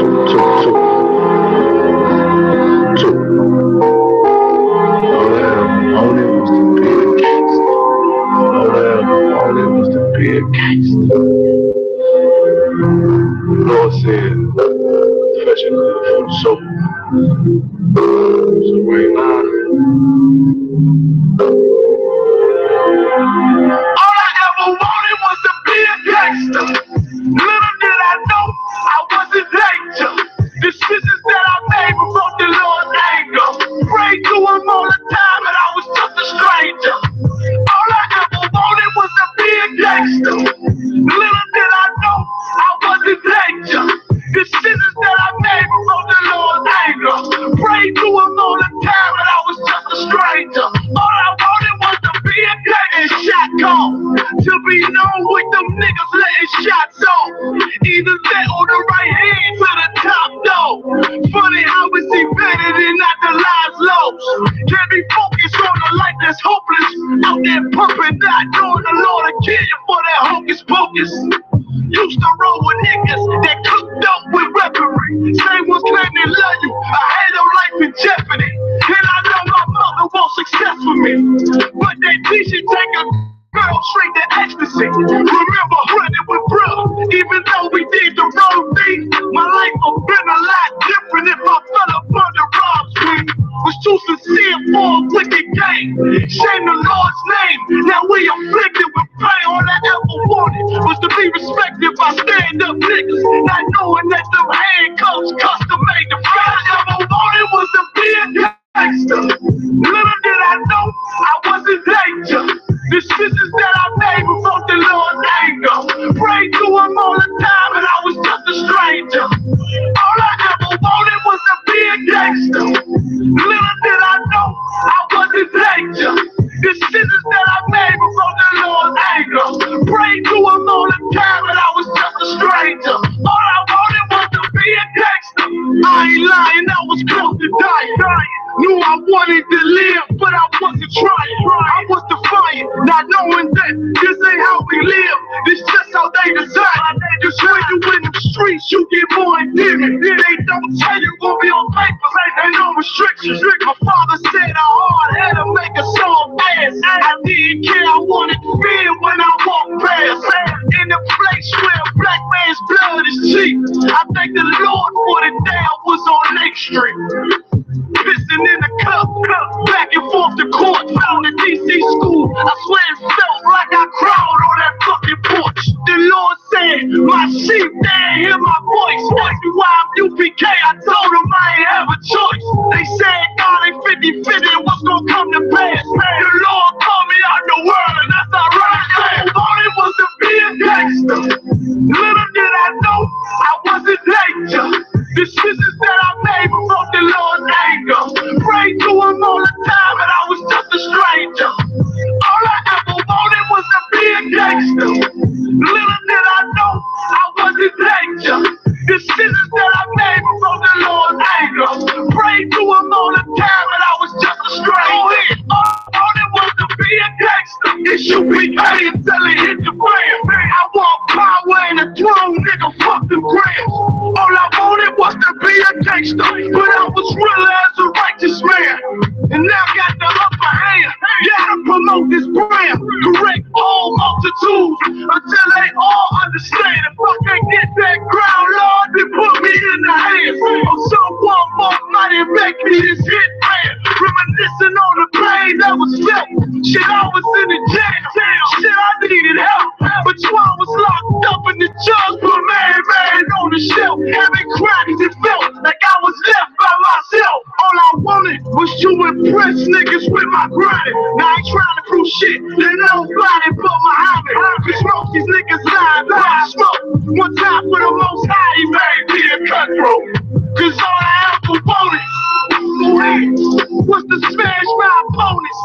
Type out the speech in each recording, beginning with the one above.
All that was to be a gangster. All that was to be a gangster. The Lord said, fetch it good for the soul. So right now, all I ever wanted was to be a gangster. Little did I know I was in danger. Decisions that I made before the Lord's anger. Prayed to him all the time and I was just a stranger. All I ever wanted was to be a gangster. Little did I know I was in danger. Decisions that I made before the Lord's anger. Prayed to him all the time and I was just a stranger. All I wanted was to be a gangster. Shot call to be known with them niggas letting shots off. Either that or the right hand to the top though. Funny how it's embedded and not the lies lost. Can't be focused on the life that's hopeless. Out there pumping, not knowing the Lord will kill you for that hocus pocus. Used to roll with niggas that cooked up with weaponry. Same ones claim they love you. I had them life in jeopardy. And I know my mother wants success for me. But that teaching take a girl straight to ecstasy. Remember running with bruh, even though we did the wrong thing. My life would have been a lot different if I fell up under Rob's wing. Was too sincere for a wicked game. Shame the Lord's name. Now we afflicted with pain. All I ever wanted was to be respected by stand-up niggas, not knowing that them handcuffs custom made. The all I ever wanted was to be a gangster. Little did I know I was in danger. Decisions that I made before the Lord's anger. Prayed to him all the time and I was just a stranger. All I ever wanted was to be a gangster. Little did I know I was in danger. Decisions that I made before the Lord's anger. Prayed to him all the time and I was just a stranger. All I wanted was to be a gangster. I ain't lying, I was close to dying. Knew I wanted to live, but I wasn't trying. I was defiant, not knowing that this ain't how we live. This just how they design. Just when you in the streets, you get more indebted. They don't tell you gonna be on paper, ain't no restrictions. My father said I hard had to make a song fast. I didn't care, I wanted to feel when I walked past. In the place where a black man's blood is cheap. I thank the Lord for the day I was on Lake Street. Pissing in the cup, back and forth to court, found in DC school. I swear it felt like I crawled on that fucking porch. The Lord said, my sheep, they ain't hear my voice. Ask me why I'm U.P.K, I told them I ain't have a choice. They said, God ain't 50-50, what's gonna come to pass? The Lord called me out the world, and that's alright. All it was to be a gangster. Little did I know I was in danger. Decisions that I made before the Lord's anger. Prayed to him all the time and I was just a stranger. All I ever wanted was to be a gangster. Little did I know I was in danger. Decisions that I made before the Lord's anger. Prayed to him all the time and I was just a stranger. All it was to be a gangster. I.S.U.P.K until it hit the fan. I want power and a throne, nigga, fuck them grams. All I wanted was to be a gangster, but I was real as a righteous man. And now got the upper hand, gotta promote this brand. Correct all multitudes until they all understand. If I can't get that ground, Lord, then put me in the hands of someone more mighty, make me this hit man. Reminiscing on the pain that was felt. Shit, I was in the jail. Shit, I needed help. But you I was locked up in the judge for a man on the shelf. Every crack it felt like I was left by myself. All I wanted was to impress niggas with my grinding. Now I ain't trying to prove shit. They know nobody but Muhammad. Cause most these niggas lying by smoke. One time for the most high, he made me a cutthroat. Cause all I ever wanted was to smash my opponents.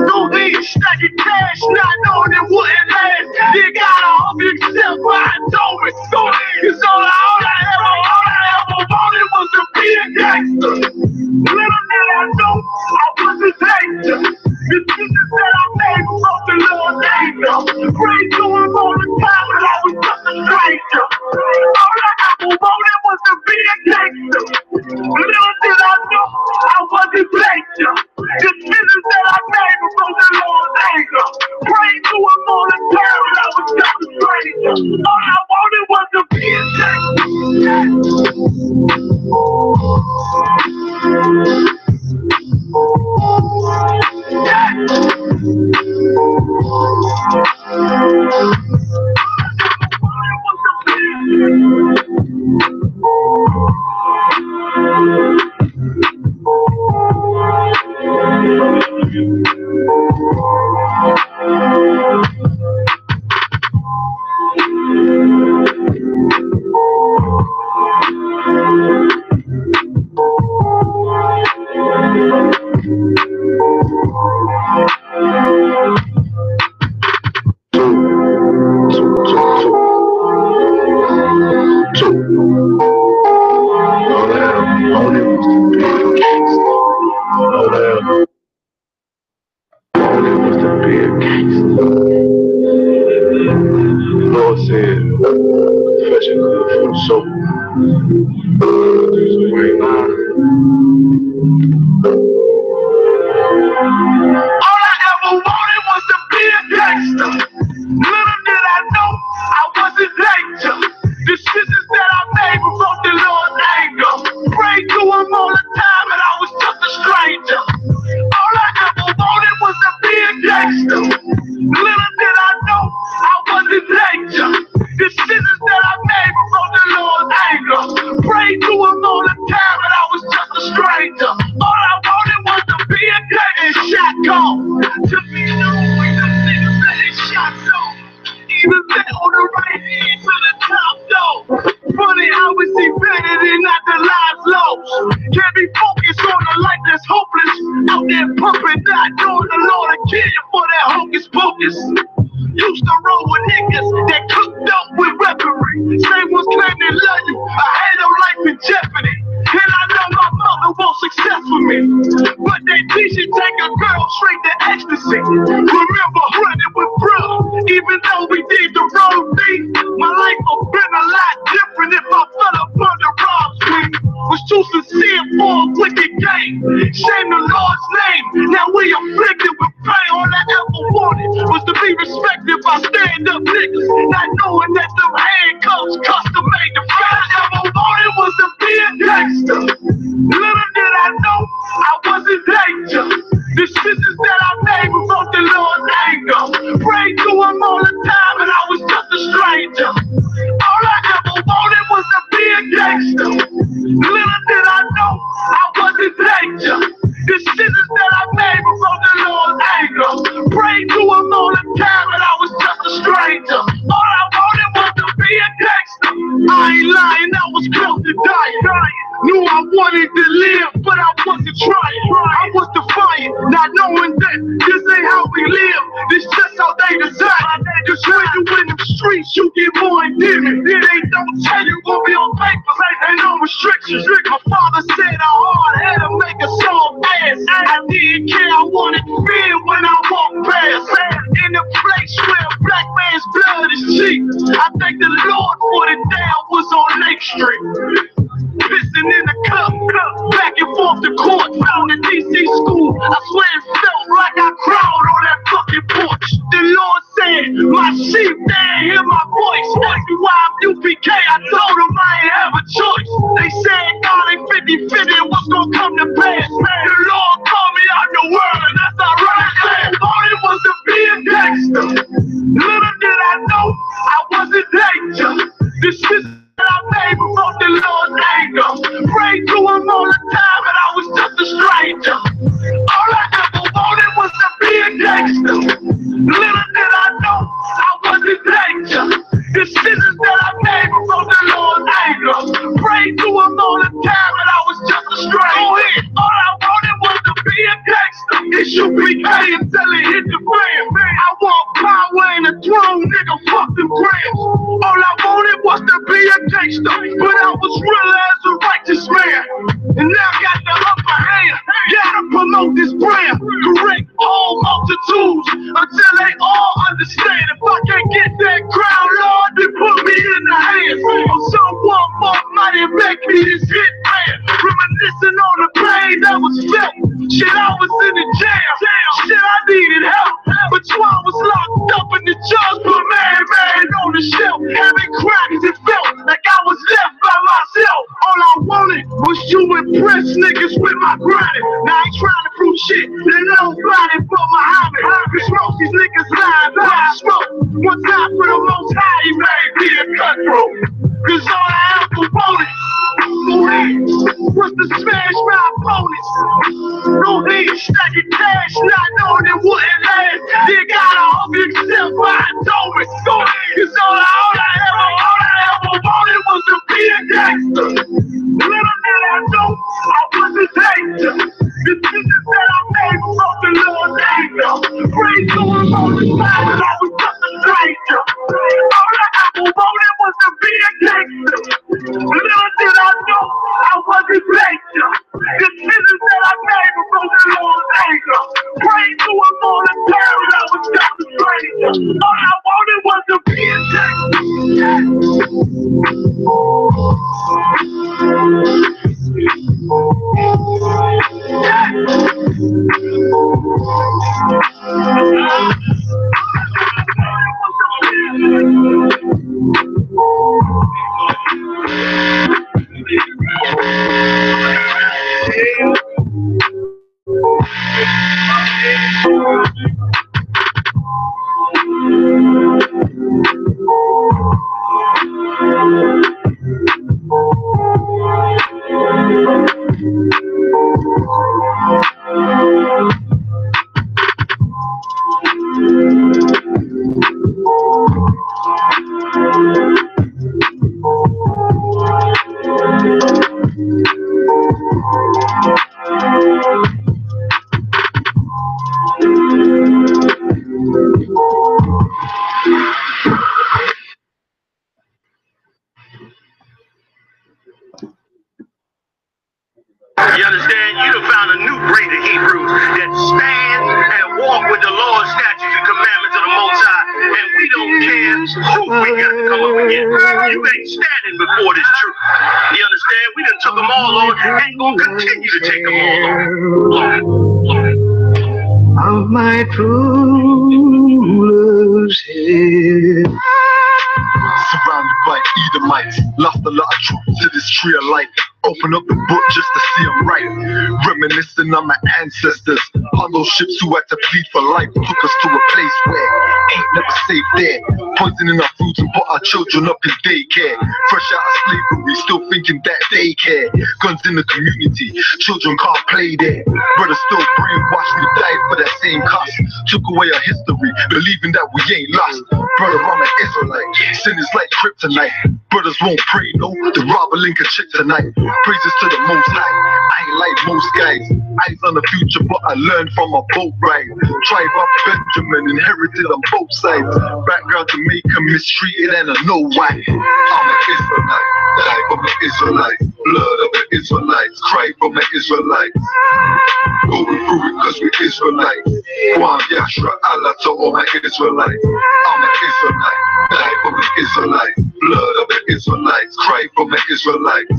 Go ahead, stack your cash, not knowing it wouldn't last. You gotta hope you accept what I told me. Go ahead, cause all I ever wanted was to be a gangster. Little did I know I was a danger. All it was to be a gangster. All it was to be a gangster. The Lord said, fetch a good for the soul. So right now, all I ever wanted was to be a gangster. Little did I know I wasn't danger. Decisions that I made before the Lord's anger. Prayed to him all the time and I was just a stranger. All I ever wanted was to be a gangster. Little did I know I wasn't danger. Decisions that I made before the Lord's anger. Prayed to him all the time and I was just a stranger. All I wanted was to be a gangster. And shot call. To be known when the niggas that they shot though. Even that on the right hand to the top though. Funny how we see better than not the lives lost. Can't be focused on a life that's hopeless. Out there pumping, not knowing the Lord will kill you for that hocus pocus. Used to roll with niggas that cooked up with weaponry. Same ones claim they love you. I had no life in jeopardy. And I know my mother wants success for me. But they teach you take a girl straight to ecstasy. Remember running with bruh. Even though we did the wrong thing, my life would have been a lot different if I fell up under Rob's wing. Was too sincere for a wicked game. Shame the Lord's name. Now we afflicted with pain. All I ever wanted was to be respected by stand-up niggas, not knowing that them handcuffs custom made. The first ever wanted was to be a gangster. Little did I know I wasn't danger. Decisions that I made before the Lord's anger. Prayed to him all the time and I was just a stranger. All I ever wanted was to be a gangster. Little did I know I wasn't danger. Decisions that I made before the Lord's anger. Prayed to him all the time and I was just a stranger. All I wanted was to be a gangster. I ain't lying, I was close to dying. Knew I wanted to live, but I wasn't trying. I was defiant, not knowing that this ain't how we live. This just how they design. Cause when you in the streets, you get more indebted. They don't tell you gonna be on papers, ain't no restrictions. My father said I hard had to make a song fast. I didn't care, I wanted fear when I walked past. In the place where a black man's blood is cheap. I thank the Lord for the down was on Lake Street. Pissing in the cup, back and forth to court, found in D.C. school. I swear it felt like I cried on that fucking porch. The Lord said, my sheep, they ain't hear my voice. That's why I'm U.P.K. I told them I ain't have a choice. They said God ain't 50-50, what's gonna come to pass? The Lord called me out the world, and that's alright. All it was to be a gangster. Little did I know I wasn't danger. This shit that I made before the Lord's anger. Prayed to him all the time and I was just a stranger. All I ever wanted was to be a gangster. Little did I know I wasn't danger. Decisions that I made before the Lord's anger. Prayed to him all the time and I was just a stranger. All I wanted was to be a gangster. I.S.U.P.K until it hit the fan. I want power in the throne, nigga, fuck them grams. All I wanted was to be a gangster, but I was real as a righteous man. And now I got the upper hand, gotta promote this brand. Correct all multitudes until they all understand. If I can't get that crown, Lord, then put me in the hands of someone more mighty and make me this hit man. Reminiscing on the pain that was felt. Shit, I was in the jail. Shit, I needed help. But I was locked up in the judge, but man on the shelf. Having cracks, it felt like I was left by myself. All I wanted was to impress niggas with my grinding. Now I ain't trying to prove shit that nobody but Muhammad. Cause most these niggas lying by smoke. One time for the most high, he made me a cutthroat. Cause all I ever wanted was to smash my opponents. No hate, stacking cash, not knowing it wouldn't last. They gotta hope you accept my atonement. Cause all I ever wanted was to be a gangster. Little did I know I wasn't danger. The decisions that I made from the Lord's anger. Prayed to him all the time and I was just a stranger. All I ever wanted was to be a gangster. Little You understand? You done found a new breed of Hebrews that stand and walk with the Lord's statutes and commandments of the Most High, and we don't care who we got to come up against. You ain't standing before this truth. You understand? We done took them all, Lord, and gonna continue to take them all, Lord. Of my true love's head. Surrounded by Edomites, lost a lot of truth to this tree of life. Open up the book just to see them right. Reminiscing on my ancestors, on those ships who had to plead for life. Took us to a place where ain't never safe there. Poisoning our foods and put our children up in daycare. Fresh out of slavery, still thinking that they care. Guns in the community, children can't play there. Brothers still brainwashed, we died for that same cause. Took away our history, believing that we ain't lost. Brother, I'm an Israelite, sin is like kryptonite. Brothers won't pray, no, the robber link a chick tonight. Praises to the Most High, I ain't like most guys. Eyes on the future, but I learned from a boat ride. Tribe of Benjamin, inherited on both sides. Background Jamaica, mistreated and I know why. I'm an Israelite, die for my Israelites. Blood of the Israelites, cry for my Israelites. Going through it cause we Israelites. One Yashra Allah to all my Israelites. I'm an Israelite, die for my Israelites. Blood of the Israelites, cry for my Israelites.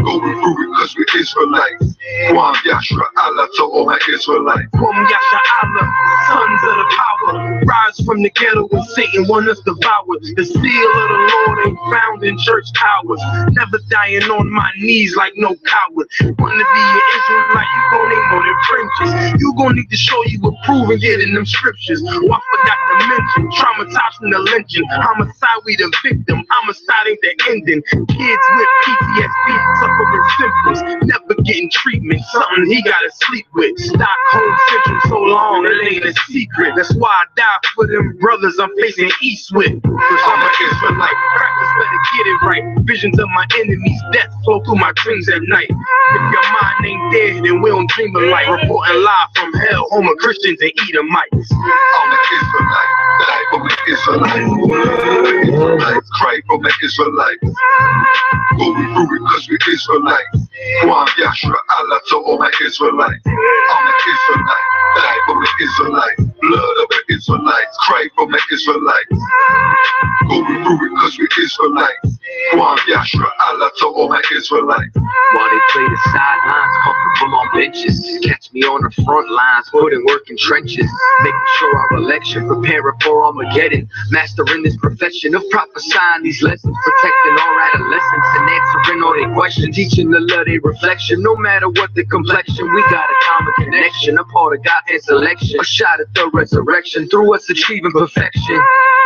Going through it cause we Israelites. One Yashra Allah to all my Israelites. One Yasha Allah, sons of the power. Rise from the ghetto when Satan want us devoured. The seal of the Lord ain't found in church towers. Never dying on my knees like no coward. Wanna be an Israelite, you gon' need more than trenches. You gon' need to show you approve and get in them scriptures. Oh, I forgot to mention, traumatized from the lynching. Homicide, we the victim. Homicide ain't the ending. Kids with PTSD suffering symptoms, never getting treatment. Something he gotta sleep with. Stockholm Central so long, it ain't a secret. That's why I die for them brothers I'm facing east with. Cause I'm an Israelite. Practice better get it right. Visions of my enemies, death flow through my dreams at night. If your mind ain't dead, then we don't dream of light. Reporting live from hell, home of Christians and Edomites. I'm an Israelite, die for my Israelites. Israelites, cry for my Israelites. Going through it cause we Israelites. One Yashra Allah to all my Israelites. I'm an Israelite, die for my Israelites. Blood of the Israelites, cry for my Israelites. Going through it cause we Israelites. One Yashra Allah to all my Israelites. While they play the sidelines, comfortable on benches. Catch me on the front lines, putting work in trenches. Making sure our election, preparing for Armageddon. Mastering this profession of prophesying these lessons. Protecting our adolescents and answering all their questions. Teaching the love they reflection, no matter what the complexion. We got a common connection, a part of God's selection. A shot at the resurrection, through us achieving perfection.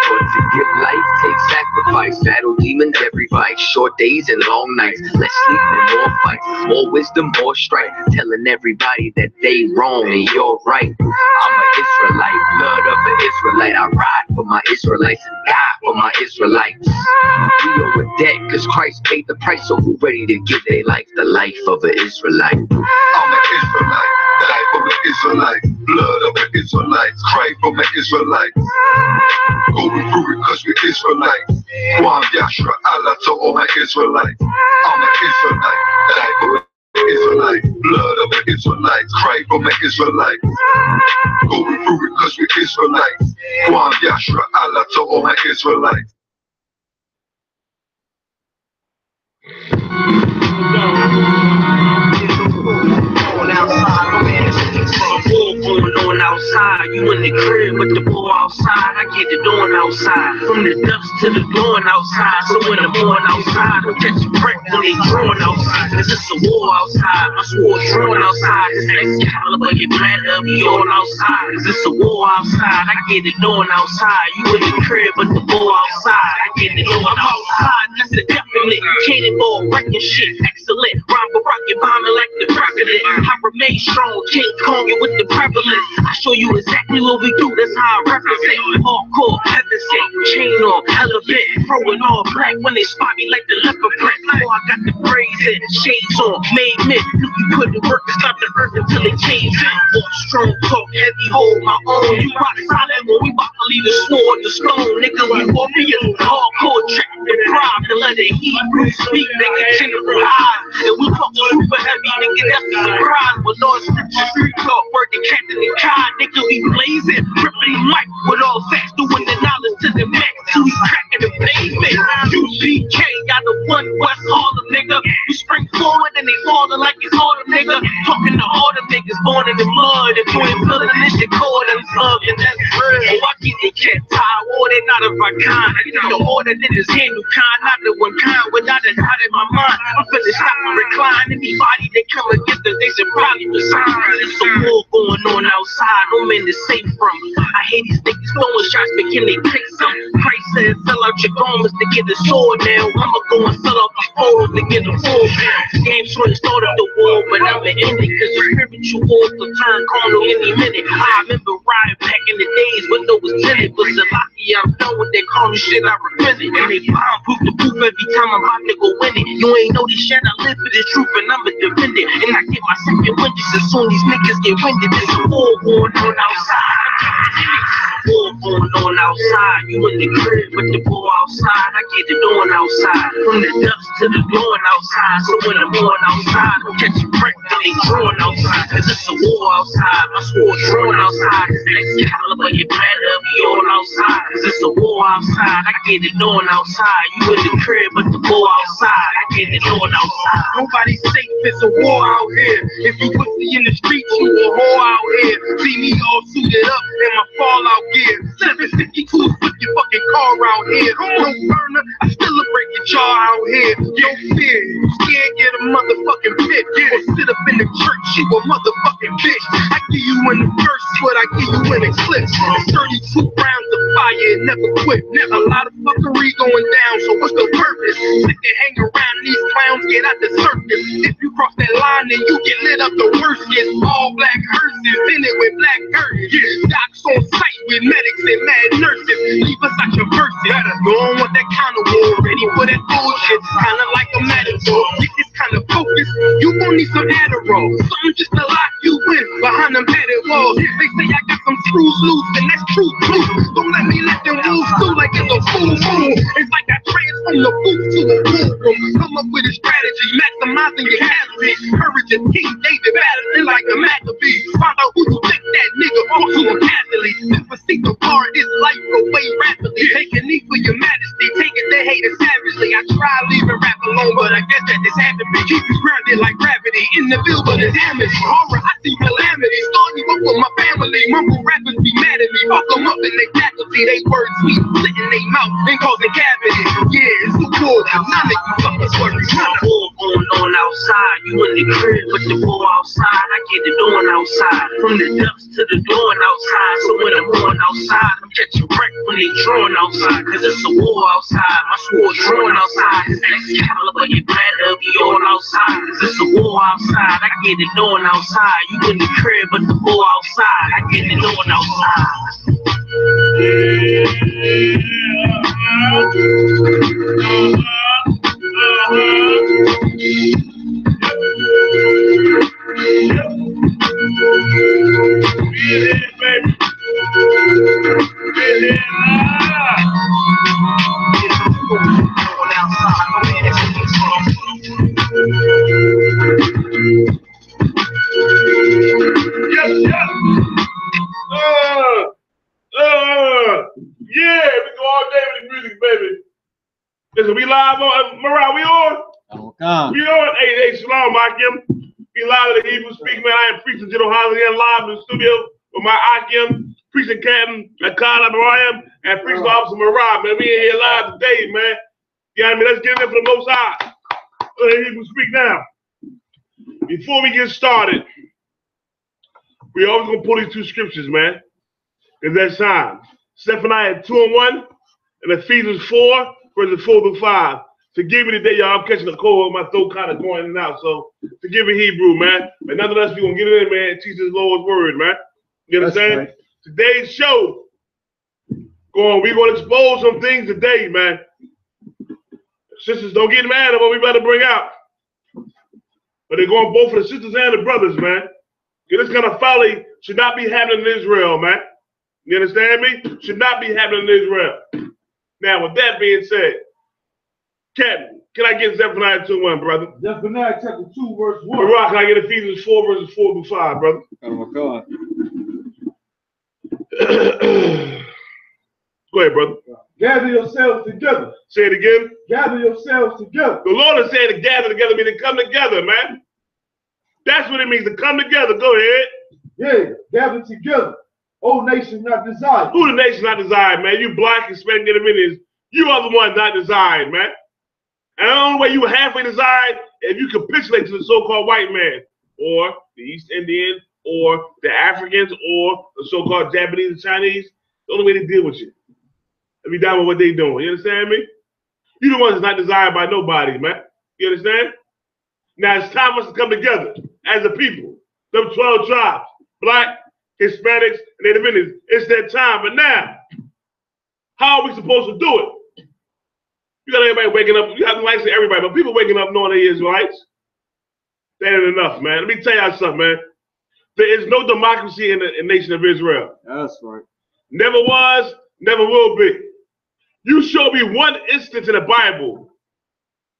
For to give life takes sacrifice. Battle demons every fight. Short days and long nights. Less sleep and more fights. More wisdom, more strife. Telling everybody that they wrong and you're right. I'm an Israelite, blood of an Israelite. I ride for my Israelites and die for my Israelites. We owe a debt cause Christ paid the price. So who ready to give their life the life of an Israelite? I'm an Israelite, die for my Israelites. Blood of the Israelites, cry for my Israelites. Going through it cause we Israelites. One Yashra Allah to all my Israelites. I'm an Israelite, die for my Israelites. Blood of the Israelites, cry for my Israelites. Going through it cause we Israelites. One Yashra Allah to all my Israelites. On outside, you in the crib with the boy outside. I get it on outside, from the dust to the dawn outside. So when I'm on outside, I'll catch you pregnant, they drawn outside. The cause it's a war outside. My sword drawn outside, this Excalibur, get better, be all outside. Cause it's a war outside, I get it on outside. You in the crib, but the war outside, I get it on outside. That's a definite cannonball, wrecking shit, excellent. Rhyme for rocket bombing like the president. I remain strong, King Kong with the prevalence. I show you exactly what we do, that's how I represent. Hardcore, heaven sent, chain on, elevate, throwing all black when they spot me like the leopard print. Oh, I got the braids in, shades on, made men. You put the work to stop the earth until they change it. Walk strong, talk heavy, hold my own. You rock solid when we about to leave the sword, the stone. Nigga, we warriors, hardcore, track the pride, and let the Hebrew speak, nigga, general eyes. And we talk super heavy, nigga, that's the surprise. With all scripture, street talk, word to Captain and Kai, nigga, we blazing, ripping the mic with all facts, doing the knowledge to the max, till we cracking the pavement. U.P.K, got the one West Harlem, nigga. You spring forward and they falling like it's autumn, nigga. Talking to all the niggas born in the mud, and doing filling this shit cold and love, and that's real. Oh, I keep the cat tied, war, they not of my kind. I get the order that is handle kind, not the one kind, without a doubt in my mind. I'm finna stop and recline. Anybody that come against us, they should probably resign. There's a war going on outside, no man is safe from. I hate these niggas throwing shots, but can they take some? Christ said, sell out your garments to get a sword now. I'ma go and sell out these clothes to get a full pound. Game sort of started the war, but I'ma end it, cause the spiritual wars will turn carnal any minute. I remember riding back in the days when there was tinted, but Salaki, I'm done with that carnal shit, I repent it. And they bomb-proof the proof every time I'm about to go in it. You ain't know this shit, I live for this truth and I'ma defend it. And I get my second wind just as soon these niggas get winded. There's a war going on outside. War going on outside. You in the crib with the war outside. I get it on outside. From the dust to the dawn outside. So when I'm on outside, I'm catching breath when they drawn outside. Cause it's a war outside. My sword drawn outside. This Excalibur, you better be all outside. Cause it's a war outside. I get it on outside. You in the crib with the war outside. I get it on outside. Nobody's safe, it's a war out here. If you pussy in the streets, you a whore out here. See me all suited up in my fallout gear. 752 flip your fucking car out here. No burner, I still a break your jaw out here. No fear, you scared, get a motherfucking pit. Or sit up in the church, you a motherfucking bitch. I give you in the first, what I give you in eclipse. It's 32 rounds of fire, it never quit. A lot of fuckery going down, so what's the purpose? Sit and hang around these clowns, get out the circus. If you cross that line, then you get lit up the worst. It's all black hearses, in it with black curtains. Docs on site with medics and mad nurses. Leave us out your verses. Go on with that counter war, ready for that bullshit. Kinda like a metaphor. Get this kind of focus, you gon' need some Adderall. Something just to lock you in behind them padded walls. They say I got some screws loose, and that's true too. Don't let me let them wolves do like it's a full moon. It's like I transform the booth to a war room. Come up with a strategy, maximizing your calories. Courage and King David battling like a Maccabee. Find out who you think that nigga also a athlete. Then proceed to part this life away rapidly. Take a knee for your majesty, take it to hate it savagely. I try leaving rap alone, but I guess that this happened. Keep you grounded like gravity in the field, but it's damage. Horror, I see calamity. Starting up with my family. Mumble rappers be mad at me. Fuck them up in their faculty. They words sweet, sitting they mouth and causing cavities. Yeah, it's a war. None of you fuckers worry. War going on outside. You in the crib with the war outside. I get it on outside. From the dust to the dawn outside. So when I'm on outside, I'm catching wreck when they drawn outside. Cause it's a war outside. My sword drawn outside. This Excalibur, you better be all outside. Cause it's a war outside. I get it on outside. You in the crib but the war outside. I get it on outside. Yeah, we go all day with the music, baby. Listen, we live on Mariah, we on? We on? Hey, Shalom, I.S.U.P.K. We live at the I.S.U.P.K, man. I am preaching GEN.YAHANNA live in the studio with my I.S.U.P.K, preaching Captain Akala Mariah, and preaching Officer Mariah, man. We in here live today, man. You know what I mean? Let's get in there for the Most High. I.S.U.P.K now. Before we get started, we always gonna pull these two scriptures, man. Because that's time. Zephaniah 2:1 and Ephesians 4, verses 4 through 5. Forgive me today, y'all. I'm catching a cold. My throat kind of going in and out. So forgive me, Hebrew, man. But nonetheless, we're gonna get it in, man, and teach this Lord's word, man. You understand? Right. Today's show, we're gonna expose some things today, man. Sisters, don't get mad at what we about to bring out. But they're going both for the sisters and the brothers, man. This kind of folly should not be happening in Israel, man. You understand me? Should not be happening in Israel. Now, with that being said, Captain, can I get Zephaniah 2:1, brother? Zephaniah chapter 2, verse 1. Barack, can I get Ephesians 4, verses 4 through 5, brother? Oh, my God. Go ahead, brother. Gather yourselves together. Say it again. Gather yourselves together. The Lord is saying to gather together means to come together, man. That's what it means, to come together. Go ahead. Yeah, gather together. O nation not desired. Who the nation not desired, man? You black, Hispanic, Indians. You are the one not desired, man. And the only way you were halfway desired if you capitulate to the so-called white man, or the East Indian, or the Africans, or the so-called Japanese and Chinese. The only way they deal with you. Let me down with what they doing. You understand me? You the ones that's not desired by nobody, man. You understand? Now it's time for us to come together as a people. Them 12 tribes, black, Hispanics, and Native Indians. It's that time. But now, how are we supposed to do it? You got everybody waking up. You have to like say everybody, but people waking up knowing they Israelites. That ain't enough, man. Let me tell y'all something, man. There is no democracy in the nation of Israel. That's right. Never was, never will be. You show me one instance in the Bible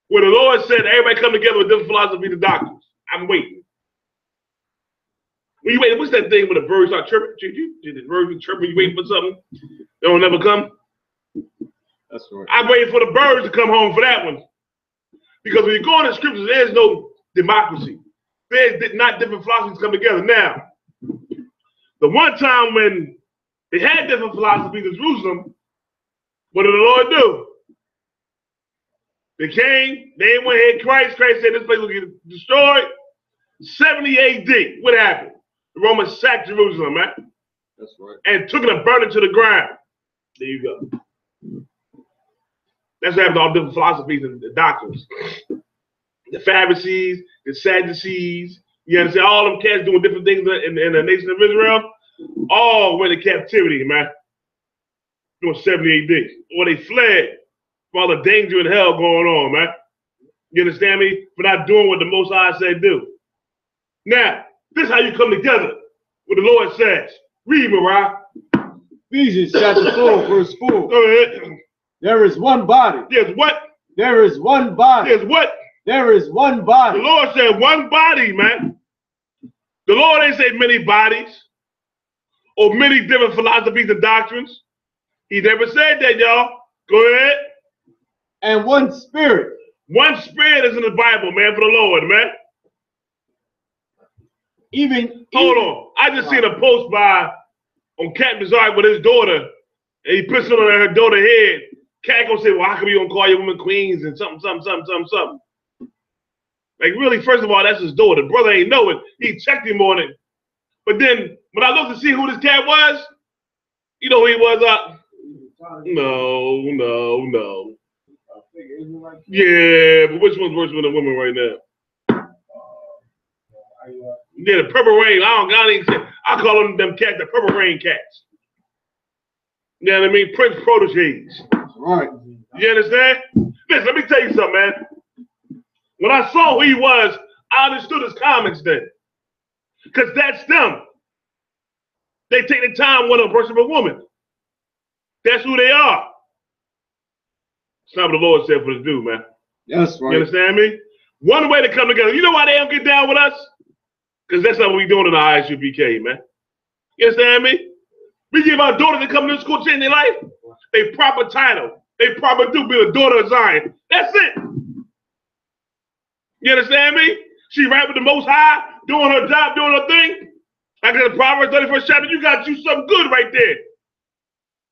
where the Lord said everybody come together with different philosophies and doctrines. I'm waiting. When you wait, what's that thing when the birds start chirping? The birds be chirping, you waiting for something? They don't never come? That's right. I'm waiting for the birds to come home for that one. Because when you go in the scriptures, there's no democracy. There's not different philosophies come together. Now, the one time when they had different philosophies in Jerusalem, what did the Lord do? They came, they went ahead, Christ said this place will get destroyed. 70 AD, what happened? The Romans sacked Jerusalem, man. That's right. And took it and burned it to the ground. There you go. That's what happened to all different philosophies and the doctrines. The Pharisees, the Sadducees, you understand? All them cats doing different things in the nation of Israel, all went into captivity, man. Doing 70 AD. Or they fled from all the danger and hell going on, man. You understand me? For not doing what the Most High said do. Now, this is how you come together. What the Lord says. Read, Mariah. Ephesians chapter 4, verse 4. Go ahead. There is one body. There's what? There is one body. There's what? There is one body. The Lord said one body, man. The Lord ain't say many bodies or many different philosophies and doctrines. He never said that, y'all. Go ahead. And one spirit. One spirit is in the Bible, man, for the Lord, man. Hold on. I just seen a post on Captain Zark with his daughter, and he puts it on her daughter's head. Cat gonna say, well, how come you gonna call your women queens and something. Like, really, first of all, that's his daughter. The brother ain't know it. He checked him on it. But then, when I looked to see who this cat was, you know who he was? No. Yeah, but which one's worse than a woman right now? Yeah, the Purple Rain. I call them cats the Purple Rain cats. You know what I mean? Prince proteges. Right. You understand? Listen, let me tell you something, man. When I saw who he was, I understood his comments then. Because that's them. They take the time with a person, a woman. That's who they are. It's not what the Lord said for us to do, man. That's right. You understand me? One way to come together. You know why they don't get down with us? Because that's not what we're doing in the I.S.U.P.K, man. You understand me? We give our daughters to come to school, change their life. They proper title. They proper do be a daughter of Zion. That's it. You understand me? She right with the Most High, doing her job, doing her thing. Like in the Proverbs 31st chapter, you got you something good right there.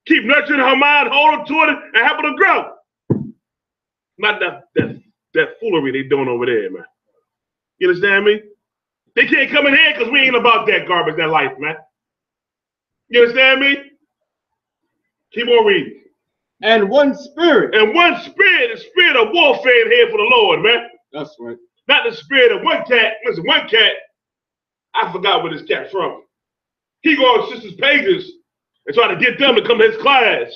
Keep nurturing her mind, hold her to it, and help her to grow. Not that foolery they doing over there, man. You understand me? They can't come in here because we ain't about that garbage, that life, man. You understand me? Keep on reading. And one spirit. And one spirit, the spirit of warfare in here for the Lord, man. That's right. Not the spirit of one cat. Listen, one cat, I forgot where this cat's from. He go on sisters' pages and try to get them to come to his class.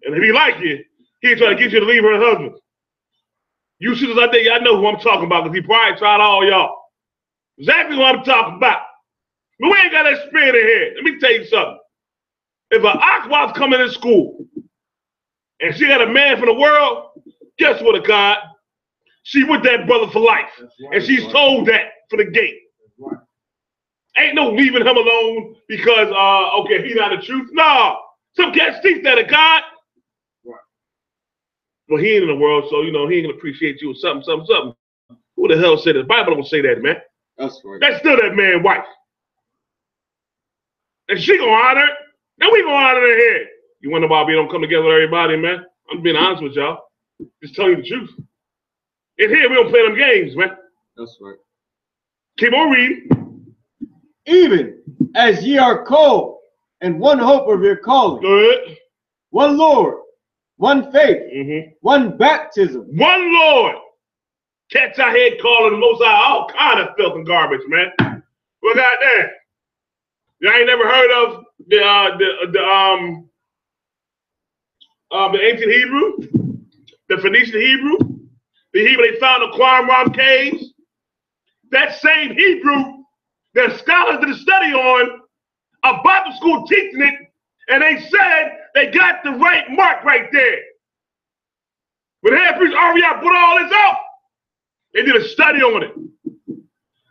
And if he like you, he try to get you to leave her husband. You sisters out there, y'all know who I'm talking about because he probably tried all y'all. Exactly what I'm talking about. But we ain't got that spirit in here. Let me tell you something. If an ox coming in school and she got a man from the world, guess what, God? She with that brother for life. Right, and she's told that for the gate. Right. Ain't no leaving him alone because, okay, he's not the truth. No. Some cats think that of God. Right. Well, he ain't in the world, so, you know, he ain't going to appreciate you or something. Who the hell said that? The Bible don't say that, man. That's right. That's still that man's wife. And she gonna honor it, and we gonna honor it here. You wonder why we don't come together with everybody, man? I'm being honest with y'all. Just telling you the truth. In here, we don't play them games, man. That's right. Keep on reading. Even as ye are called, and one hope of your calling. Good. One Lord, one faith, one baptism. One Lord. Cats out here calling the Most High all kind of filth and garbage, man. Well, goddamn. You ain't never heard of the ancient Hebrew, the Phoenician Hebrew, the Hebrew they found in the Qumran caves. That same Hebrew that scholars did a study on, a Bible school teaching it, and they said they got the right mark right there. When the head priest Ariel put all this out, they did a study on it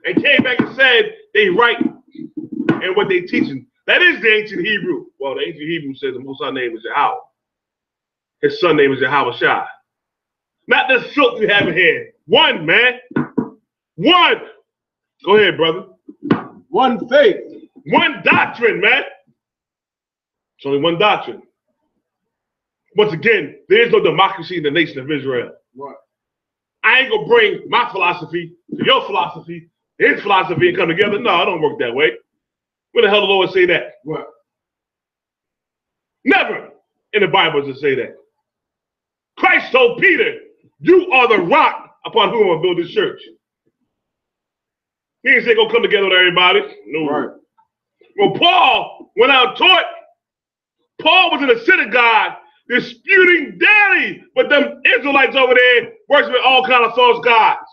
and came back and said they right in what they teaching. That is the ancient Hebrew. Well, the ancient Hebrew says the Most High name is Yahweh. His son name is Yahweh Shai. Not this filth you have in here. One, man. One. Go ahead, brother. One faith. One doctrine, man. It's only one doctrine. Once again, there is no democracy in the nation of Israel. Right. I ain't gonna bring my philosophy to your philosophy, his philosophy, and come together. No, it don't work that way. Where the hell the Lord say that? Right. Never in the Bible does it say that. Christ told Peter, you are the rock upon whom I'm going to build this church. He didn't say go come together with everybody. No. Right. Well, Paul went out and taught. Paul was in a synagogue disputing daily with them Israelites over there worshiping all kind of false gods.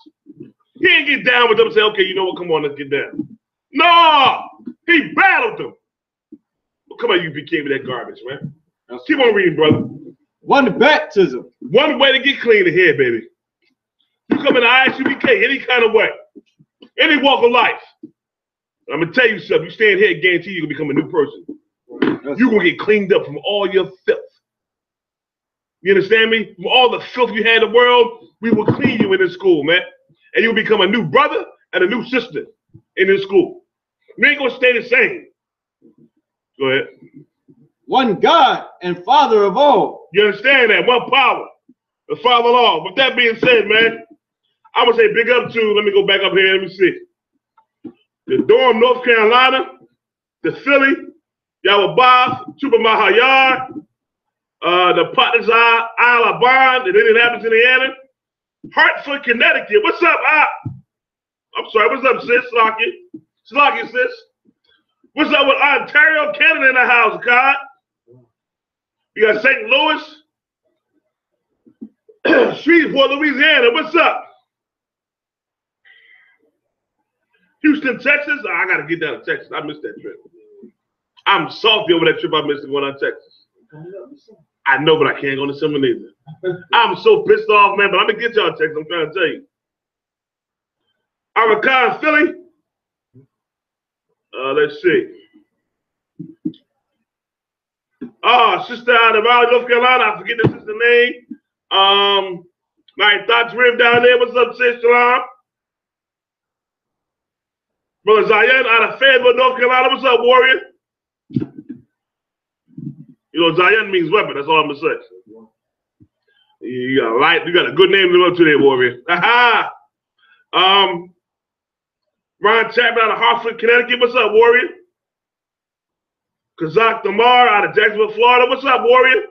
He didn't get down with them and say, okay, you know what, come on, let's get down. No, he battled them. Well, come on, you became that garbage, man. Keep on reading, brother. One baptism. One way to get clean in here, baby. You come in the I.S.U.P.K. any kind of way, any walk of life. I'm going to tell you something. You stand here, I guarantee you're going to become a new person. You're going to get cleaned up from all your filth. You understand me? From all the filth you had in the world, we will clean you in this school, man. And you'll become a new brother and a new sister in this school. You ain't going to stay the same. Go ahead. One God and Father of all. You understand that? One power, the Father of all. With that being said, man, I'm going to say big up to, let me go back up here, let me see. The Durham, North Carolina, the Philly, Yahweh, Chupa Mahayar, the Potter's Isle of Bond, the Indianapolis, Indiana, Hartford, Connecticut. What's up, I'm sorry, what's up, sis? Slocky, sis. What's up with Ontario, Canada in the house, God? You got St. Louis, Shreveport, Louisiana. What's up? Houston, Texas. Oh, I got to get down to Texas. I missed that trip. I'm salty over that trip I missed going on Texas. I know, but I can't go to summer neither. I'm so pissed off, man, but I'm going to get y'all Texas. I'm trying to tell you. Arakan, Philly. Let's see. Sister out of Raleigh, North Carolina. I forget the sister name. My thoughts Rim down there. What's up, sis? Shalom. Brother Zion out of Fayetteville, North Carolina. What's up, warrior? You know, Zion means weapon. That's all I'm going to say. You got a light. You got a good name to live up to there, warrior. Ron Chapman out of Hartford, Connecticut. What's up, Warrior? Kazak Damar out of Jacksonville, Florida. What's up, Warrior?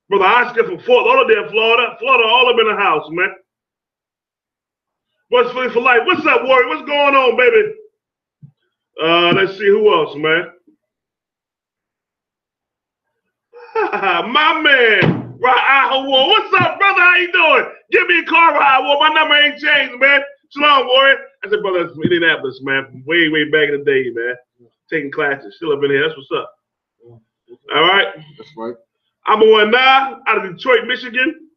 Brother Oscar from Fort Lauderdale, Florida. Florida, all up in the house, man. What's Philly for life? What's up, Warrior? What's going on, baby? Let's see who else, man. My man, Ra-I-Hawa. What's up, brother? How you doing? Give me a call, Ra-I-Hawa. My number ain't changed, man. Shalom, Warrior. I said, brother, that's from Indianapolis, man. From way, way back in the day, man. Taking classes. Still up in here. That's what's up. All right? That's right. I'm on now out of Detroit, Michigan.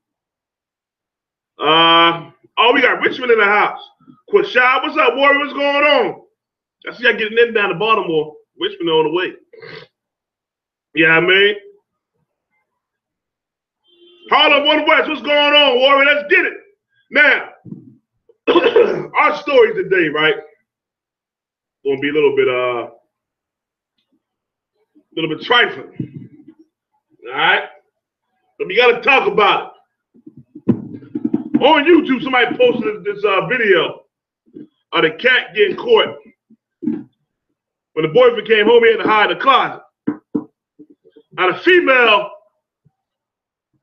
Oh, we got Richmond in the house. Quashad, what's up, Warrior? What's going on? I see y'all getting in down to Baltimore. Richmond on the way. Yeah, I mean. Harlem One West, what's going on, Warrior? Let's get it. Now, our story today, right? Gonna be a little bit trifling. All right? But we gotta talk about it. On YouTube, somebody posted this video of the cat getting caught. When the boyfriend came home, he had to hide in the closet. Now the female,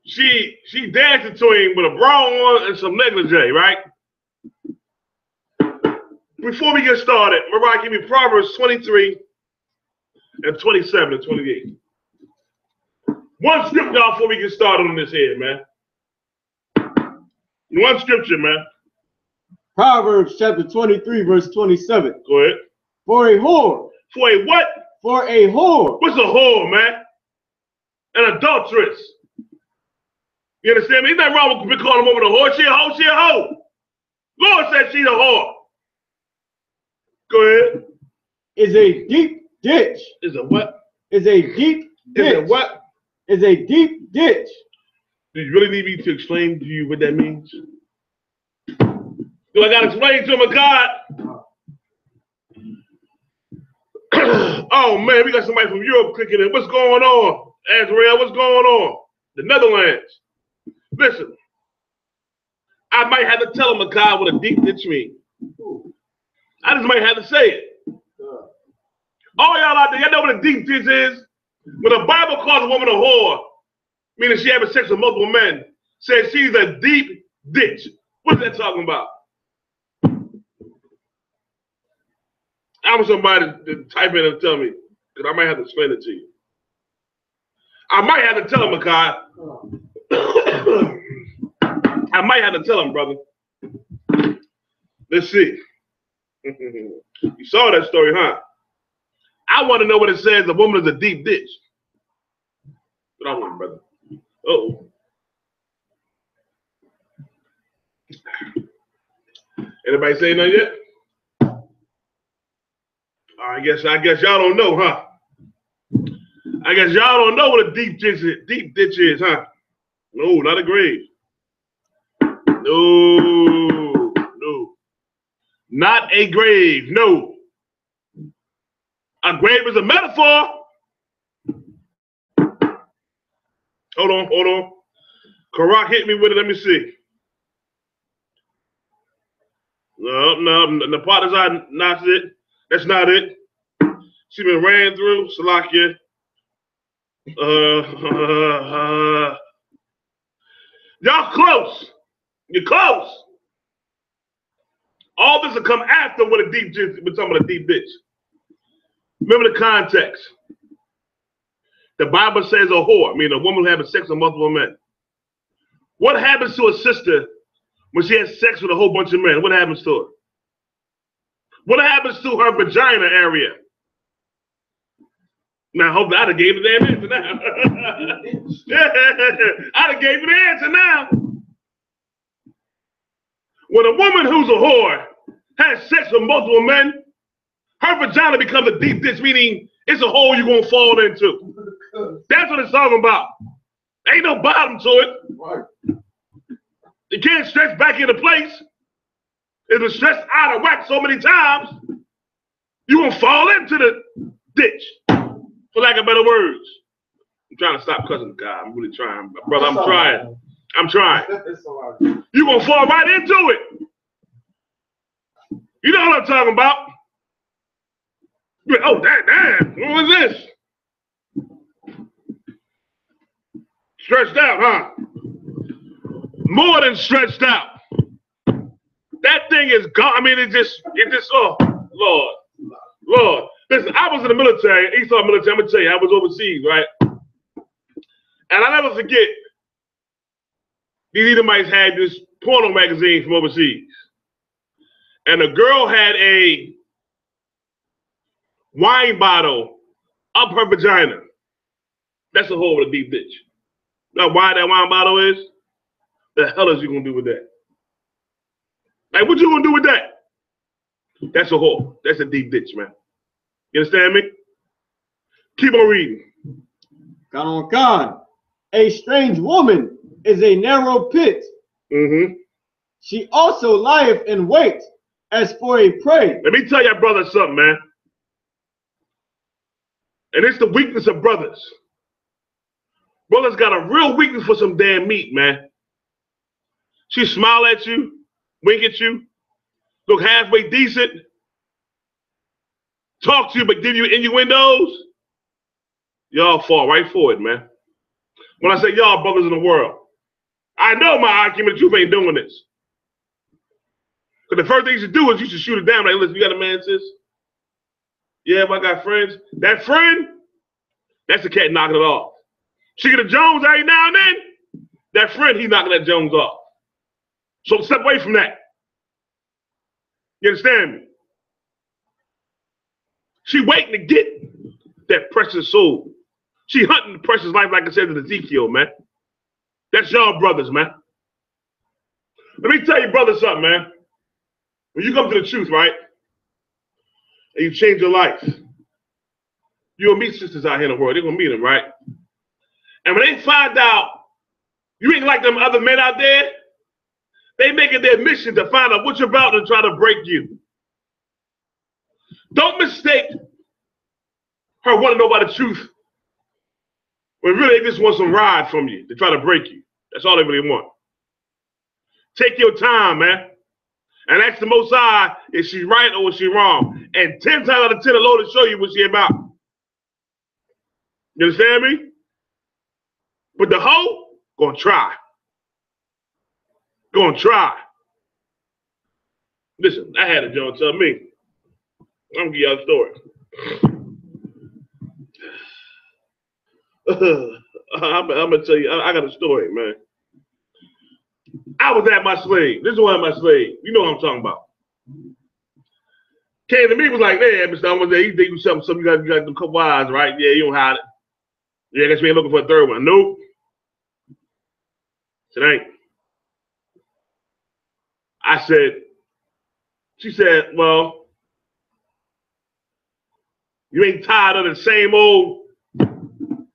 she dancing to him with a bra on and some negligee, right? Before we get started, Mariah, give me Proverbs 23 and 27 and 28. One scripture, y'all, before we get started on this here, man. One scripture, man. Proverbs chapter 23, verse 27. Go ahead. For a whore. For a what? For a whore. What's a whore, man? An adulteress. You understand me? Ain't nothing wrong with calling a woman a whore. She a hoe, she a hoe. Lord said she's a whore. Go ahead. Is a deep ditch. Is a what? Is a deep ditch. Is a what? Is a deep ditch. Do you really need me to explain to you what that means? Do I got to explain to him a God? Oh, man, we got somebody from Europe clicking in. What's going on? Azrael, what's going on? The Netherlands. Listen, I might have to tell him a God what a deep ditch means. I just might have to say it. All y'all out there, y'all know what a deep ditch is? When the Bible calls a woman a whore, meaning she having sex with multiple men, says she's a deep ditch. What is that talking about? I want somebody to type in and tell me, because I might have to explain it to you. I might have to tell him, Makai. I might have to tell him, brother. Let's see. You saw that story, huh? I want to know what it says a woman is a deep ditch. Get on with it, brother. Uh-oh. Anybody say nothing yet? I guess y'all don't know, huh? I guess y'all don't know what a deep ditch is, huh? No, not a grave. No. Not a grave, no. A grave is a metaphor. Hold on. Karak hit me with it. Let me see. No. The part is not it. That's not it. She been ran through. Salakia. Y'all close. You're close. All this will come after what a deep ditch. We're talking about a deep ditch. Remember the context. The Bible says a whore, meaning a woman having sex with multiple men. What happens to a sister when she has sex with a whole bunch of men? What happens to her? What happens to her vagina area? Now, hopefully, I'd have gave the damn answer now. I'd have gave you the answer now. When a woman who's a whore has sex with multiple men, her vagina becomes a deep ditch, meaning it's a hole you're going to fall into. That's what it's talking about. Ain't no bottom to it. Right. It can't stretch back into place. It's been stretched out of whack so many times, you're going to fall into the ditch, for lack of better words. I'm trying to stop cussing, God. I'm really trying. Brother, I'm trying. I'm trying. You're going to fall right into it. You know what I'm talking about? Oh, damn. What was this? Stretched out, huh? More than stretched out. That thing is gone. I mean, it just, oh, Lord. Listen, I was in the military, Esau military. I'm going to tell you, I was overseas, right? And I'll never forget, these Edomites had this porno magazine from overseas. And the girl had a wine bottle up her vagina. That's a hole with a deep ditch. Now, why that wine bottle is? The hell is you going to do with that? Like, what you going to do with that? That's a hole. That's a deep ditch, man. You understand me? Keep on reading. Gone. A strange woman is a narrow pit. Mm-hmm. She also lieth in wait as for a prey. Let me tell your brother something, man. And it's the weakness of brothers. Brothers got a real weakness for some damn meat, man. She smile at you, wink at you, look halfway decent, talk to you but give you innuendos. Y'all fall right for it, man. When I say y'all brothers in the world, I know my argument, you ain't doing this. Because the first thing you should do is you should shoot it down. Like, listen, you got a man, sis? Yeah, but I got friends. That friend, that's the cat knocking it off. She get a Jones every now and then. That friend, he knocking that Jones off. So step away from that. You understand me? She waiting to get that precious soul. She hunting the precious life, like I said to Ezekiel, man. That's y'all brothers, man. Let me tell you, brother, something, man. When you come to the truth, right, and you change your life, you'll meet sisters out here in the world. They're going to meet them, right? And when they find out you ain't like them other men out there, they make it their mission to find out what you're about and try to break you. Don't mistake her wanting to know about the truth when really they just want some ride from you to try to break you. That's all they really want. Take your time, man. And ask the Most High, is she right or is she wrong? And 10 times out of 10, the Lord will show you what she about. You understand me? But the hoe, gonna try. Gonna try. Listen, I had a John tell me. I'm gonna give y'all a story. I'm gonna tell you, I got a story, man. I was at my slave. This is one of my slaves. You know what I'm talking about. Came to me, was like, hey, Mr. Owens, you think you something, you got them couple eyes, right? Yeah, you don't hide it. Yeah, I guess we ain't looking for a third one. Nope. It ain't. I said, she said, well, you ain't tired of the same old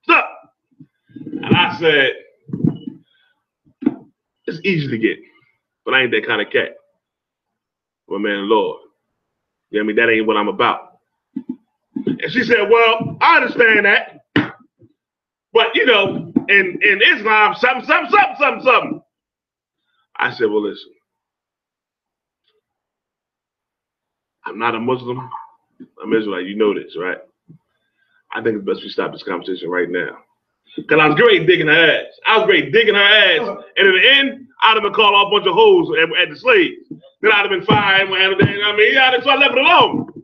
stuff. And I said, it's easy to get, but I ain't that kind of cat. Well, man, Lord, you know what I mean? That ain't what I'm about. And she said, well, I understand that. But, you know, in Islam, something. I said, well, listen. I'm not a Muslim. I'm Israelite. You know this, right? I think it's best we stop this conversation right now. Because I was great digging her ass. And in the end, I'd have been called off a bunch of hoes at the slaves. Then I'd have been fired. So I left it alone.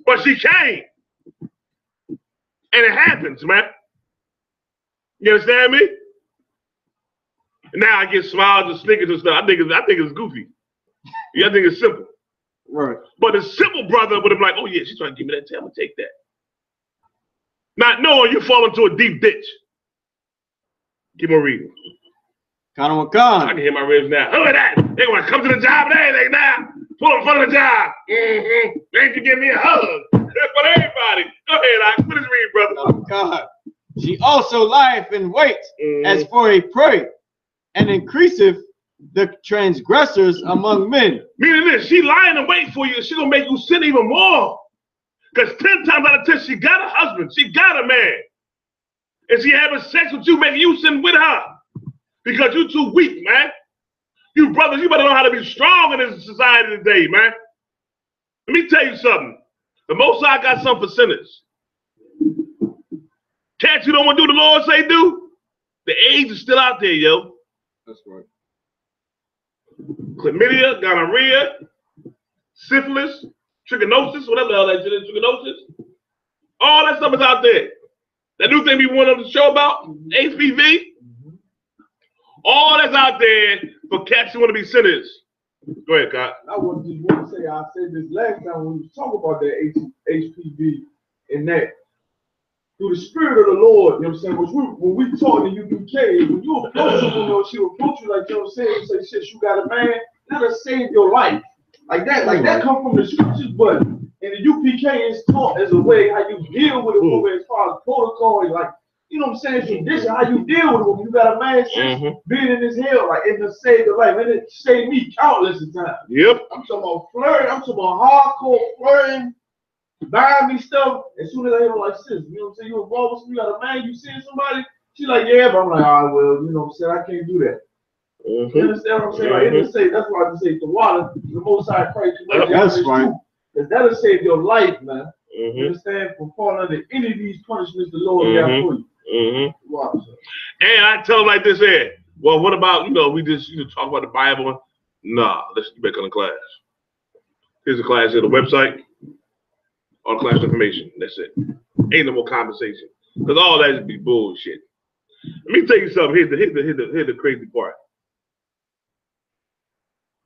But she came. And it happens, man. You understand me? Now I get smiles and snickers and stuff. I think it's goofy. Yeah, I think it's simple. Right. But a simple brother would have been like, oh yeah, she's trying to give me that tail. I'm gonna take that. Not knowing you fall into a deep ditch. Keep on reading. I can hear my ribs now. Look at that. They want to come to the job and everything now. Pull up in front of the job. Thank you, give me a hug. That's for everybody. Go ahead, Please read, brother. Oh, God. She also lieth in wait as for a prey, and increaseth the transgressors among men. Meaning this, she lying in wait for you, and she gonna make you sin even more. Because 10 times out of 10, she got a husband, she got a man. And she having sex with you, making you sin with her. Because you too weak, man. You brothers, you better know how to be strong in this society today, man. Let me tell you something. The Most High got something for sinners. Cats who don't want to do the Lord say do, the AIDS is still out there, yo. That's right. Chlamydia, gonorrhea, syphilis, trichinosis, whatever the hell that shit is, trichinosis. All that stuff is out there. That new thing we want on the show about, HPV, all that's out there for cats who want to be sinners. Go ahead, Scott. I want to say, I said this last time when we talk about that HPV and that through the Spirit of the Lord, you know what I'm saying? When we talk in U.P.K, when you approach someone, you know, she'll approach you like, you know what I'm saying? You say, shit, you got a man, let her save your life. Like that come from the scriptures, but in the U.P.K, it's taught as a way how you deal with a woman as far as protocol, and like, you know what I'm saying? Tradition, how you deal with a woman. You got a man being in his hell, like, and to save your life. And it saved me countless of times. Yep. I'm talking about flirting, I'm talking about hardcore flirting. Buying me stuff, as soon as I hear like, sis, you know what I'm saying? You involved with me, you got a man, you seeing somebody? She like, yeah, but I'm like, all right, well, you know what I'm saying? I can't do that. You understand what I'm saying? Like, it say, that's why I just say the water, the Most High Christ. That's right. Because that'll save your life, man. You understand? From falling under any of these punishments the Lord got for you. Wow, and I tell them like this here. Well, what about, you know, we just talk about the Bible? Nah, let's get back on the class. Here's the class here, the website. All class information. That's it. Ain't no more conversation. Because all that would be bullshit. Let me tell you something. Here's the crazy part.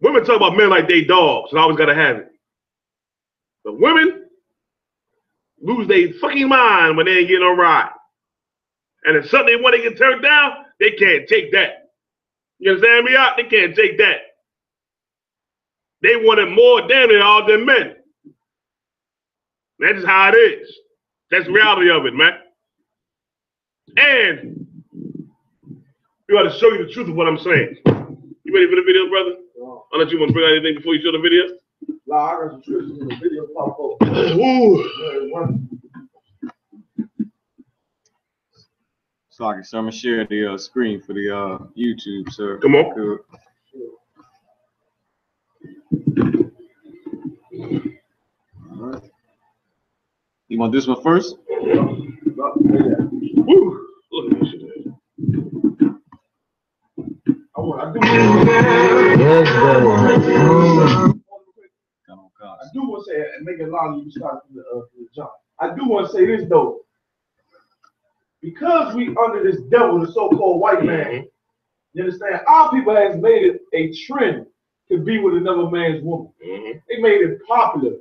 Women talk about men like they dogs and always gotta have it. But women lose their fucking mind when they ain't getting on ride. And if something they want to get turned down, they can't take that. You understand me out? They can't take that. They want it more damn than all them men. That's just how it is. That's the reality of it, man. And we got to show you the truth of what I'm saying. You ready for the video, brother? Unless you want to bring out anything before you show the video? nah, I got some scriptures in the video pop up. Sorry, so I'm gonna share the screen for the YouTube, sir. Come on. Good. All right. You want this one first? Woo. Look at this shit. I do want to say, and make it loud, you start from the jump. I do want to say this though, because we under this devil, the so-called white man. You understand? Our people has made it a trend to be with another man's woman. They made it popular.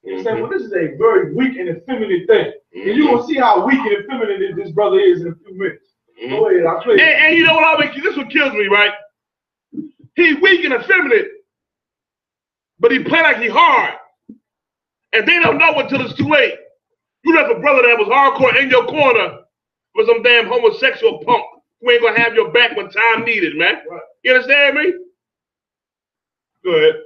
You understand? Well, this is a very weak and effeminate thing, and you gonna see how weak and effeminate this brother is in a few minutes. Go ahead, I'll play. And you know what? This one kills me, right? He weak and effeminate, but he play like he hard. And they don't know until it's too late. You left a brother that was hardcore in your corner for some damn homosexual punk who ain't gonna have your back when time needed, man. Right. You understand me? Go ahead.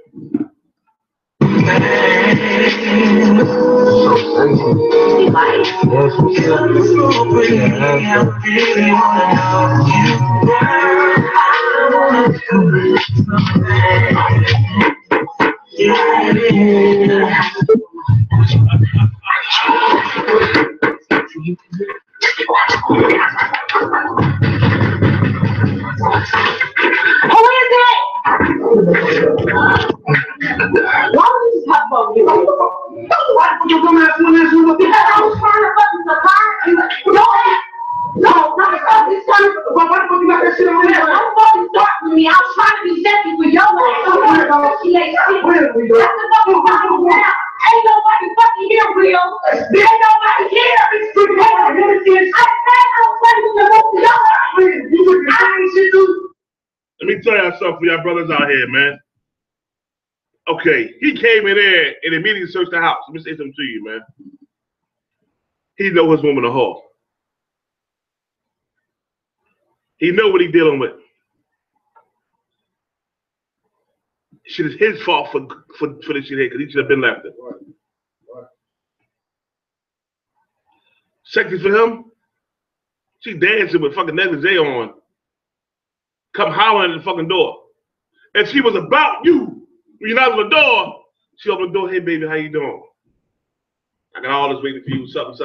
Let me tell y'all something for y'all brothers out here, man. Okay, he came in there and immediately searched the house. Let me say something to you, man. He know his woman a whore. He know what he dealing with. Shit is his fault for this shit here, because he should have been left it. Sexy for him. She dancing with fucking negligee on. Come hollering at the fucking door. If she was about you, when you knock on the door, She opened the door, hey baby, how you doing? I got all this waiting for you, something.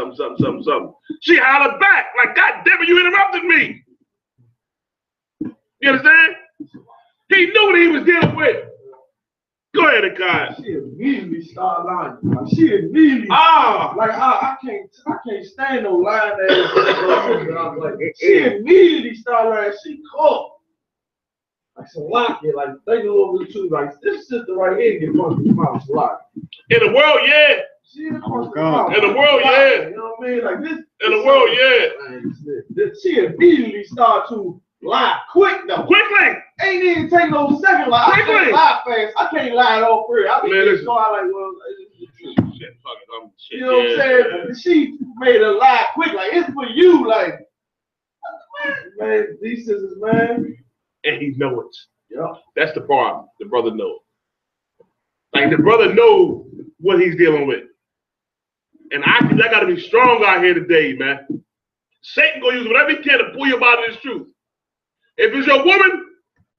She hollered back, like, God damn it, you interrupted me. You understand? He knew what he was dealing with. Go ahead, Akai. She immediately started lying. Like, she immediately, like I can't stand no lying ass. Like, she immediately started lying. She caught. Like some lock it, like they knew what we choose. Like this sister right here get punched in the mouth a lot. In the world, yeah. She in the In the world, yeah. You know what I mean? Like this. In the world, yeah. She immediately started to lie quick though. Quickly. Ain't even take no second. Like quickly. I can't lie fast. I can't lie at all free. I be just going like, well, shit, you know what I'm saying? But she made a lie quick. Like it's for you. Like man, these sisters, man. And he knows it. Yeah. That's the problem. The brother knows. Like the brother knows what he's dealing with. And I think I gotta be strong out here today, man. Satan gonna use whatever he can to pull you out of this truth. If it's your woman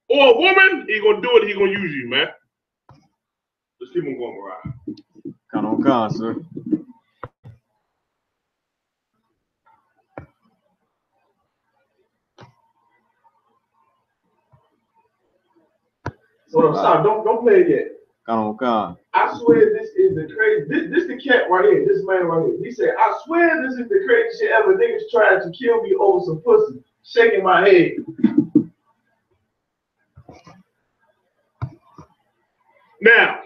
or a woman, he gonna do it, he gonna use you, man. Let's keep on going around. Come on, sir. So stop, don't play it yet. Come on. I swear this is the crazy. This the cat right here. This man right here. He said, I swear this is the craziest shit ever. Niggas tried to kill me over some pussy. Shaking my head. Now,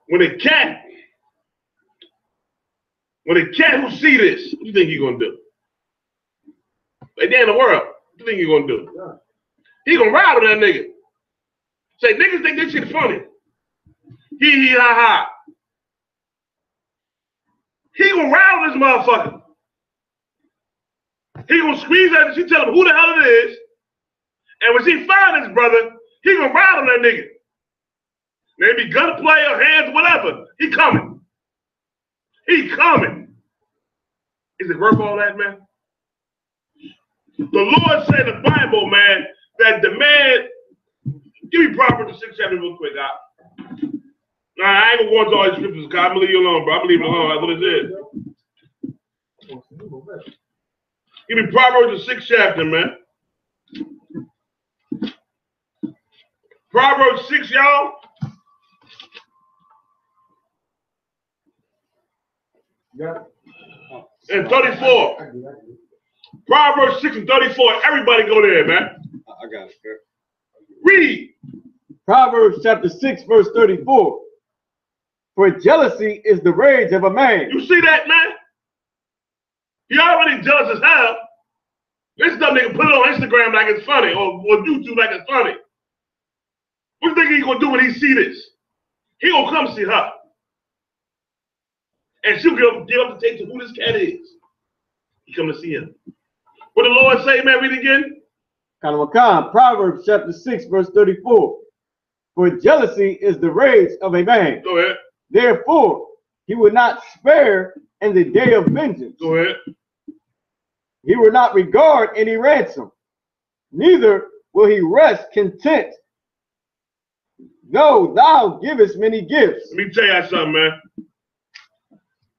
when a cat who see this, what do you think he gonna do? Like they in the world, what do you think he gonna do? Yeah. He gonna ride on that nigga. Say, niggas think this shit funny. Hee ha ha. He gonna ride on this motherfucker. He gonna squeeze her and she tell him who the hell it is. And when she find his brother, he gonna ride on that nigga. Maybe gunplay or hands, whatever. He coming. He coming. Is it worth all that, man? The Lord said in the Bible, man, that the man, give me Proverbs 6 chapter real quick, Nah, I ain't gonna go into all these scriptures, God. I'm gonna leave you alone, bro. I'm gonna leave it alone. That's what it is. Give me Proverbs the 6th chapter, man. Proverbs 6, y'all. And 34. Proverbs 6 and 34. Everybody go there, man. I got it, sir. Read. Proverbs chapter 6, verse 34. For jealousy is the rage of a man. You see that, man? He already jealous as hell. This stuff nigga put it on Instagram like it's funny, or YouTube like it's funny. What do you think he's gonna do when he see this? He gonna come see her. And she'll give up the tape to who this cat is. He come to see him. What the Lord say, man? Read again. Proverbs chapter 6, verse 34. For jealousy is the rage of a man. Go ahead. Therefore, he will not spare in the day of vengeance. Go ahead. He will not regard any ransom. Neither will he rest content, though thou givest many gifts. Let me tell you something, man.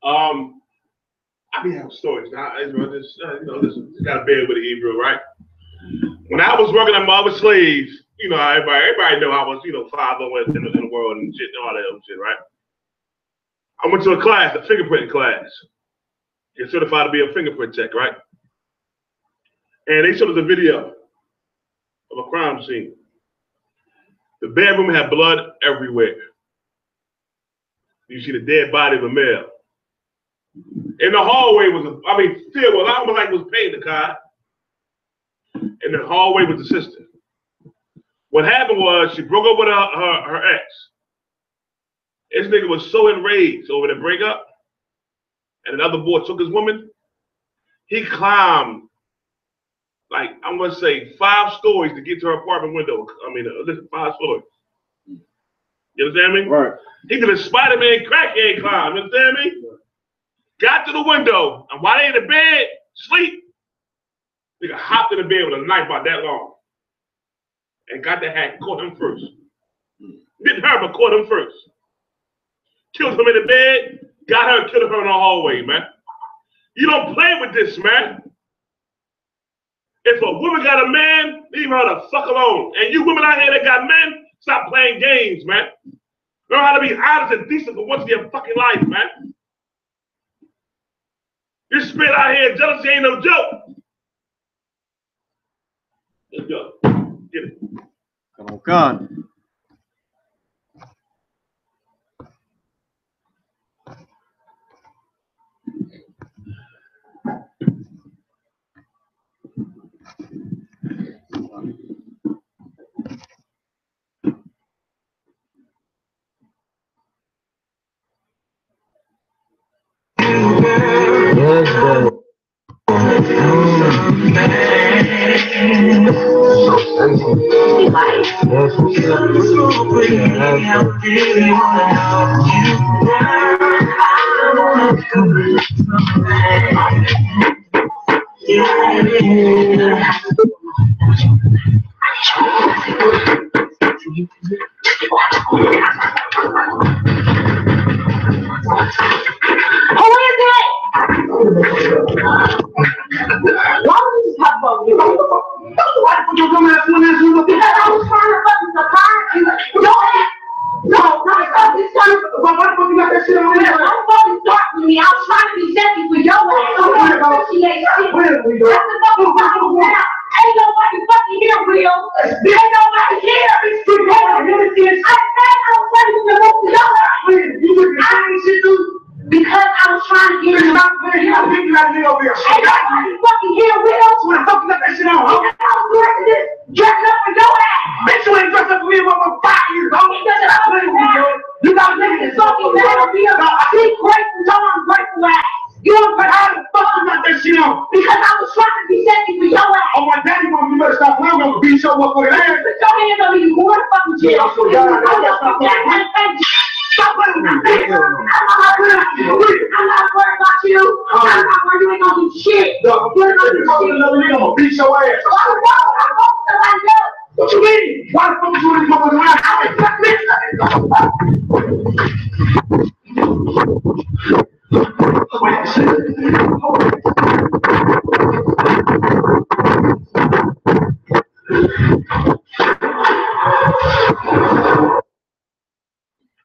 I be having stories. Now, this got to bear with the Hebrew, right? When I was working at Marvel Slaves, you know, everybody know I was, you know, 501 in the world and shit, and all that other shit, right? I went to a class, a fingerprinting class. Get certified to be a fingerprint tech, right? And they showed us a video of a crime scene. The bedroom had blood everywhere. You see the dead body of a male. In the hallway was still was almost like it was painted, God. In the hallway was the sister. What happened was she broke up with her ex. This nigga was so enraged over the breakup, and another boy took his woman. He climbed, like, I'm gonna say 5 stories to get to her apartment window. Listen, 5 stories. You understand me? Right. He did a Spider-Man crackhead climb. You understand me? Got to the window, and while they in the bed, sleep, nigga hopped in the bed with a knife about that long. And got the hat, caught him first. Didn't hurt, but caught him first. killed him in the bed, got her, killed her in the hallway, man. You don't play with this, man. If a woman got a man, leave her the fuck alone. And you women out here that got men, stop playing games, man. Learn how to be honest and decent for once in your fucking life, man. This spit out here, jealousy ain't no joke. Let's go. Get it. Come on.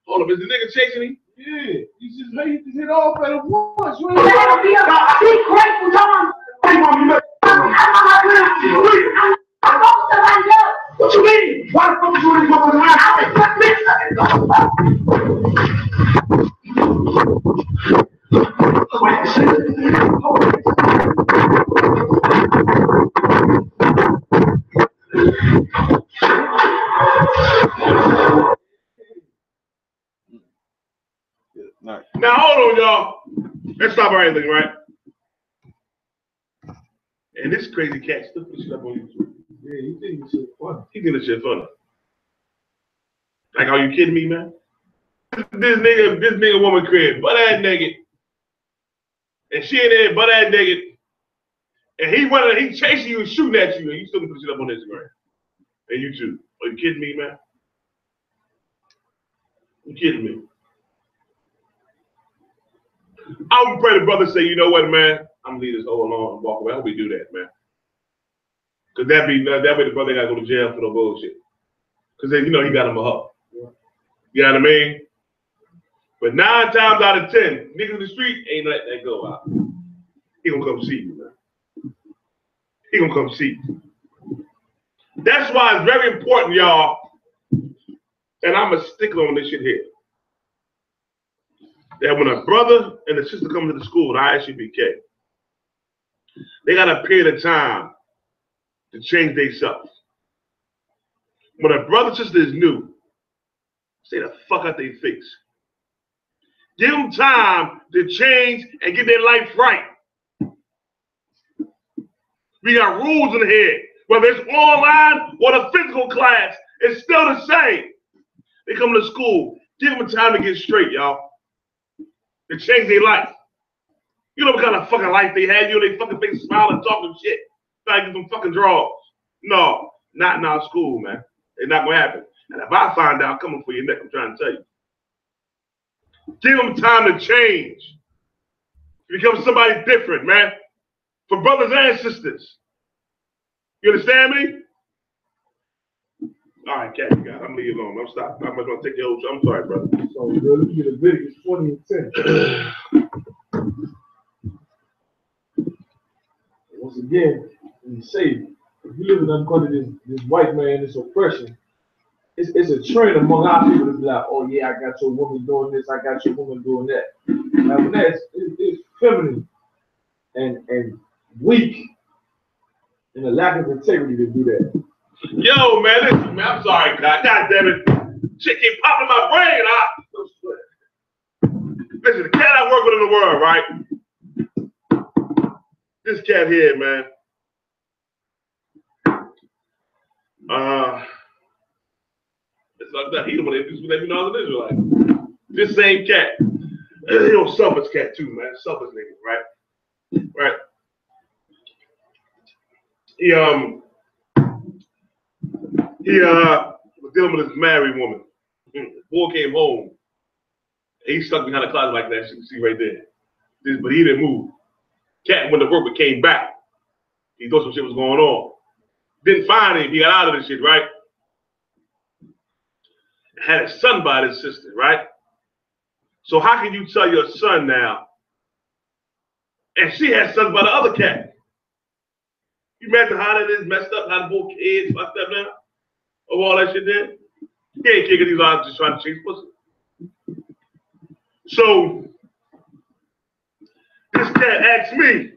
Hold up, is the nigga chasing me? Yeah, you just hit off at a once. You what you mean? Why the fuck you ain't going around? Now hold on, y'all. Let's stop everything, right? And this crazy cat still puts shit up on YouTube. Yeah, you think this shit funny? He think this shit funny. Like, are you kidding me, man? This nigga woman crib, butt ass naked. And she in there butt ass naked. And he chasing you and shooting at you, and you still put shit up on Instagram and YouTube. Are you kidding me, man? You kidding me? I would pray the brother say, you know what, man? I'm gonna leave this whole alone and walk away. I hope we do that, man. Cause that way the brother gotta go to jail for no bullshit. Cause then you know he got him a hook. You know what I mean? But 9 times out of 10, niggas in the street ain't letting that go out. He gonna come see you, man. He gonna come see you. That's why it's very important, y'all. And I'm a stickler on this shit here. That when a brother and a sister come to the school, the I.S.U.P.K, they got a period of time to change themselves. When a brother and sister is new, stay the fuck out their face. Give them time to change and get their life right. We got rules in here. Whether it's online or the physical class, it's still the same. They come to school. Give them time to get straight, y'all. To change their life. You know what kind of fucking life they had? You know, they fucking face smiling, talking shit. Trying to get them fucking draws. No, not in our school, man. It's not gonna happen. And if I find out, I'm coming for your neck, I'm trying to tell you. Give them time to change. Become somebody different, man. For brothers and sisters. You understand me? All right, Cat, you got it. I'm leaving you alone. I'm stopping. I'm not going to take your whole show. I'm sorry, brother. So, let me get a video. It's 20 and 10. Once again, when you say, if you live under this white man, this oppression, it's a trend among our people to be like, oh yeah, I got your woman doing this, I got your woman doing that. Now when it's feminine and weak and a lack of integrity to do that. Yo, man, listen, man, I'm sorry, God damn it. Shit keep popping in my brain, Listen, the cat I work with in the world, right? This cat here, man. It's like that. He the one that used to let me know I was an Israelite. This same cat. You know, Selfish cat too, man. Selfish nigga, right? Right. He was dealing with this married woman. The boy came home. He stuck behind the closet like that. You can see right there. But he didn't move. Cat went to work but came back. He thought some shit was going on. Didn't find him. He got out of this shit, right? Had a son by his sister, right? So how can you tell your son now? And she has sons by the other cat. You imagine how that is messed up, how the both kids fucked up now? Of all that shit there? He ain't kicking these out just trying to chase pussy. So this cat asked me.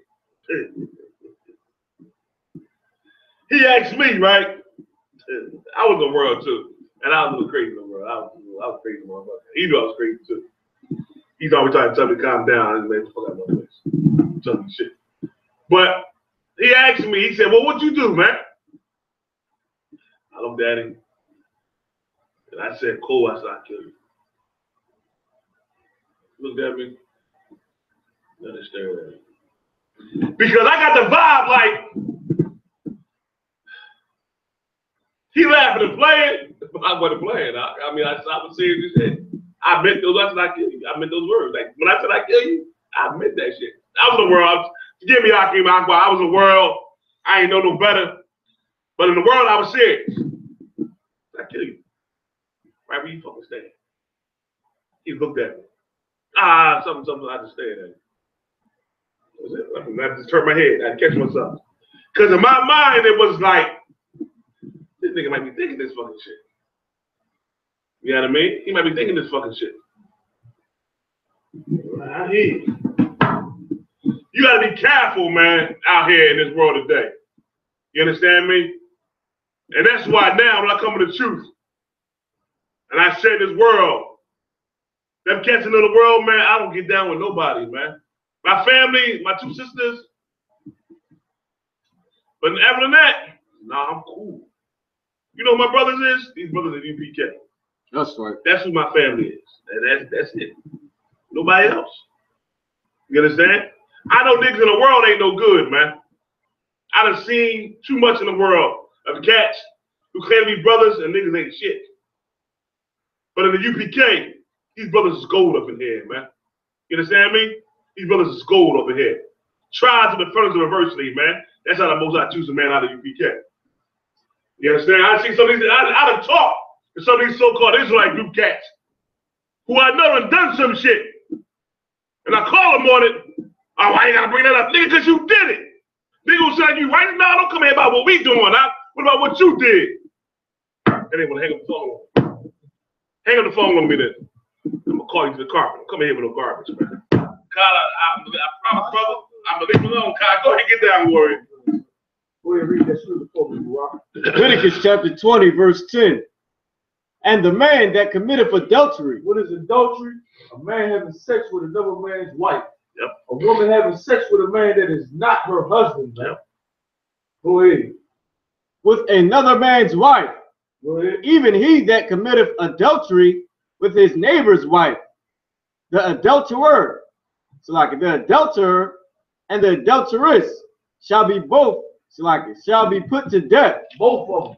He asked me, right? I was in the world too. And I was a little crazy in the world. I was crazy motherfucker. He knew I was crazy too. He's always trying to tell me to calm down and man, fuck out my face. Tell me shit. But he asked me, he said, well, what'd you do, man? I looked at him. And I said, cool, I said, I'll kill you. Looked at me. Then I stared at him. Because I got the vibe like, he laughing and playing. I wasn't playing. I was serious as shit. I meant those. I said I kill you. I meant those words. Like when I said I kill you, I meant that shit. I was the world. Forgive me, I was the world. I ain't know no better. But in the world, I was serious. I kill you. Right where you fucking stand. He looked at me. Something. I just stared at him. That was it. I just turned my head. I had to catch myself. Because in my mind, it was like, this nigga might be thinking this fucking shit. You know what I mean? He might be thinking this fucking shit. I hear you. You gotta be careful, man, out here in this world today. You understand me? And that's why now when I come to the truth, and I say this world, them cats in the world, man, I don't get down with nobody, man. My family, my two sisters, but other than that, nah, I'm cool. You know who my brothers is? These brothers are U.P.K. That's right. That's who my family is. And that's it. Nobody else. You understand? I know niggas in the world ain't no good, man. I done seen too much in the world of cats who claim to be brothers and niggas ain't shit. But in the U.P.K, these brothers is gold up in here, man. You understand me? These brothers is gold up in here. Try to the furnace of adversity, man. That's how the most I choose a man out of U.P.K. You understand? I see some of these, I done talked to some of these so-called Israelite group cats who I know done some shit. And I call them on it. Oh, I ain't gotta bring that up. Nigga, because you did it. Nigga will say you right now, don't come here about what we doing. What about what you did? And they want to hang up the phone. Hang up the phone on me then. I'm gonna call you to the carpet. Don't come here with no garbage, man. Kyle, I promise, brother, I'm gonna leave you alone. Kyle, go ahead and get down, warrior. Go ahead and read that scripture for me, Rock. Leviticus chapter 20, verse 10. And the man that committeth adultery. What is adultery? A man having sex with another man's wife. Yep. A woman having sex with a man that is not her husband. Man. Yep. Go ahead. With another man's wife. Go ahead. Even he that committeth adultery with his neighbor's wife. The adulterer. So like the adulterer and the adulteress shall be both, so like it, shall be put to death. Both of them.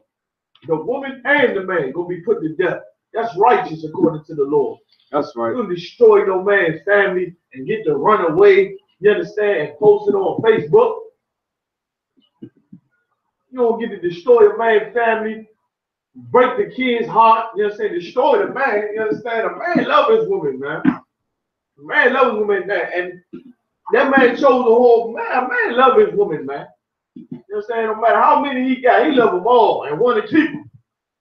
The woman and the man gonna be put to death. That's righteous according to the Lord. That's right. You don't destroy no man's family and get to run away, you understand, and post it on Facebook. You don't get to destroy a man's family, break the kid's heart, you understand, destroy the man, you understand? A man loves his woman, man. A man loves his woman, man. And that man chose a whole man. A man loves his woman, man. You understand? No matter how many he got, he loves them all and want to keep them.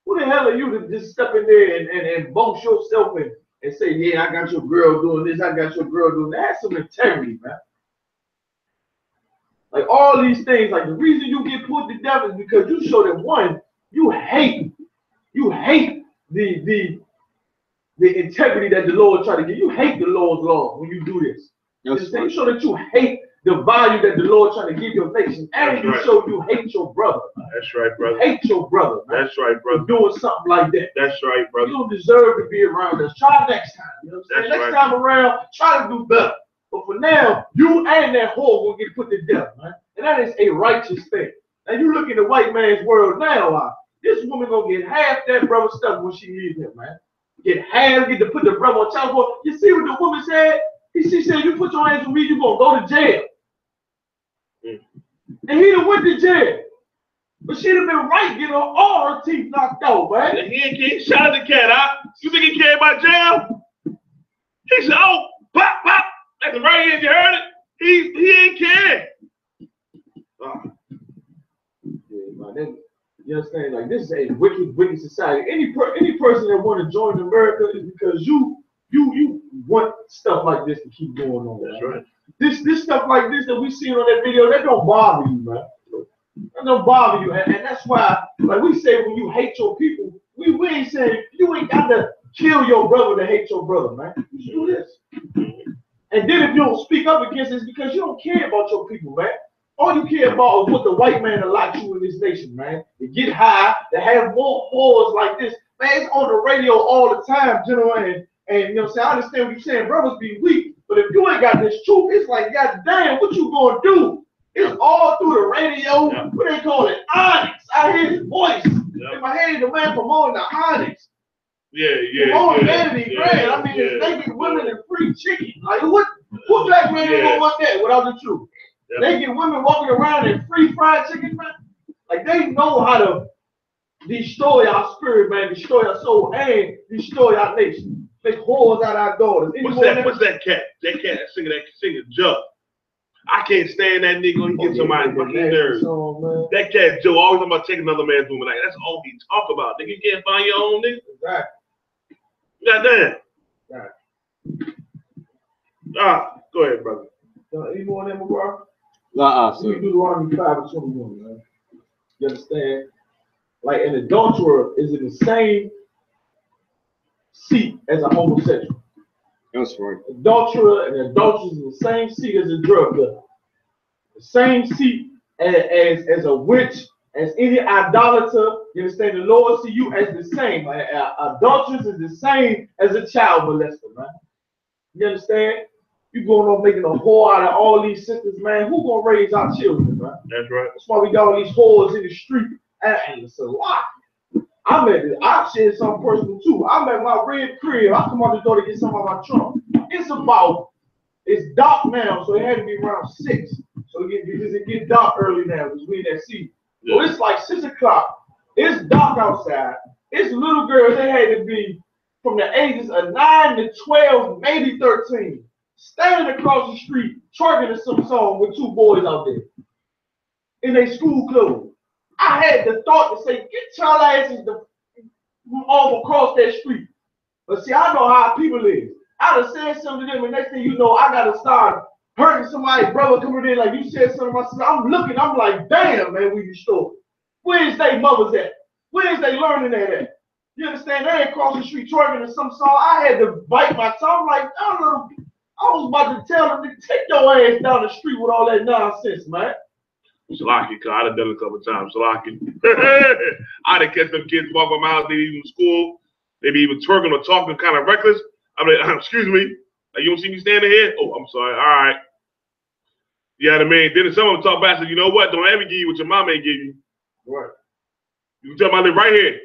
Who the hell are you to just step in there and boast yourself and say, yeah, I got your girl doing this, I got your girl doing that? Have some integrity, man. Like all these things, like the reason you get put to death is because you show that one, you hate the integrity that the Lord tried to give. You hate the Lord's law when you do this. You show that you hate the value that the Lord trying to give your nation, and you show you hate your brother. That's right, brother. You hate your brother, man. That's right, brother. Doing something like that. That's right, brother. You don't deserve to be around us. Try next time. You know what I'm saying? Next time around, try to do better. But for now, you and that whore will get put to death, man. And that is a righteous thing. Now you look in the white man's world now, this woman gonna get half that brother's stuff when she leaves him, man. Get half, get to put the brother on child support. You see what the woman said? She said, you put your hands on me, you gonna go to jail. And he done went to jail. But she'd have been right getting all her teeth knocked out, man. He ain't shot at the cat, huh? You think he cared about jail? He said, oh, pop, pop. That's the right hand, you heard it? He ain't care. Yeah, man, you understand? Like, this is a wicked, wicked society. Any person that want to join America is because you want stuff like this to keep going on. That's man. right. This stuff like this that we see on that video, that don't bother you, man. That don't bother you. And that's why, like we say, when you hate your people, we ain't saying you ain't got to kill your brother to hate your brother, man. You should do this. And then if you don't speak up against it, it's because you don't care about your people, man. All you care about is what the white man allowed you in this nation, man. To get high, to have more whores like this. Man, it's on the radio all the time, General, and you know what I'm saying? I understand what you're saying. Brothers be weak, but if you ain't got this truth, it's like, God damn, what you gonna do? It's all through the radio. Yeah. What they call it? Onyx. I hear his voice. Yeah. In my head, the man promoting the Onyx. Promoting vanity bread. I mean, it's naked women and free chicken. Like, what black man ain't gonna want that without the truth? Yeah. They get women walking around in free fried chicken, man. Like, they know how to destroy our spirit, man, destroy our soul, and destroy our nation. Make whores out of our daughters. What's that cat? That cat singing Jug. I can't stand that nigga when he gets on my fucking nerves. That cat Joe always talking about taking another man's woman. Like, that's all he talk about. Nigga, you can't find your own nigga. Exactly. Goddamn. Right. Go ahead, brother. Any more than that, bro? So we do the Deuteronomy 5:21, man. You understand? Like, an adulterer is in the same seat as a homosexual. That's right. Adulterer and adulteress is in the same seat as a drug dealer. The same seat as a witch, as any idolater. You understand? The Lord see you as the same. Adulteress is the same as a child molester, man. You understand? You going on making a whore out of all these sisters, man. Who gonna raise our children, man? That's right. That's why we got all these whores in the street. And it's a lot. I've shared something personal too. I'm at my red crib. I come out the door to get some of my trunk. It's dark now, so it had to be around 6. So it get dark early now because we in that seat. Yeah. So it's like 6 o'clock. It's dark outside. It's little girls. They had to be from the ages of 9 to 12, maybe 13, standing across the street, twerking to some song with 2 boys out there in their school clothes. I had the thought to say, get y'all asses off across that street. But see, I know how people is. I'd have said something to them, and next thing you know, I got to start hurting somebody's brother coming in like you said something to my sister. I'm looking, I'm like, damn, man, we destroyed. Where's they mothers at? Where's they learning that at? You understand? They ain't across the street twerking to some song. I had to bite my tongue. I'm like, I was about to tell them to take your ass down the street with all that nonsense, man. Shalaki, cause I'd have done it a couple of times. Shalaki. I'd have catch them kids walking my house, they be even in school, they be even twerking or talking kind of reckless. I'm like, excuse me, like, you don't see me standing here? Oh, I'm sorry. All right. You know what I mean? Then some of them talk back and say, you know what? Don't ever give you what your mama ain't give you. Right. You can tell them I live right here.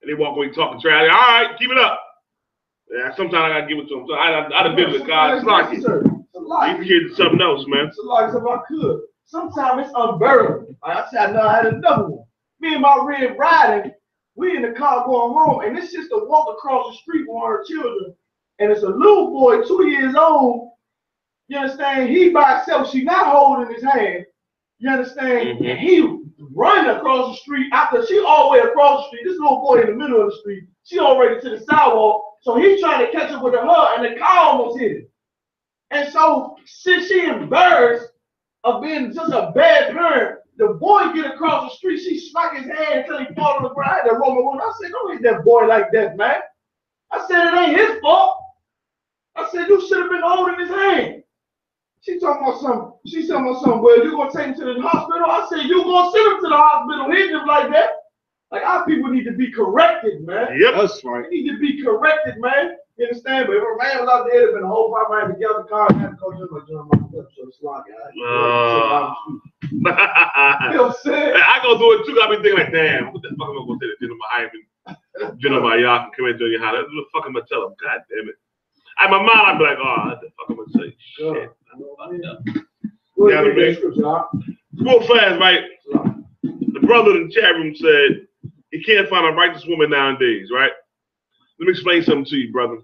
And they walk away talking trash. All right, keep it up. Yeah, sometimes I gotta give it to him. So I done been with God. It's like you get something else, man. It's like if I could. Sometimes it's unbearable. Like I said, I know I had another one. Me and my red riding, we in the car going home, and this sister walk across the street with her children, and it's a little boy, 2 years old. You understand? He by himself. She not holding his hand. You understand? And he running across the street after she all the way across the street. This little boy in the middle of the street. She already to the sidewalk. So he's trying to catch up with her, and the car almost hit him. And so since she embarrassed of being just a bad parent, the boy get across the street. She smack his hand until he fall on the ground. I roll my window. I said, don't hit that boy like that, man. I said, it ain't his fault. I said, you should have been holding his hand. She talking about something. She talking about something. Well, you gonna take him to the hospital? I said, you gonna send him to the hospital, hitting him like that? Like our people need to be corrected, man. Yep, that's right. They need to be corrected, man. You understand? But if a man was out there, it'd been a whole fight right together, car, and had to go to him like John so it's like, you know what I'm saying? I go through it too. I be thinking like, damn, what the fuck am I gonna say to GEN.YAHANNA, come into your house? What the fuck am I tell him? God damn it. In my mind, I'd be like, oh, what the fuck am I say? Shit. You know what I mean? Real fast, right? The brother in the chat room said he can't find a righteous woman nowadays, right? Let me explain something to you, brother.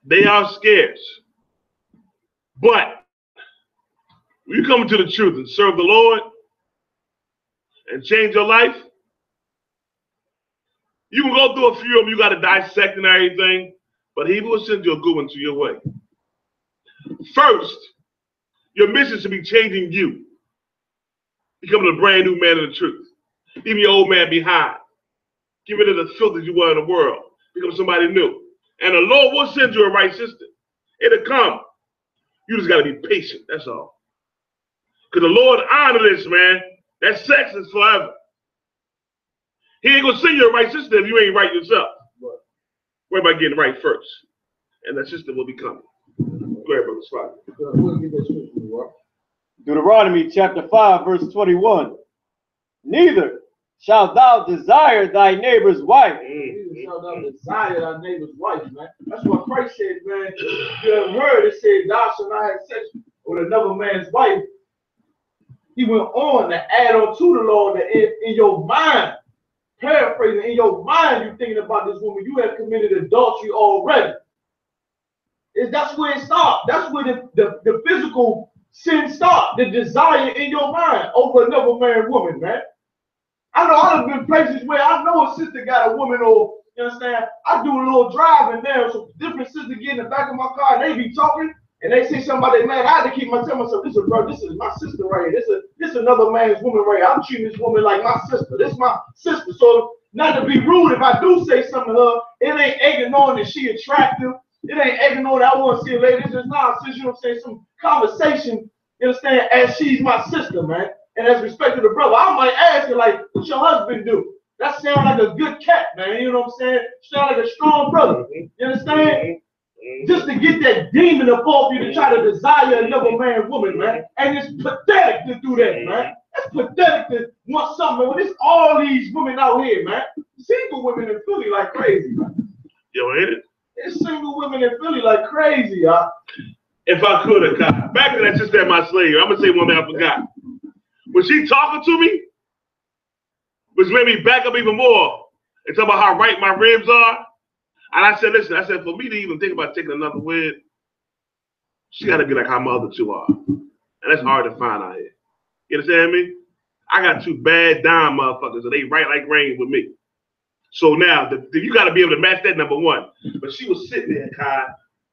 They are scarce. But when you come into the truth and serve the Lord and change your life, you can go through a few of them, you got to dissect and everything, but he will send you a good one to your way. First, your mission should be changing you, becoming a brand new man of the truth. Leave your old man behind. Get rid of the filth that you were in the world. Become somebody new. And the Lord will send you a right sister. It'll come. You just got to be patient. That's all. Because the Lord honor this, man. That sex is forever. He ain't going to send you a right sister if you ain't right yourself. Worry about getting right first. And that sister will be coming. Go ahead, brother Spot. Deuteronomy chapter 5, verse 21. Neither shalt thou desire thy neighbor's wife. Neither shalt thou desire thy neighbor's wife, man. That's what Christ said, man. You have heard it said, thou shalt not have sex with another man's wife. He went on to add on to the law that in your mind, paraphrasing, in your mind, you're thinking about this woman, you have committed adultery already. That's where it starts. That's where the physical sin starts. The desire in your mind over another man, woman, man. I know I've been places where I know a sister got a woman, or you understand, I do a little driving there, so different sisters get in the back of my car and they be talking and they say somebody, man, I had to keep telling myself, this is my sister right here. This is another man's woman right here. I'm treating this woman like my sister. This is my sister. So not to be rude, if I do say something to her, it ain't egging on that she attractive. It ain't egging on that I want to see a lady. It's just nah, since you know what I'm saying, some conversation, you understand, as she's my sister, man. And as respect to the brother, I might ask her, like, what your husband do? That sound like a good cat, man. You know what I'm saying? Sound like a strong brother. You understand? Just to get that demon up off you to try to desire another man, woman, man. And it's pathetic to do that, man. It's pathetic to want something. When it's all these women out here, man. Single women in Philly like crazy, man. Yo, ain't it? There's single women in Philly like crazy, y'all. If I could have, back to that sister at my slave, I'm going to say one thing I forgot. When she talking to me, which made me back up even more and talk about how right my ribs are. And I said, listen, for me to even think about taking another wig, she got to be like how my other two are. And that's hard to find out here. You understand me? I got two bad dime motherfuckers, and they right like rain with me. So now, you got to be able to match that, number one. But she was sitting there, Kai,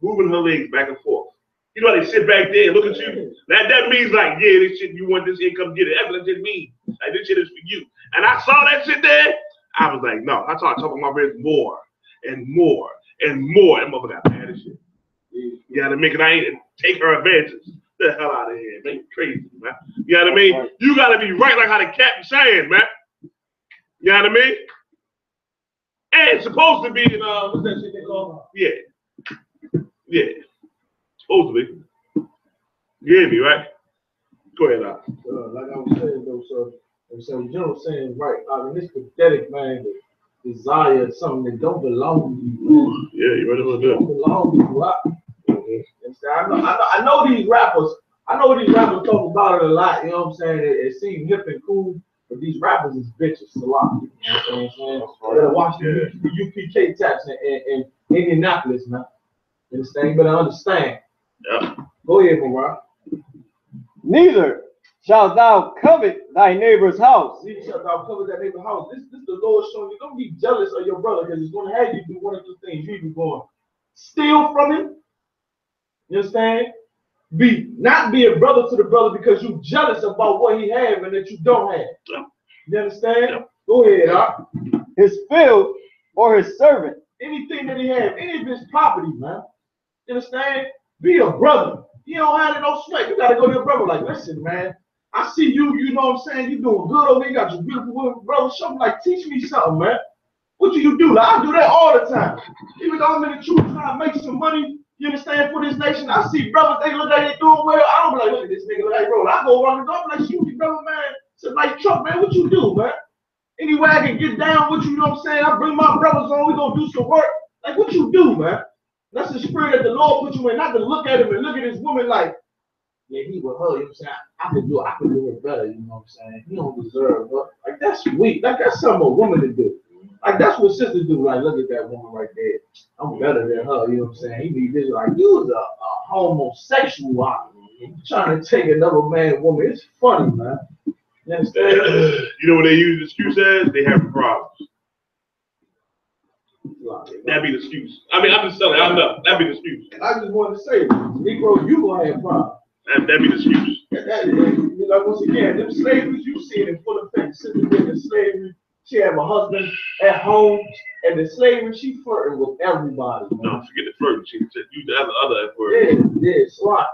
moving her legs back and forth. You know how they sit back there and look at you? That means like, yeah, this shit, you want this here, come get it. That's what it means. Like, this shit is for you. And I saw that shit there. I was like, no. I started talking about my ribs more and more and more. That motherfucker got mad as shit. You got to make it, I ain't take her advantage. Get the hell out of here, man. Crazy, man. You know what I mean? You got to be right like how the captain saying, man. You know what I mean? And it's supposed to be in, what's that shit they call? Yeah. Yeah. Supposed to be. You hear me, right? Go ahead, Doc. Like I was saying, though, so General saying, right, I mean, it's pathetic, man. desire something that don't belong to you. Yeah, you ready about that? Don't belong to you. I know these rappers. I know these rappers talk about it a lot. You know what I'm saying? It seems hip and cool, but these rappers is bitches a lot. You know what I'm saying? You better watch the U.P.K taps in Indianapolis, man. You understand? You better understand. Yeah. Go ahead, Mariah. Neither shalt thou covet thy neighbor's house. Neither shalt thou covet thy neighbor's house. This the Lord showing you. Don't be jealous of your brother because he's going to have you do one of two things. You either going to steal from him. You understand? Not be a brother to the brother because you're jealous about what he has and that you don't have. Yeah. You understand? Yeah. Go ahead, Art. His field or his servant. Anything that he has, any of his property, man. You understand? Be a brother. You don't have no sweat. You gotta go to your brother like, listen, man. I see you, you know what I'm saying? You doing good over here. You got your beautiful woman, brother. Show me, like, teach me something, man. What do you do? Like, I do that all the time. Even though I'm in the truth trying to make some money, you understand, for this nation, I see brothers, they look like they doing well. I don't be like, look at this nigga, look like roll. I go around the door, like, shoot me, brother, man. It's a nice truck, man. What you do, man? Any way I can get down with you, you know what I'm saying? I bring my brothers on, we gonna do some work. Like, what you do, man? That's the spirit that the Lord put you in, not to look at him and look at his woman like, yeah, he with her, you know what I'm saying? I could do it better, you know what I'm saying? He don't deserve her. Like, that's weak. Like, that's something a woman to do. Like, that's what sisters do. Like, look at that woman right there. I'm better than her, you know what I'm saying? He need this. Like, you was a homosexual out. Trying to take another man, woman. It's funny, man. You understand? You know what they use the excuse as? They have problems. That'd be the excuse. I mean, I'm just telling you, I know. That'd be the excuse. I just want to say, Negro, you gonna have problems. That'd be the excuse. Like, once again, them slaveries, you see it in full effect. Sister being in slavery, she have a husband at home, and the slavery, she flirting with everybody. Man. No, forget the flirt. She said you the other F word. Yeah, swat.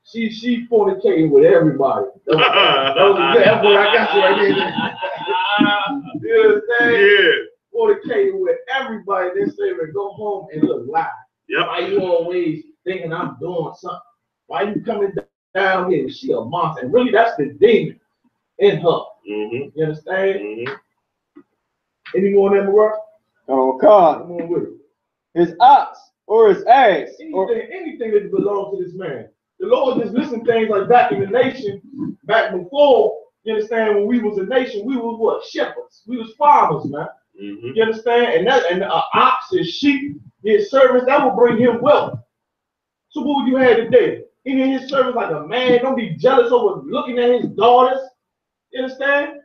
She fornicating with everybody. That was a good F word. I got you right here. You understand? Yeah. Fornicating with everybody. They say, go home and look lie. Yep. Why you always thinking I'm doing something? Why you coming down here? She a monster. And really, that's the demon in her. Mm-hmm. You understand? Mm-hmm. Any more in that work? Oh, God. Come on with it. His ox or his ass. Anything that belongs to this man. The Lord just listened things like back in the nation, back before, you understand, when we was a nation, we was what? Shepherds. We was farmers, man. Mm-hmm. You understand? And ox and sheep, his servants, that will bring him wealth. So what would you have today? Any of his servants like a man, don't be jealous over looking at his daughters. You understand?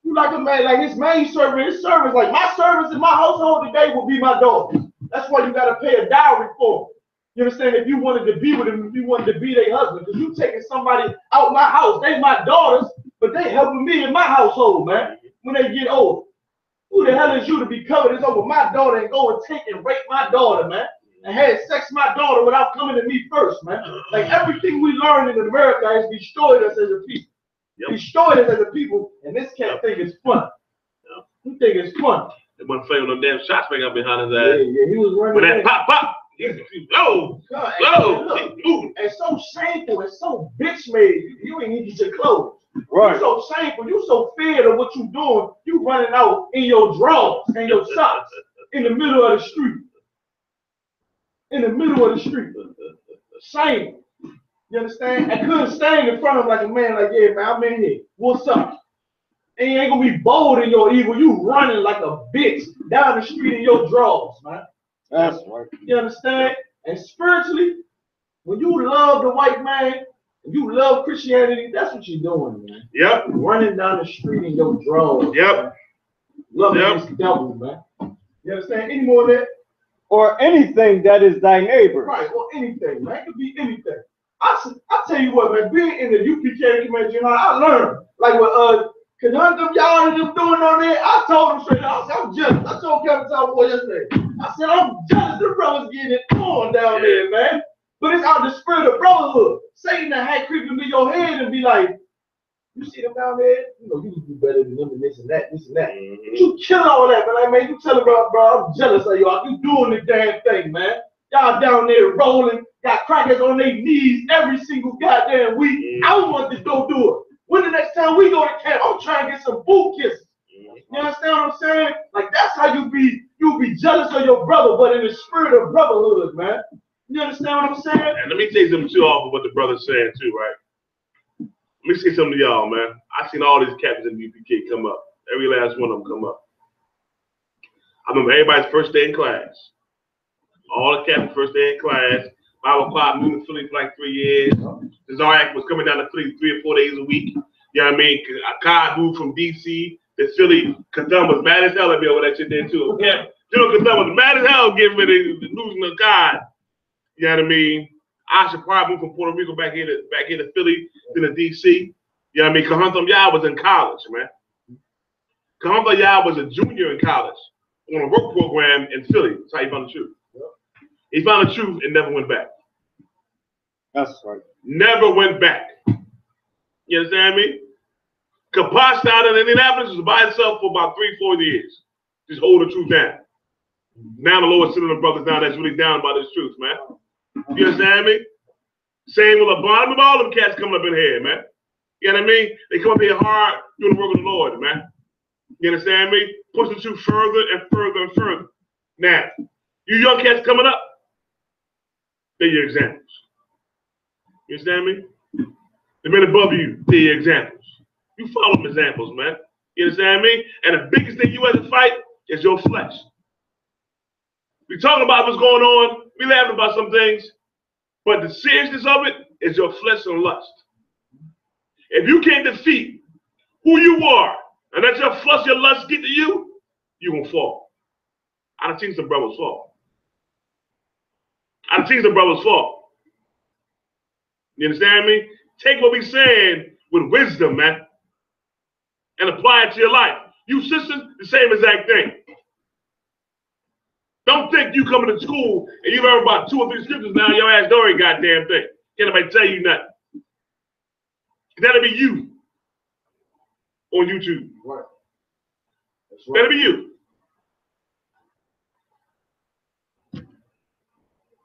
You like a man, like his main servant, his servants, like my servants in my household today will be my daughters. That's why you got to pay a dowry for them. You understand? If you wanted to be with them, if you wanted to be their husband, because you taking somebody out my house, they my daughters, but they helping me in my household, man, when they get old. Who the hell is you to be covetous over my daughter and go and take and rape my daughter, man? And had sex with my daughter without coming to me first, man. Like everything we learned in America has destroyed us as a people. Yep. Destroyed us as a people, and this cat think it's fun. Yep. He think it's fun. They wasn't playing with them damn shots ring up behind his ass. Yeah, he was running. When that pop, whoa, and so shameful and so bitch made. You ain't need your clothes. Right. You're so shameful. You so feared of what you doing. You running out in your drawers and your socks in the middle of the street. In the middle of the street. Shame. You understand? I couldn't stand in front of him like a man, like, yeah, man, I'm in here. What's up? And you ain't gonna be bold in your evil. You running like a bitch down the street in your drawers, man. That's right. You understand? And spiritually, when you love the white man, you love Christianity, that's what you're doing, man. Yep. Running down the street in your drawers. Yep. Man. Loving this devil, man. You understand? Any more of that? Or anything that is thy neighbor. Right, or anything, man. It could be anything. I tell you what, man, being in the U.P.K, I learned. Like what GEN.YAHANNA and them doing on there, I told them straight out, I'm jealous. I told Kevin Boy yesterday. I said, I'm jealous. The brothers getting it on down there, man. But it's out the spirit of brotherhood. Satan that had creeping into your head and be like, you see them down there? You know, you can do better than them and this and that, this and that. Mm-hmm. You killing all that, man. Like, man, you telling bro, I'm jealous of y'all. You doing the damn thing, man. Y'all down there rolling, got crackers on their knees every single goddamn week. I want to go do it. When the next time we go to camp, I'm trying to get some boot kisses. You You understand what I'm saying? Like that's how you be jealous of your brother, but in the spirit of brotherhood, man. You understand what I'm saying? And let me say something too off of what the brother's saying too, right? Let me say something to y'all, man. I seen all these captains in U.P.K. come up. Every last one of them come up. I remember everybody's first day in class. All the captains first day in class. Bible Club moved to Philly for like 3 years. The Zaryak was coming down to Philly 3 or 4 days a week. You know what I mean? Akkad moved from D.C. to Philly. Kadam was mad as hell at me over that shit there too. Okay? General Kadam was mad as hell getting rid of losing Akkad. You know what I mean? I.S.U.P.K moved from Puerto Rico back here to Philly, then to D.C. You know what I mean? Kahuntham Yah was in college, man. Kahuntham Yah was a junior in college on a work program in Philly. That's how he found the truth. He found the truth and never went back. That's right. Never went back. You understand me? Kaposh out in Indianapolis was by itself for about 3-4 years. Just hold the truth down. Now the Lord sending the brothers down that's really down about this truth, man. You understand me? Same with LeBron. With all them cats coming up in here, man. You know what I mean? They come up here hard doing the work of the Lord, man. You understand me? Push the truth further and further and further. Now, you young cats coming up, they're your examples. You understand me? The men above you, they're your examples. You follow them examples, man. You understand me? And the biggest thing you have to fight is your flesh. We talking about what's going on. We laughing about some things. But the seriousness of it is your flesh and lust. If you can't defeat who you are and let your flesh, your lust get to you, you're going to fall. I've seen some brothers fall. I've seen some brothers fall. You understand me? Take what we're saying with wisdom, man, and apply it to your life. You sisters, the same exact thing. Don't think you coming to school and you learn about 2 or 3 scriptures now, your ass know every goddamn thing. Can't nobody tell you nothing. That'll be you on YouTube. Right. That's right. That'll be you.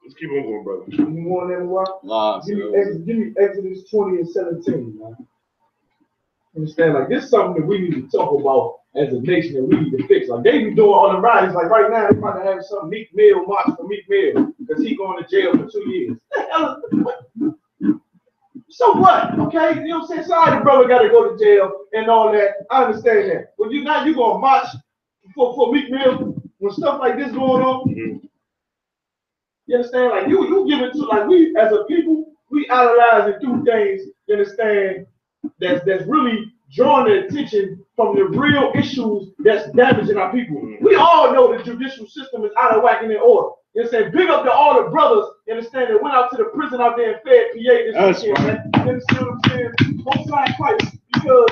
Let's keep on going, brother. You want that what? Give me Exodus 20 and 17, man. Understand? Like this is something that we need to talk about as a nation that we need to fix. Like they be doing on the rallies, like right now, they about to have some Meek Mill march for Meek Mill because he going to jail for 2 years. So what? Okay, you know what I'm saying? Sorry, the brother got to go to jail and all that. I understand that. But you now you gonna march for Meek Mill when stuff like this going on? Mm-hmm. You understand? Like you give it to like we as a people, we analyze and do things. You understand? That's really drawing the attention from the real issues that's damaging our people. We all know the judicial system is out of whack and in order. You understand? Big up to all the brothers, you understand, that went out to the prison out there in Fed PA this weekend, man. You understand what I'm saying? Don't sign fights because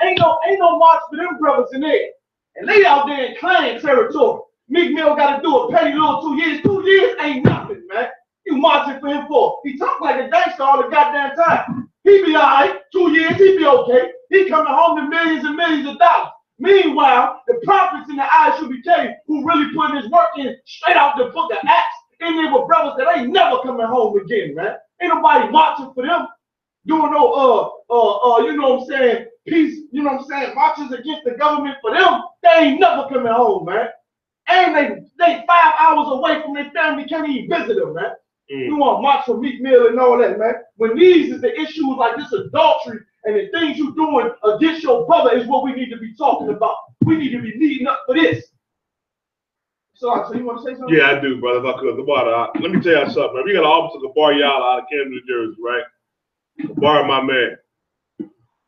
ain't no march for them brothers in there. And they out there in Klan territory. Meek Mill got to do a petty little 2 years. 2 years ain't nothing, man. You marching for him for. He talk like a gangster all the goddamn time. He be all right, 2 years, he be okay. He coming home to millions and millions of dollars. Meanwhile, the prophets in the I.S.U.P.K who really putting his work in straight out the book of Acts, and they were brothers that ain't never coming home again, man. Ain't nobody marching for them, doing no you know what I'm saying, peace, you know what I'm saying, marches against the government for them. They ain't never coming home, man. And they 5 hours away from their family, can't even visit them, man. You want to march for Meek Mill and all that, man. When these is the issues like this adultery and the things you doing against your brother is what we need to be talking about. We need to be leading up for this. So you want to say something? Yeah, I do, brother. If I could. Let me tell y'all something, man. We got an officer, Gabar Yala, out of Camden, New Jersey, right? Gabar, my man.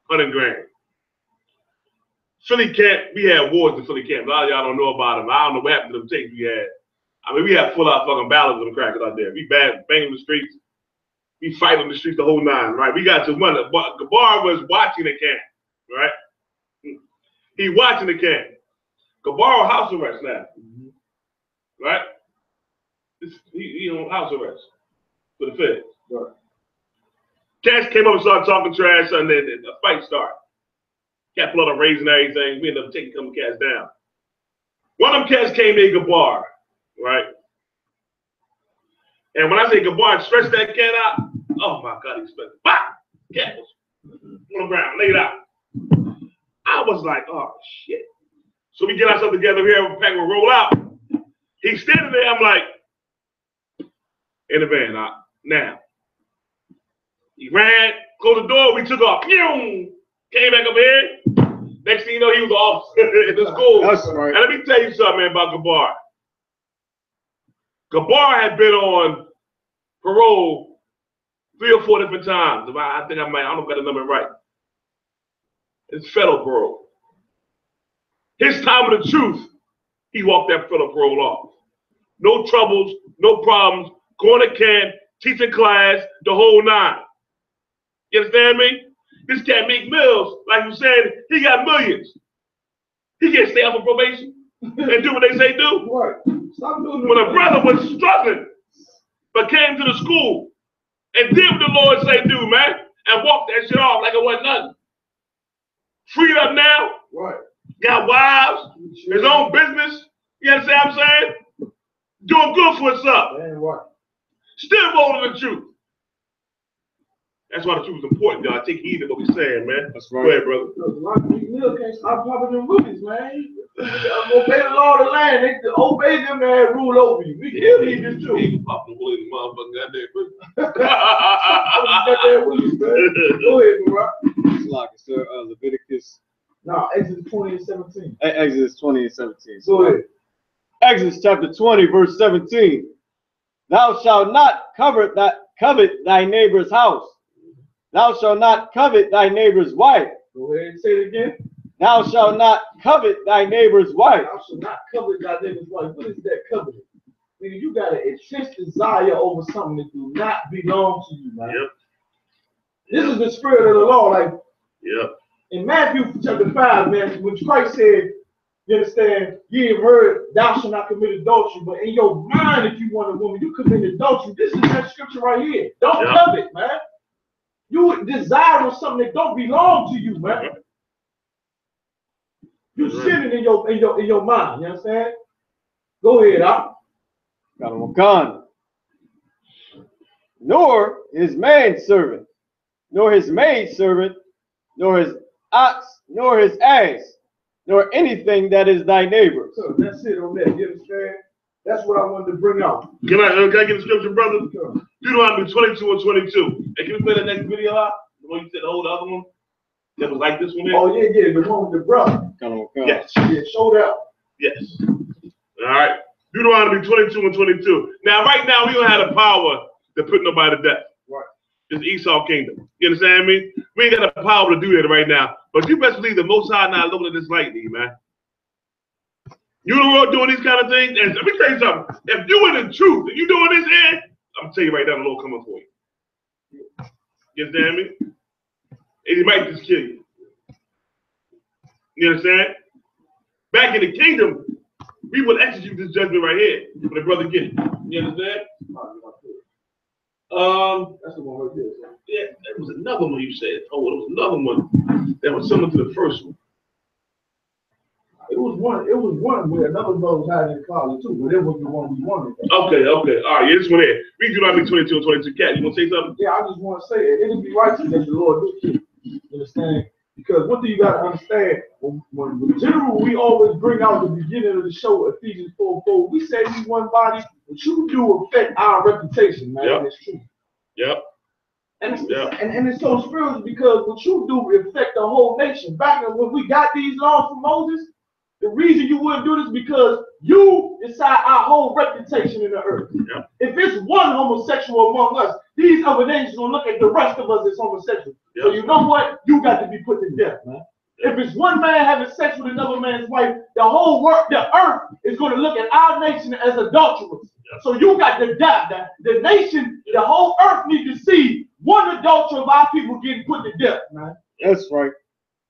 100 grand. Philly camp, we had wars in Philly camp. A lot of y'all don't know about them. I don't know what happened to them tapes we had. I mean, we had full-out fucking ballads of them crackers out there. We banging the streets. We fight on the streets the whole 9, right? We got to one. Gabar was watching the camp, right? He watching the camp. Gabar on house arrest now, right? He on house arrest for the feds. Right. Cats came up and started talking trash, and then the fight started. Cat pulled out a razor and everything. We ended up taking a couple cats down. One of them cats came to Gabar, right? And when I say Gabar stretched that cat out, oh my God, he stretched it. Bah! Cat was on the ground, laid out. I was like, oh shit. So we get ourselves together here, we pack, we'll roll out. He's standing there, I'm like, in the van, now. He ran, closed the door, we took off. Came back up here. Next thing you know, he was off at the school. That's right. And let me tell you something, man, about Gabar. Gabar had been on parole 3 or 4 different times. I don't know if I got the number right. It's federal parole. His time of the truth, he walked that federal parole off. No troubles, no problems, going to camp, teaching class, the whole 9. You understand me? This cat make meals, like you said, he got millions. He can't stay off of probation and do what they say do. Right. Stop doing When a brother was struggling, but came to the school and did what the Lord say do, man, and walked that shit off like it wasn't nothing. Freed up now, right. Got wives, his own business, you understand what I'm saying? Doing good for himself. Man, what? Still holding the truth. That's why the truth is important, y'all. Take heed of what we're saying, man. That's right. Go ahead, brother. Mill can't stop popping them rookies, man. Obey the law of the land. They obey them and rule over you. We still need this too. He popping the bully, the motherfucker goddamn. Go ahead, bro. It's like sir, Leviticus. No, Exodus 20 and 17. Exodus 20 and 17. Go ahead. Exodus chapter 20, verse 17. Thou shalt not covet thy neighbor's house. Thou shalt not covet thy neighbor's wife. Go ahead and say it again. Thou shalt not covet thy neighbor's wife. Thou shalt not covet thy neighbor's wife. What is that coveting? Nigga, you got an intense desire over something that do not belong to you, man. Yep. This is the spirit of the law. Like, yep. In Matthew chapter 5, man, when Christ said, you understand, you have heard, thou shalt not commit adultery, but in your mind, if you want a woman, you commit adultery. This is that scripture right here. Don't covet, man. You desire something that don't belong to you, man. You sinning in your mind. You understand? Go ahead, Got him a gun. Nor his manservant, nor his maidservant, nor his ox, nor his ass, nor anything that is thy neighbor. So that's it on that. You understand? That's what I wanted to bring out. Can I get the scripture, brother? Deuteronomy 22 and 22. Hey, can we play the next video out? The one you said, the other one? That was like this one here? Oh, yeah, the one with the brother. Yes. Yeah, showed out. Yes. All right. Deuteronomy 22 and 22. Now, right now, we don't have the power to put nobody to death. Right. It's Esau kingdom. You understand me? We ain't got the power to do that right now. But you best believe the Most High not looking at this lightly, man. You the world doing these kind of things, and let me tell you something. If you in the truth, if you doing this here, I'm gonna tell you right now, the Lord coming for you. You understand me? And he might just kill you. You understand? Back in the kingdom, we will execute this judgment right here when the brother get it. You understand? That's the one right there. Yeah, there was another one you said. Oh, there was another one that was similar to the first one. It was one where another brother was hiding in the closet too, but it was the one we wanted. Okay. All right, yeah, this one here. We do not be 22 and 22. Cat, you want to say something? Yeah, I just want to say it. It'll be righteous that the Lord do keep. You understand? Because one thing you got to understand, when general, we always bring out the beginning of the show, Ephesians 4:4. We say we one body, but you do affect our reputation, man. Yep. It's true. Yep. And it's so spiritual because what you do affect the whole nation. Back when we got these laws from Moses, the reason you wouldn't do this is because you decide our whole reputation in the earth. Yep. If it's one homosexual among us, these other nations will look at the rest of us as homosexual. Yep. So you know what? You got to be put to death, man. Yep. If it's one man having sex with another man's wife, the whole world, the earth is going to look at our nation as adulterers. Yep. So you got to die. The nation, the whole earth needs to see one adulterer of our people getting put to death, man. That's right.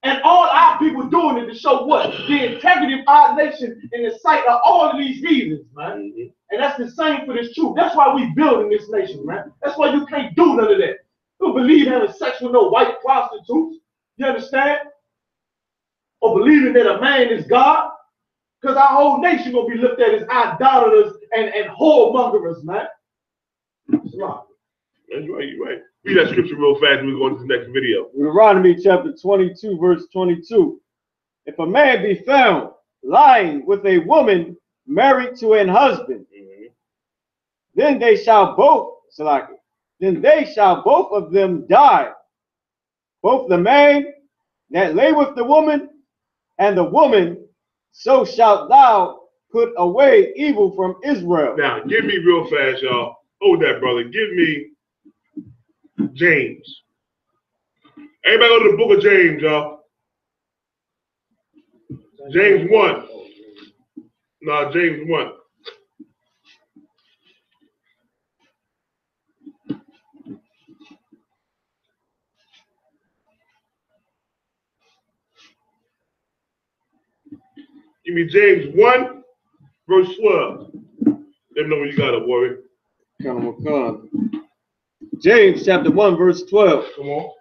And all our people doing it to show what? The integrity of our nation in the sight of all of these heathens, man. Mm-hmm. And that's the same for this truth. That's why we building this nation, man. That's why you can't do none of that. You don't believe having sex with no white prostitutes. You understand? Or believing that a man is God. Because our whole nation gonna be looked at as idolaters and whoremongers, man. That's right. That's right, you're right. Read that scripture real fast and we'll go into the next video. Deuteronomy chapter 22, verse 22. If a man be found lying with a woman married to an husband, then they shall both, then they shall both of them die, both the man that lay with the woman and the woman. So shalt thou put away evil from Israel. Now, give me real fast, y'all. Hold that, brother. Give me James. Everybody go to the book of James, y'all. James 1. No, James 1. Give me James 1, verse 12. Let me know when you got it, warrior. James chapter 1, verse 12. Come on.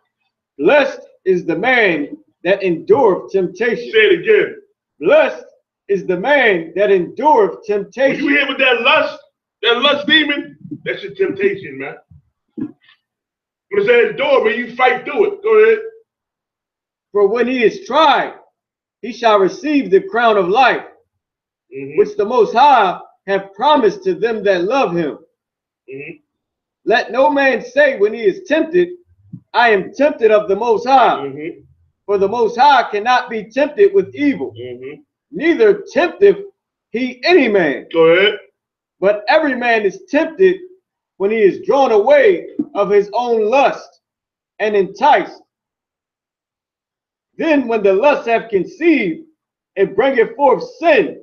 Blessed is the man that endureth temptation. Say it again. Blessed is the man that endureth temptation. When you hear with that lust demon, that's your temptation, man. When it says endure, man, you fight through it. Go ahead. For when he is tried, he shall receive the crown of life, which the Most High hath promised to them that love him. Let no man say when he is tempted, I am tempted of the Most High. For the Most High cannot be tempted with evil, neither tempteth he any man. Go ahead. But every man is tempted when he is drawn away of his own lust and enticed. Then when the lust hath conceived, it bringeth forth sin,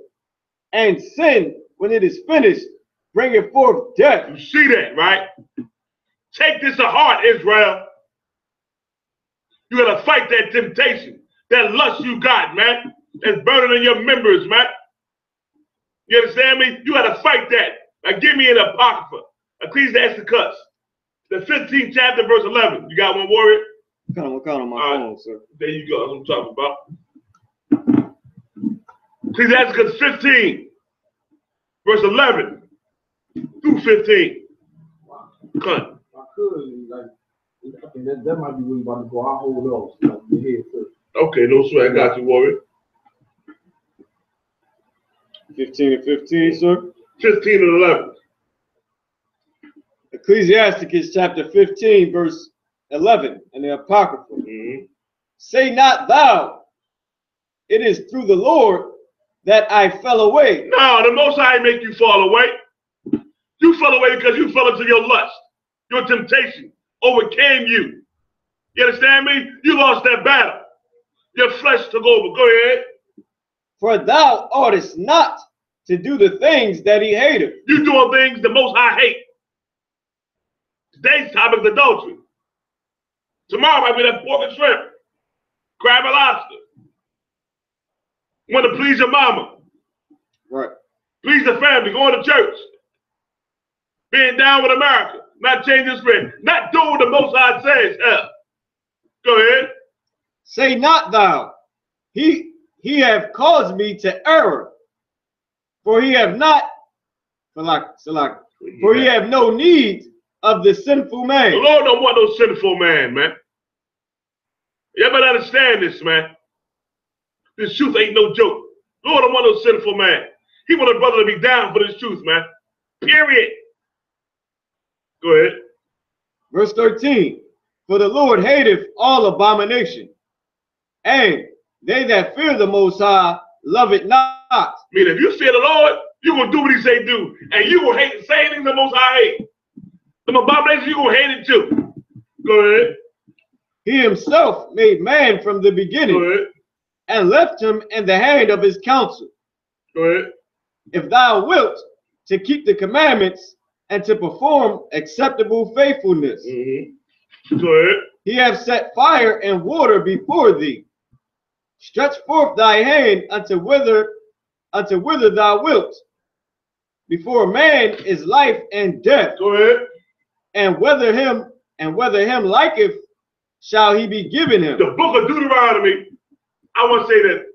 and sin, when it is finished, bringeth forth death. You see that, right? Take this to heart, Israel. You gotta fight that temptation, that lust you got, man. That's burning in your members, man. You understand me? You gotta fight that. Now give me an apocrypha, Ecclesiasticus, the 15th chapter, verse 11. You got one, warrior? Count on my phone, sir. There you go. That's what I'm talking about. Ecclesiasticus 15, verse 11 through 15. Cut. I could, like, I think that might be really about to go. I'll hold on. Like, your head first. Okay, no sweat. I got you, warrior. 15 and 15, sir. 15 and 11. Ecclesiasticus chapter 15, verse 11, in the Apocrypha. Say not thou, it is through the Lord that I fell away. No, the Most High make you fall away. You fell away because you fell into your lust. Your temptation overcame you. You understand me? You lost that battle. Your flesh took over. Go ahead. For thou oughtest not to do the things that he hateth. You doing things the Most High hate. Today's topic is adultery. Tomorrow might be that pork and shrimp, crab and lobster. Want to please your mama. Right. Please the family, going to church. Being down with America. Not changing his friend. Not doing what the Most High says. Go ahead. Say not thou, he have caused me to err. For he have not, for he have no need of the sinful man. The Lord don't want no sinful man, man. You better understand this, man. This truth ain't no joke. The Lord don't want no sinful man. He want a brother to be down for this truth, man. Period. Go ahead. Verse 13. For the Lord hateth all abomination, and they that fear the Most High love it not. I mean, if you fear the Lord, you're going to do what he say do. And you will hate the same things the Most High hate. Some abominations, you're going to hate it too. Go ahead. He himself made man from the beginning. Go ahead. And left him in the hand of his counsel. Go ahead. If thou wilt to keep the commandments and to perform acceptable faithfulness. Go ahead. He hath set fire and water before thee. Stretch forth thy hand unto whither thou wilt. Before man is life and death. Go ahead. And whether him liketh shall he be given him. The book of Deuteronomy, I want to say that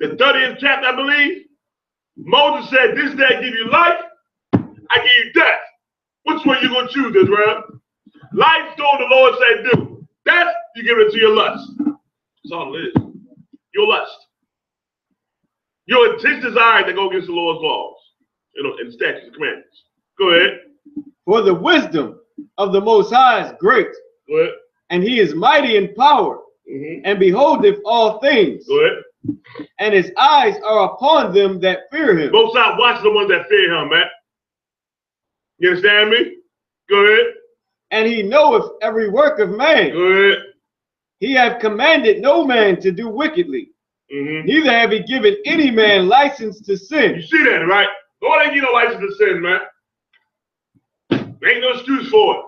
the 30th chapter, I believe, Moses said, this day I give you life, I give you death. Which one you going to choose, Israel? Life, do the Lord say do. Death, you give it to your lust. That's all it is. Your lust. Your intentions are to go against the Lord's laws, and statutes and commandments. Go ahead. For the wisdom of the Most High is great. Go ahead. And he is mighty in power, and beholdeth all things. Go ahead. And his eyes are upon them that fear him. Both sides watching the ones that fear him, man. You understand me? Go ahead. And he knoweth every work of man. Go ahead. He hath commanded no man to do wickedly. Neither have he given any man license to sin. You see that, right? Lord ain't give no license to sin, man. There ain't no excuse for it.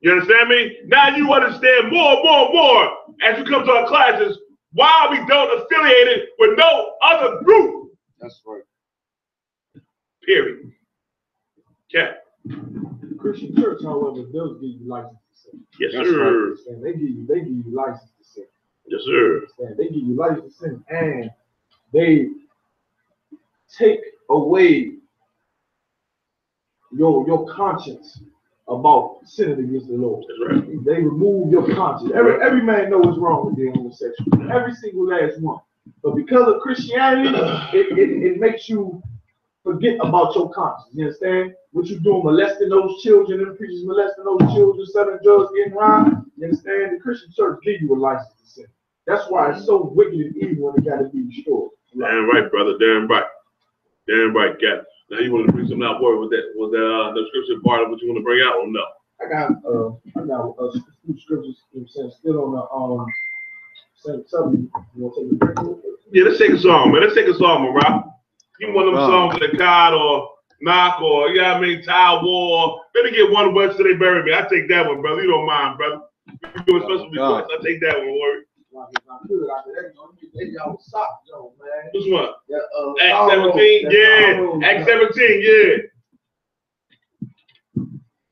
You understand me? Now you understand more as you come to our classes why we don't affiliate it with no other group. That's right. Period. Okay. The Christian church, however, does give you license to sin. Yes, sir. Right. They give you license to sin. Yes, sir. They give you license to sin, and they take away your conscience about sinning against the Lord. That's right. They remove your conscience. Every man knows what's wrong with being homosexual. Every single last one. But because of Christianity, it makes you forget about your conscience. You understand? What you doing, molesting those children, and the preachers molesting those children, selling drugs, getting high. You understand? The Christian church give you a license to sin. That's why it's so wicked and evil and it got to be destroyed. Damn right, brother. Damn right. Damn right, Captain. Now you want to bring something out? Was that the scripture part of what you want to bring out or no? I got a few scriptures. You know what I'm saying? Still on the same subject. You want to take a break real quick? Yeah, let's take a song, man. Let's take a song, man, Rob. Give one of them songs like God or Knock or Tile War. Let me get One West Till They Bury Me. I take that one, brother. You don't mind, brother. You do a special request. I take that one, worry. Which one? Act 17, yeah. Act 17, yeah.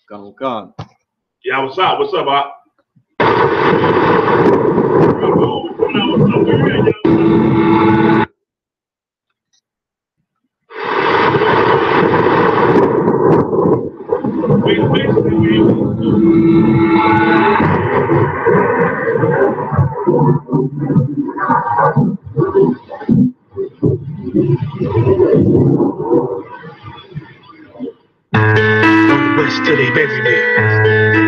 Gone. Yeah, what's up? What's up, Bob? West till they bury me.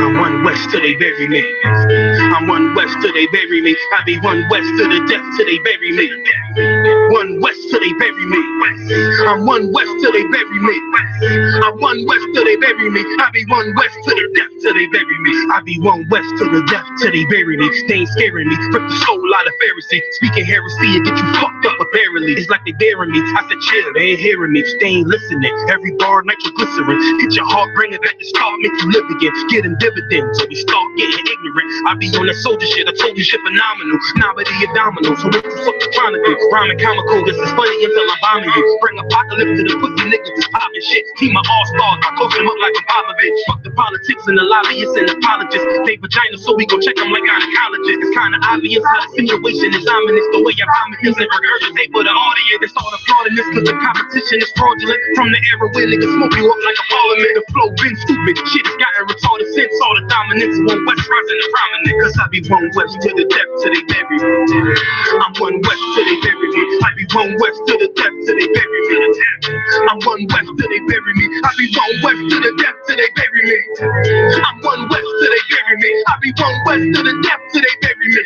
I'm one west till they bury me. I'm one west till they bury me. I be one west to the death till they bury me. One west till they bury me. I'm one west till they bury me. I'm one west till they bury me. I be one west to the death till they bury me. I be one west to the death till they bury me. They ain't scaring me. Rip the soul out of Pharisee. Speaking heresy and get you fucked up apparently. It's like they daring me. I said chill, they ain't hearing me. They ain't listening. Every bar nitroglycerin. Hit your heart, bring it back to start, make you live again. Get them dividends so we start getting ignorant. I be on that soldier shit. I told you shit phenomenal. Nobody a domino. So what the fuck you trying to do? Rhyming comical. This is funny until I'm bombing you. Bring apocalypse to the pussy niggas is popping shit. Team of all-stars. I coach them up like a Popovich. Fuck the politics and the lobbyists and apologists. They vagina, so we go check them like gynecologists. It's kinda obvious how the situation is ominous. The way I vomit this and regurgitate for the audience. They start applauding this cause the competition is fraudulent. From the era where niggas smoke you up like a parliament. The flow been stupid. Shit has gotten retarded since all the dominance. One west rising and prominent. Cause I be one west to the depth till they bury me. I'm one west till they bury me. I be one west to the depth till they bury me. I'm one west till they bury me. I be one west to the depth till they bury me. I'm one west till they bury me. I be one west to the depth till they bury me.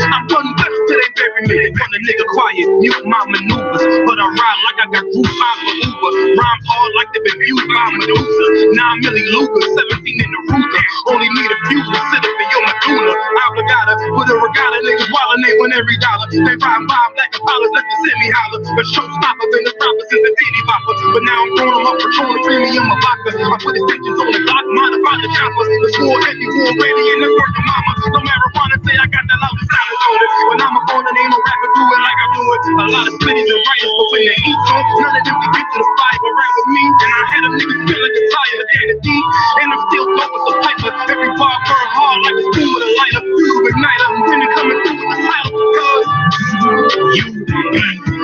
I'm one west till they bury me. They want a nigga quiet, mute my maneuvers, but I ride like I got group 5 for Uber. Rhyme hard like they've been viewed by Medusa. 9 milli Luger, 17 in the Ruger. Only need a few to sit up in your medulla. Obligata, with a regatta, niggas wildin' they win every dollar. They ride by black Apollos, let the semi holler. A showstopper been the stopper since the teeny bopper. But now I'm throwing them up for Patron, premium a vodka. I put extensions on the Glock, modify the chopper. The war heavy, war ready, and it's working mama. No marijuana, say I got the loudest silence on it. When I'm up on it, ain't no rapper do it like I do it. A lot of spitties and writers, but when they eat on, none of them can get to the fire, but rap with me. And I had them niggas feel like a tire, but they're the deep. And I'm still going so paper. Every bar burn hard like a spoon with a lighter. You ignite them, then they coming through with the title. Cause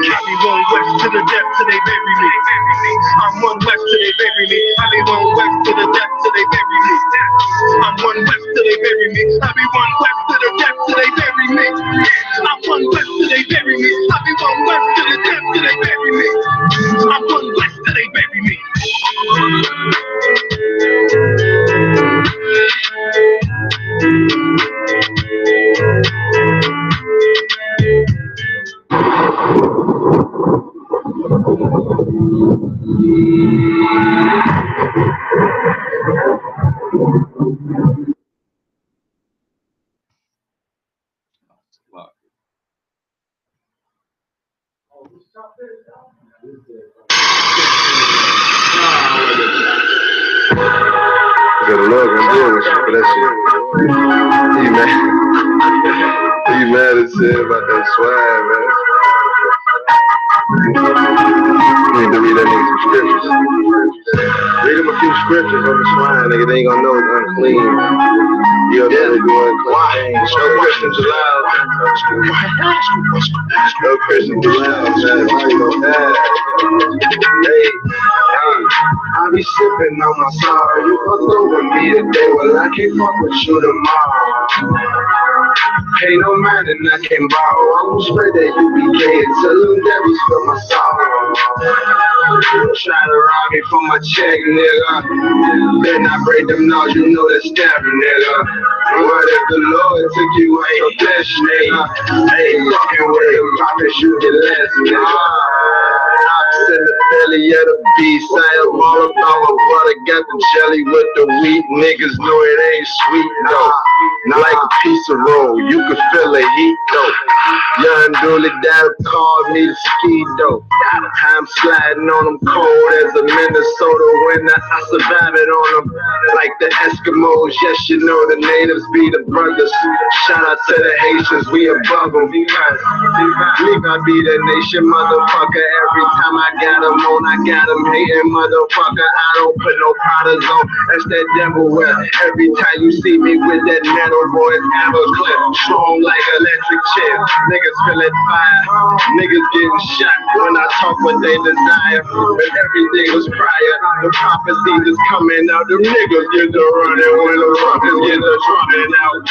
I be one west to the depth till they bury me. I'm one west till they bury me. I be one west to the depth till they bury me. I'm one west till they bury me. I be one west to the depth till they bury me. I'm one west till they bury me. I be one west So the Lord gonna deal with you for that shit. He mad as shit about that swag, man. You need to read that nigga some scriptures. Read him a few scriptures on the swine, nigga. They ain't gonna know it's unclean. You'll never do unclean. No Christians allowed. No Christians allowed, man. Why you gonna die? Hey, I be sipping on my sorrow. You fucked over me today, well I can't fuck with you tomorrow. Ain't no man that I can borrow. I won't spread that I.S.U.P.K and tell them devils for my sorrow. Try to rob me for my check, nigga. Then I break them nose, you know that's stabbing, nigga. What if the Lord took you out your flesh, nigga? Hey, fucking with him, promise you get less, nigga. In the belly of the beast, I am all about my butter, got the jelly with the wheat. Niggas know it ain't sweet though. Like a piece of roll, you can feel the heat though. Young Dooley Dad called me the ski though. I'm sliding on them cold as a Minnesota winter. I survive it on them like the Eskimos. Yes, you know the natives be the brothers. Shout out to the Haitians, we above them. We gon' be the nation, motherfucker. Every time I got them on, I got them hating, motherfucker. I don't put no powders on. That's that devil wear. Every time you see me with that metal voice, ammo clip, strong like electric chair. Niggas feeling fire. Niggas getting shot when I talk what they desire. But everything was prior. The prophecies is coming out. The niggas get to running when the rockets get to drumming out.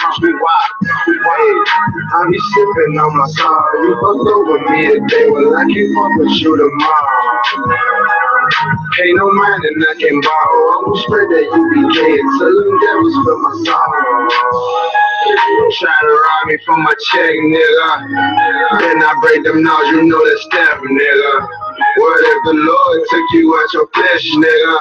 I be sipping on my sorrow. You fucked over me today, well I can't fuck with you tomorrow. Ain't no man that I can borrow. I won't spread that I.S.U.P.K and tell them devils for my sorrow. Try to rob me for my check, nigga. Then I break them nose, you know that's stabbing, nigga. What if the Lord took you out your flesh, nigga?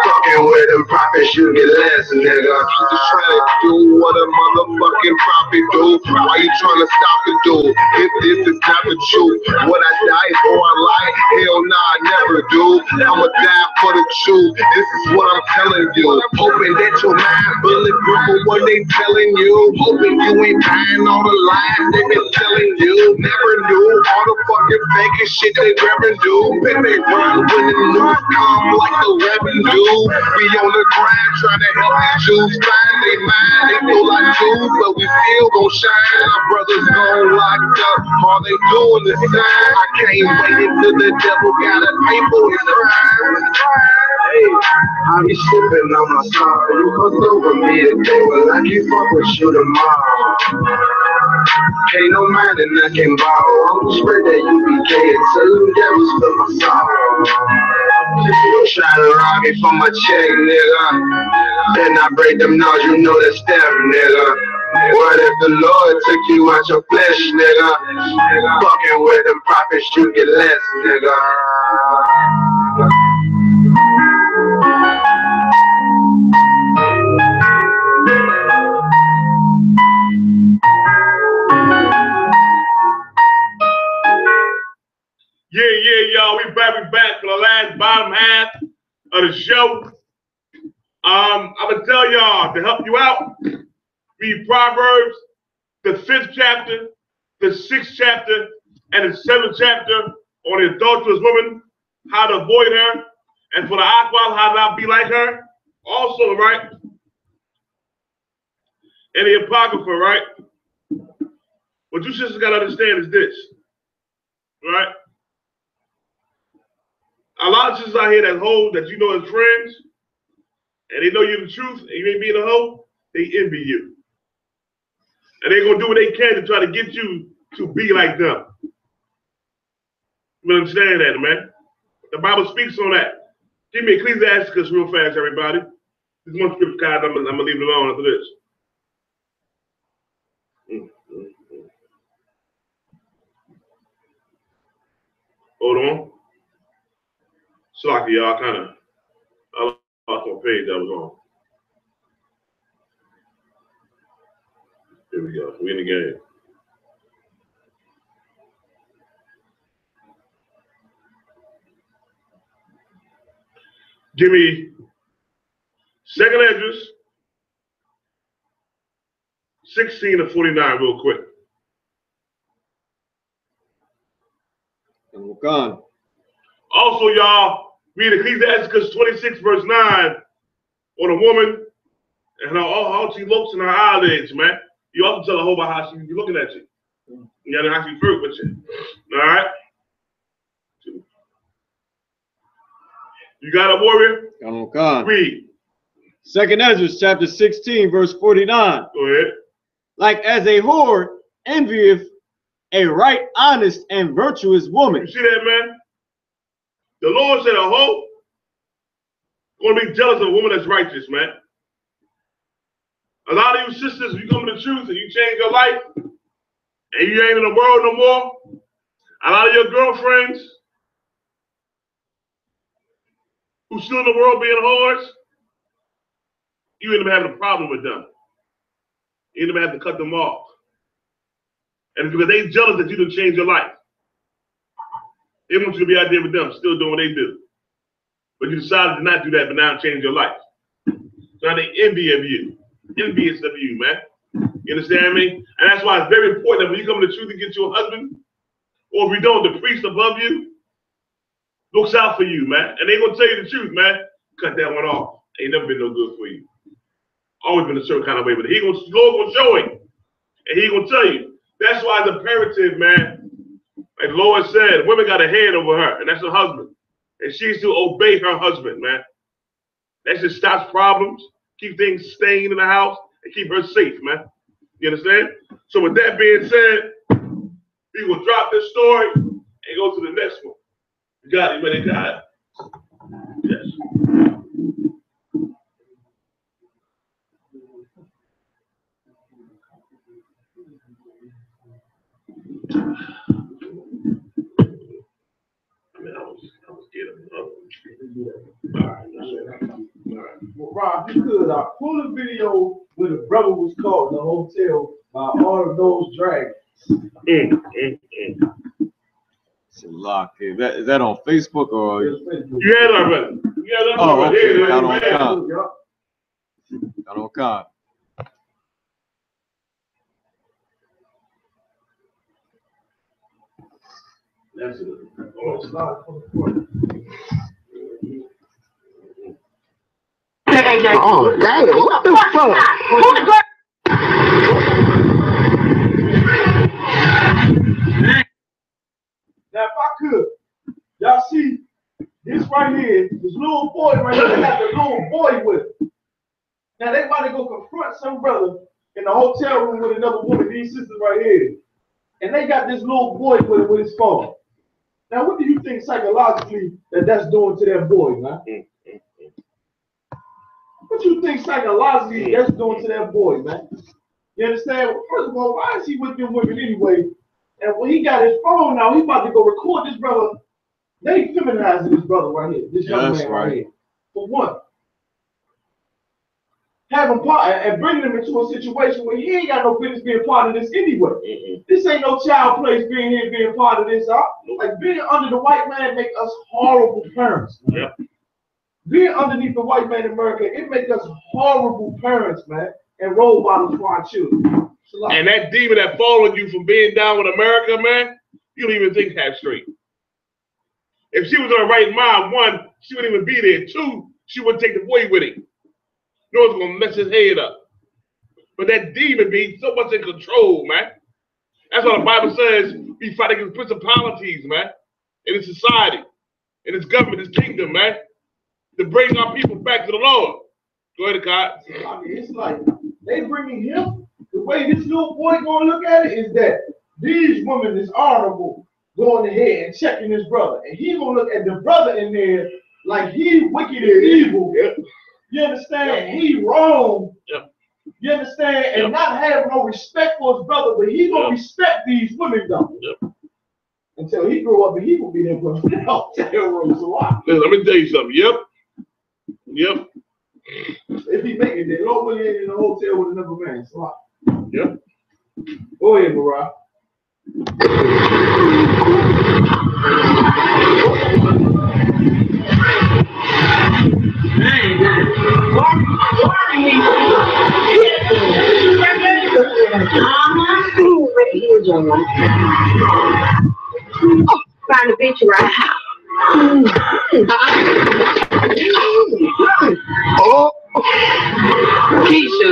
Fucking with them prophets, you get less, nigga. Just trying to do what a motherfucking prophet do. Why you trying to stop the dude? If this is not the truth, would I die for a lie? Hell nah, I never do. I'ma die for the truth. This is what I'm telling you. Hoping that your mind bulletproof for what they telling you. Hoping you ain't buying all the lies they been telling you. Never knew all the fucking faking shit they never do. Then they run when the news come like the revenue. We on the grind trying to help these Jews find they mind. They feel like Jews, but we still gon' shine. Our brothers gon' locked up. All they doing is sign. I can't wait until the devil gotta pay for his crime. Hey, I be sipping on my sorrow. You fucked over me today, well I can't fuck with you tomorrow. Ain't no man that I can borrow. I won't spread that I.S.U.P.K and tell them devils for my sorrow. Try to rob me for my check, nigga. Then I break them nose, you know that's stabbing, nigga. What if the Lord took you out your flesh, nigga? Fucking with them prophets, you get less, nigga. Yeah, y'all. We back for the last bottom half of the show. I'm gonna tell y'all to help you out. Read Proverbs, the 5th chapter, the 6th chapter, and the 7th chapter on the adulterous woman, how to avoid her, and for the aqua, how to not be like her. Also, right? And the Apocrypha, right? What you sisters gotta understand is this, right? A lot of sisters out here that hold that you know as friends, and they know you're the truth, and you ain't being a hoe, they envy you. And they're gonna do what they can to try to get you to be like them. You understand that, man? The Bible speaks on that. Give me Ecclesiasticus real fast, everybody. This one scripture card, I'm gonna leave it alone after this. Hold on. Slocky, y'all, I lost my page that was on. Here we go. We in the game. Give me Second Esdras 16 to 49, real quick. Gone. Also, y'all, read Ecclesiastes 26, verse 9 on a woman and how she looks in her eyelids, man. You also tell her whole about how she be looking at you. You know, how she flirt with you. All right? You got a warrior? Gone. Read. Second Ezra chapter 16, verse 49. Go ahead. Like as a whore envieth a right, honest, and virtuous woman. You see that, man? The Lord said a hoe gonna be jealous of a woman that's righteous, man. A lot of you sisters, you come to the truth and you change your life and you ain't in the world no more. A lot of your girlfriends who still in the world being whores, you end up having a problem with them. You end up having to cut them off. And it's because they jealous that you done change your life. They want you to be out there with them, still doing what they do. But you decided to not do that, but now change your life. So now they envy of you. Envious of you, man. You understand me? And that's why it's very important that when you come to the truth and get you a husband, or if you don't, the priest above you looks out for you, man. And they gonna tell you the truth, man. Cut that one off. Ain't never been no good for you. Always been a certain kind of way, but Lord gonna show him. And he gonna tell you. That's why it's imperative, man. Like the Lord said, women got a head over her, and that's her husband. And she's to obey her husband, man. That just stops problems, keep things staying in the house, and keep her safe, man. You understand? So with that being said, we will drop this story and go to the next one. You got it, man. You got it. Yes. I was getting up. All right. Well, Rob, you could pull the video where the brother was caught in the hotel by all of those dragons. Is that on Facebook or? You had it already. You had it already. I don't count. That's it. Oh, it's not for the court. Oh, damn, what the fuck? Now, if I could, y'all see this right here, this little boy right here, they got the little boy with him. Now, they about to go confront some brother in the hotel room with another woman, these sisters right here. And they got this little boy with his phone. Now, what do you think psychologically that's doing to that boy, man? What you think psychologically that's doing to that boy, man? You understand? Well, first of all, why is he with them women anyway? And when he got his phone now, he about to go record this brother. They feminizing this brother right here, this young man right here. For what? Have him part and bringing him into a situation where he ain't got no business being part of this anyway. This ain't no child place being here being part of this. Like being under the white man make us horrible parents. Yep. Being underneath the white man in America, it makes us horrible parents, man, and role models for our children. And that demon that followed you from being down with America, man, you don't even think half straight. If she was in her right mind, one, she wouldn't even be there. Two, she wouldn't take the boy with him. No one's gonna mess his head up. But that demon be so much in control, man. That's why the Bible says we fight against principalities, man, in this society, in this government, this kingdom, man, to bring our people back to the Lord. Go ahead, God. It's like they bringing him. The way this little boy gonna look at it is that these women is honorable going ahead and checking his brother, and he gonna look at the brother in there like he wicked and evil. Yep. You understand? Yep. He wrong. Yep. You understand? And yep. Not have no respect for his brother, but he gonna respect these women though. Yep. Until he grow up and he will be there for hotel rooms a lot. Let me tell you something. Yep. If he make it there, nobody ain't in the hotel with another man. It's a lot. Yep. Go ahead, Mariah. What? Oh, find a bitch right now. Oh, Keisha.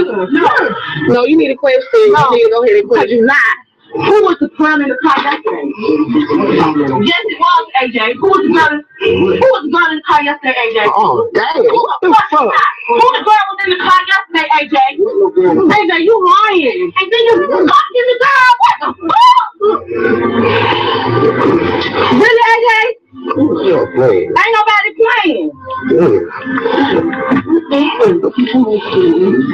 No, you need a question. No. You need to go ahead and put you lie. Who was the clown in the car yesterday? Yes, it was, AJ. Who was the girl in the car yesterday, AJ? oh, damn. What the fuck? Who the girl was in the car yesterday, AJ? AJ, you lying. And then you fucking the girl. What the fuck? Really, AJ? Ain't nobody playing.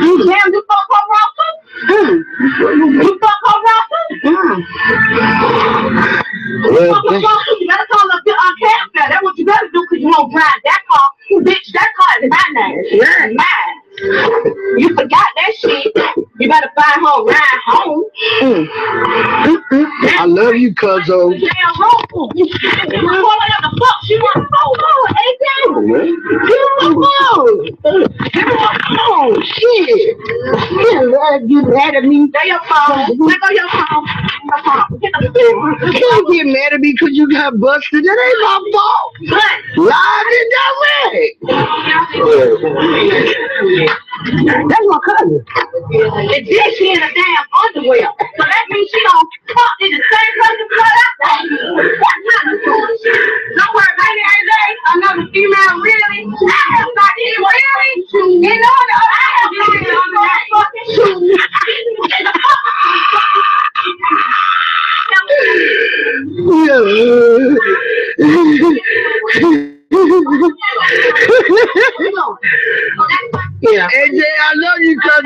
You damn, you fuck her Rocker? You fuck her Rocker? You gotta call up your cab fare. That's what you gotta do, because you won't drive that car. Bitch, that car is my name. It's mine. You forgot that shit. You better find her a ride home. I love you, cuzzo. Damn Roku. You calling up the fuck she wants to phone. AJ. Give me my phone. Give me my phone. Shit. You mad at me? There your phone. Let go your phone. You can't get mad at me because you got busted. That ain't my fault. Live and direct. That's my cousin. And then she in a damn underwear. So that means she don't fuck in the same person cut out. What kind of bullshit? Don't worry about it, AJ. Another female, really? I have not even really. You know, I have not even on that fucking shoe. Yeah. AJ, I love you, cuz.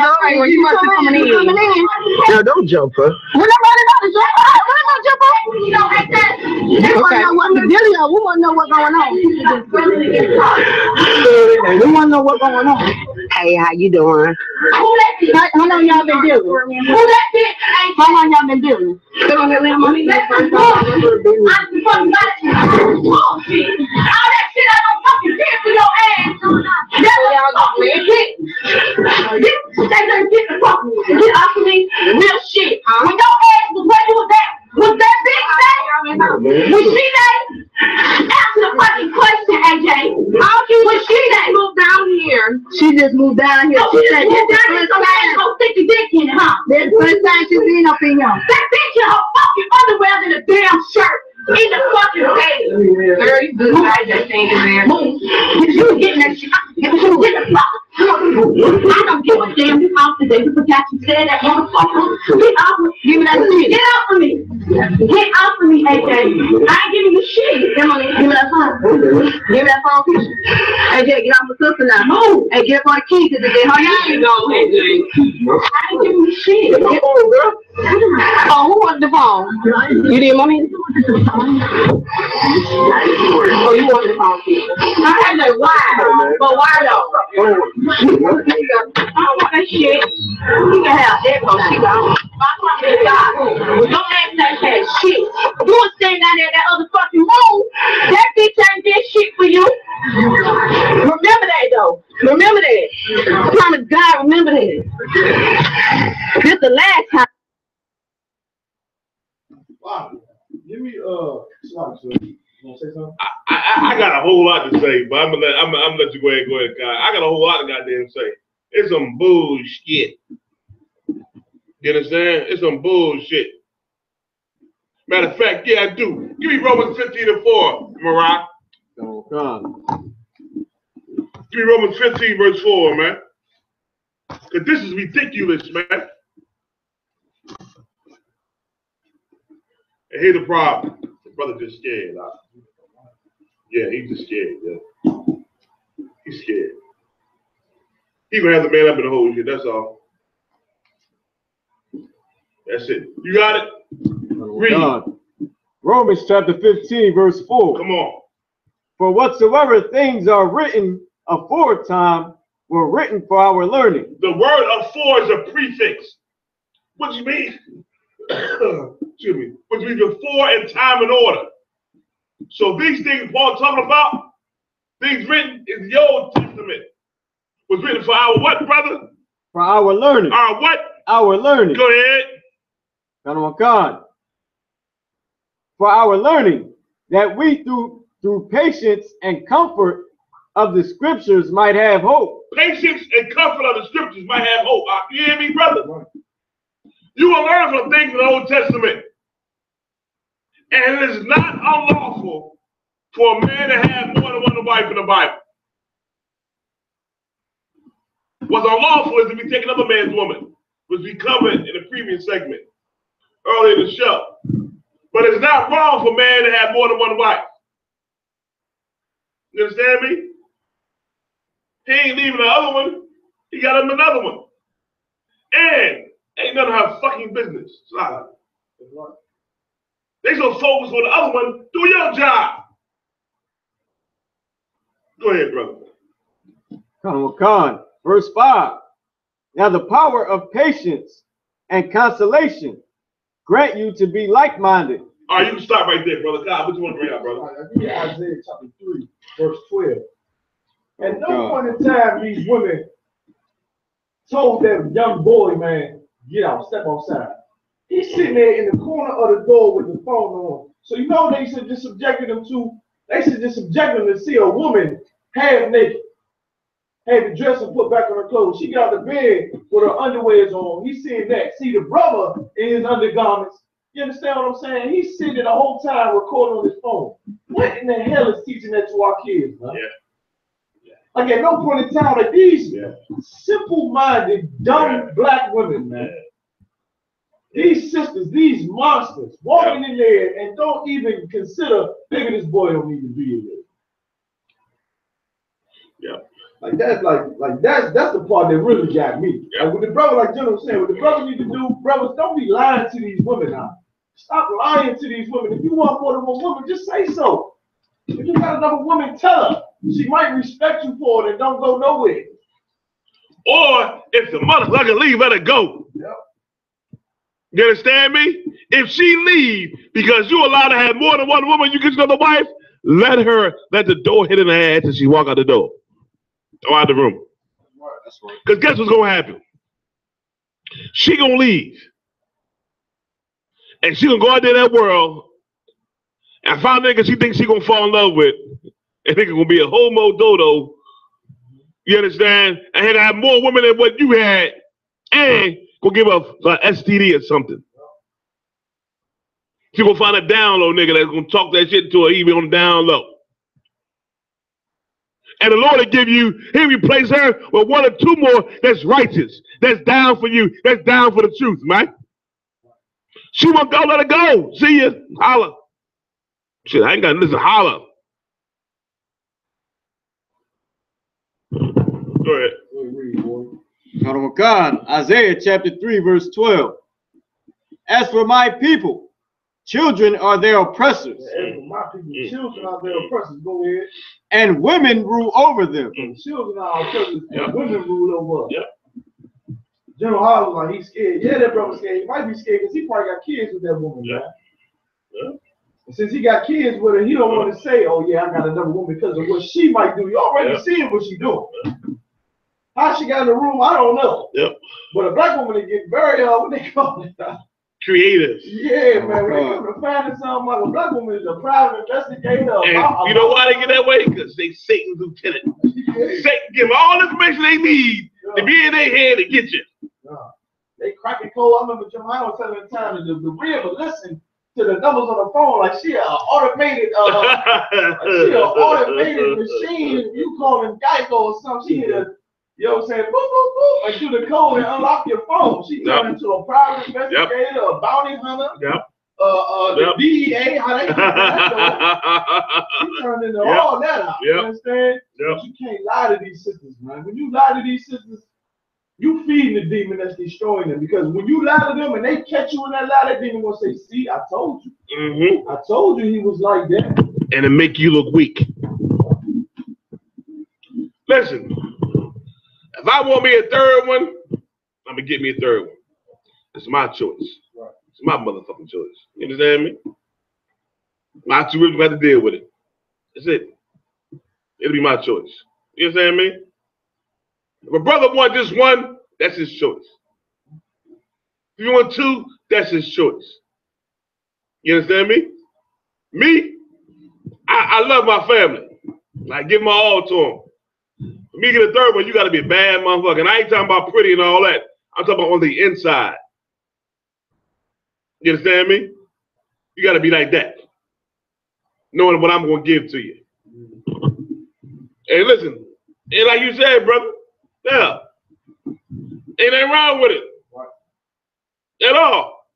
You must be coming in. No, don't jump her. We're not about to jump her. We're not jump her. You know, like that. They want to know what the video. We want to know what's going on. We want to know what's going on. Hey, how you doing? How long y'all been dealing? Who that bitch? How long y'all been dealing? All that shit I don't fucking care for your ass. That's what y'all got, man. They done get the fuck get off of me. Real shit. When your ass was where you was at, was that big thing? Was she there? Answer the fucking question, AJ. Was she there? Moved down here. She just moved down here. She said this is the first time. Go stick your dick in it, huh? This is the first time she's been up in here. That bitch in her fucking underwear in a damn shirt. In the fucking face. Very good. I just think it's there. You getting that shit. You get the fuck. I don't give a damn. You off today. You forgot you said that motherfucker. Get off me. Give me that shit. Get off of me. Get off of me, AJ. I ain't giving you shit. Give me that phone. Give me that phone, Keisha. AJ, get off my sister now. Move. Hey, get for the keys to the day. How y'all go, AJ? I ain't giving you shit. Get on, girl. Oh, who wanted the phone? You did, mommy? Oh, you wanted the phone, Keisha. I like, why? But why though? I don't want that shit. You can have that phone shit. My fucking God. Don't ask that shit. You was standing down there in that other fucking room. That bitch ain't did shit for you. Remember that though. Remember that. I promise God, remember that. This the last time. Wow. Give me slide, sir. You wanna say something? I got a whole lot to say, but I'm gonna let you go ahead, Kyle. I got a whole lot of goddamn say. It's some bullshit. You understand? It's some bullshit. Matter of fact, yeah, I do. Give me Romans 15:4, Mariah. Oh, God. Give me Romans 15, verse 4, man. Because this is ridiculous, man. And here's the problem. The brother just scared. Yeah, he's just scared. Yeah. He's scared. He's going to have to man up in the whole shit. That's all. That's it. You got it? Read. God. Romans chapter 15, verse 4. Come on. For whatsoever things are written aforetime were written for our learning. The word afore is a prefix. What do you mean? Excuse me. What do you mean before in time and order? So these things Paul talking about, things written in the Old Testament, was written for our what, brother? For our learning. Our what? Our learning. Go ahead. God. for our learning, that we through patience and comfort of the scriptures might have hope. Patience and comfort of the scriptures might have hope. You hear me, brother? You will learn from things in the Old Testament. And it is not unlawful for a man to have more than one wife in the Bible. What's unlawful is to be taking another man's woman, which we covered in the previous segment earlier in the show. But it's not wrong for a man to have more than one wife. You understand me? He ain't leaving the other one. He got him another one. And ain't none of her fucking business. They so focused on the other one. Do your job. Go ahead, brother. Khan, verse 5. Now the power of patience and consolation grant you to be like-minded. All right, you can stop right there, brother. God, what you want to bring out, brother? Give me Isaiah chapter 3, verse 12. At no point in time, these women told that young boy, man, get out, step outside. He's sitting there in the corner of the door with the phone on. So you know they should just subject him to see a woman half naked, had the dress and put back on her clothes. She got out of bed with her underwears on. He's seeing that. See the brother in his undergarments. You understand what I'm saying? He's sitting the whole time recording on his phone. What in the hell is teaching that to our kids, man? Yeah. Like at no point in time, like these simple-minded, dumb black women, man. These sisters, these monsters, walking in there and don't even consider, maybe this boy don't need to be in there. Yeah. Like that's that's the part that really got me. Like with the brother, like Jen was saying, what the brother need to do, brothers, don't be lying to these women now. Stop lying to these women. If you want more than one woman, just say so. If you got another woman, tell her. She might respect you for it and don't go nowhere. Or if the motherfucker leave, let her go. Yep. You understand me? If she leave because you allowed to have more than one woman, you get another wife, let the door hit in her ass and she walk out the door. Or out the room. That's right. Because guess what's gonna happen? She gonna leave. And she gonna go out there in that world and find a nigga she thinks she gonna fall in love with. And nigga gonna be a homo dodo. You understand? And he gonna have more women than what you had. And gonna give her an STD or something. She gonna find a down low nigga that's gonna talk that shit to her even on the down low. And the Lord will give you, he'll replace her with one or two more that's righteous, that's down for you, that's down for the truth, man. She won't go, let her go. See ya. Holla. Shit, I ain't got to listen. Holla. Go ahead. God, Isaiah chapter 3, verse 12. As for my people, children are their oppressors. As for my people, children are their oppressors. Go ahead. And women rule over them. Children are our oppressors, and women rule over us. Yep. General Hall was like, he's scared. Yeah, that brother's scared. He might be scared because he probably got kids with that woman, man. And since he got kids with her, he don't want to say, oh, yeah, I got another woman because of what she might do. You already seeing what she doing. How she got in the room, I don't know. But a black woman that get very, what they call it? Creative. Yeah, man. When they come to finding something like a black woman is a private investigator. And you know why they get that way? Because they Satan's lieutenant. Satan give all the information they need to be in their head to get you. They crack it cold. I remember Johanna was telling the time that the real would listen to the numbers on the phone like she an automated machine. You calling Geico or something. She hit a, you know what I'm saying, boop, boop, boop, and do the code and unlock your phone. She turned into a private investigator, a bounty hunter, the DEA, how they do that. She turned into all that out. You understand? But you can't lie to these sisters, man. When you lie to these sisters, you feeding the demon that's destroying them. Because when you lie to them and they catch you in that lie, that demon gonna say, see, I told you. I told you he was like that. And it make you look weak. Listen, if I want me a third one, I'm gonna get me a third one. It's my choice. It's my motherfucking choice. You understand me? My two ribs got to deal with it. That's it. It'll be my choice. You understand me? If a brother wants just one, that's his choice. If you want two, that's his choice. You understand me? Me, I love my family. I give my all to them. For me, get a third one, you got to be a bad motherfucker. And I ain't talking about pretty and all that. I'm talking about on the inside. You understand me? You got to be like that, knowing what I'm going to give to you. Hey, listen, and like you said, brother, yeah, ain't nothing wrong with it at all.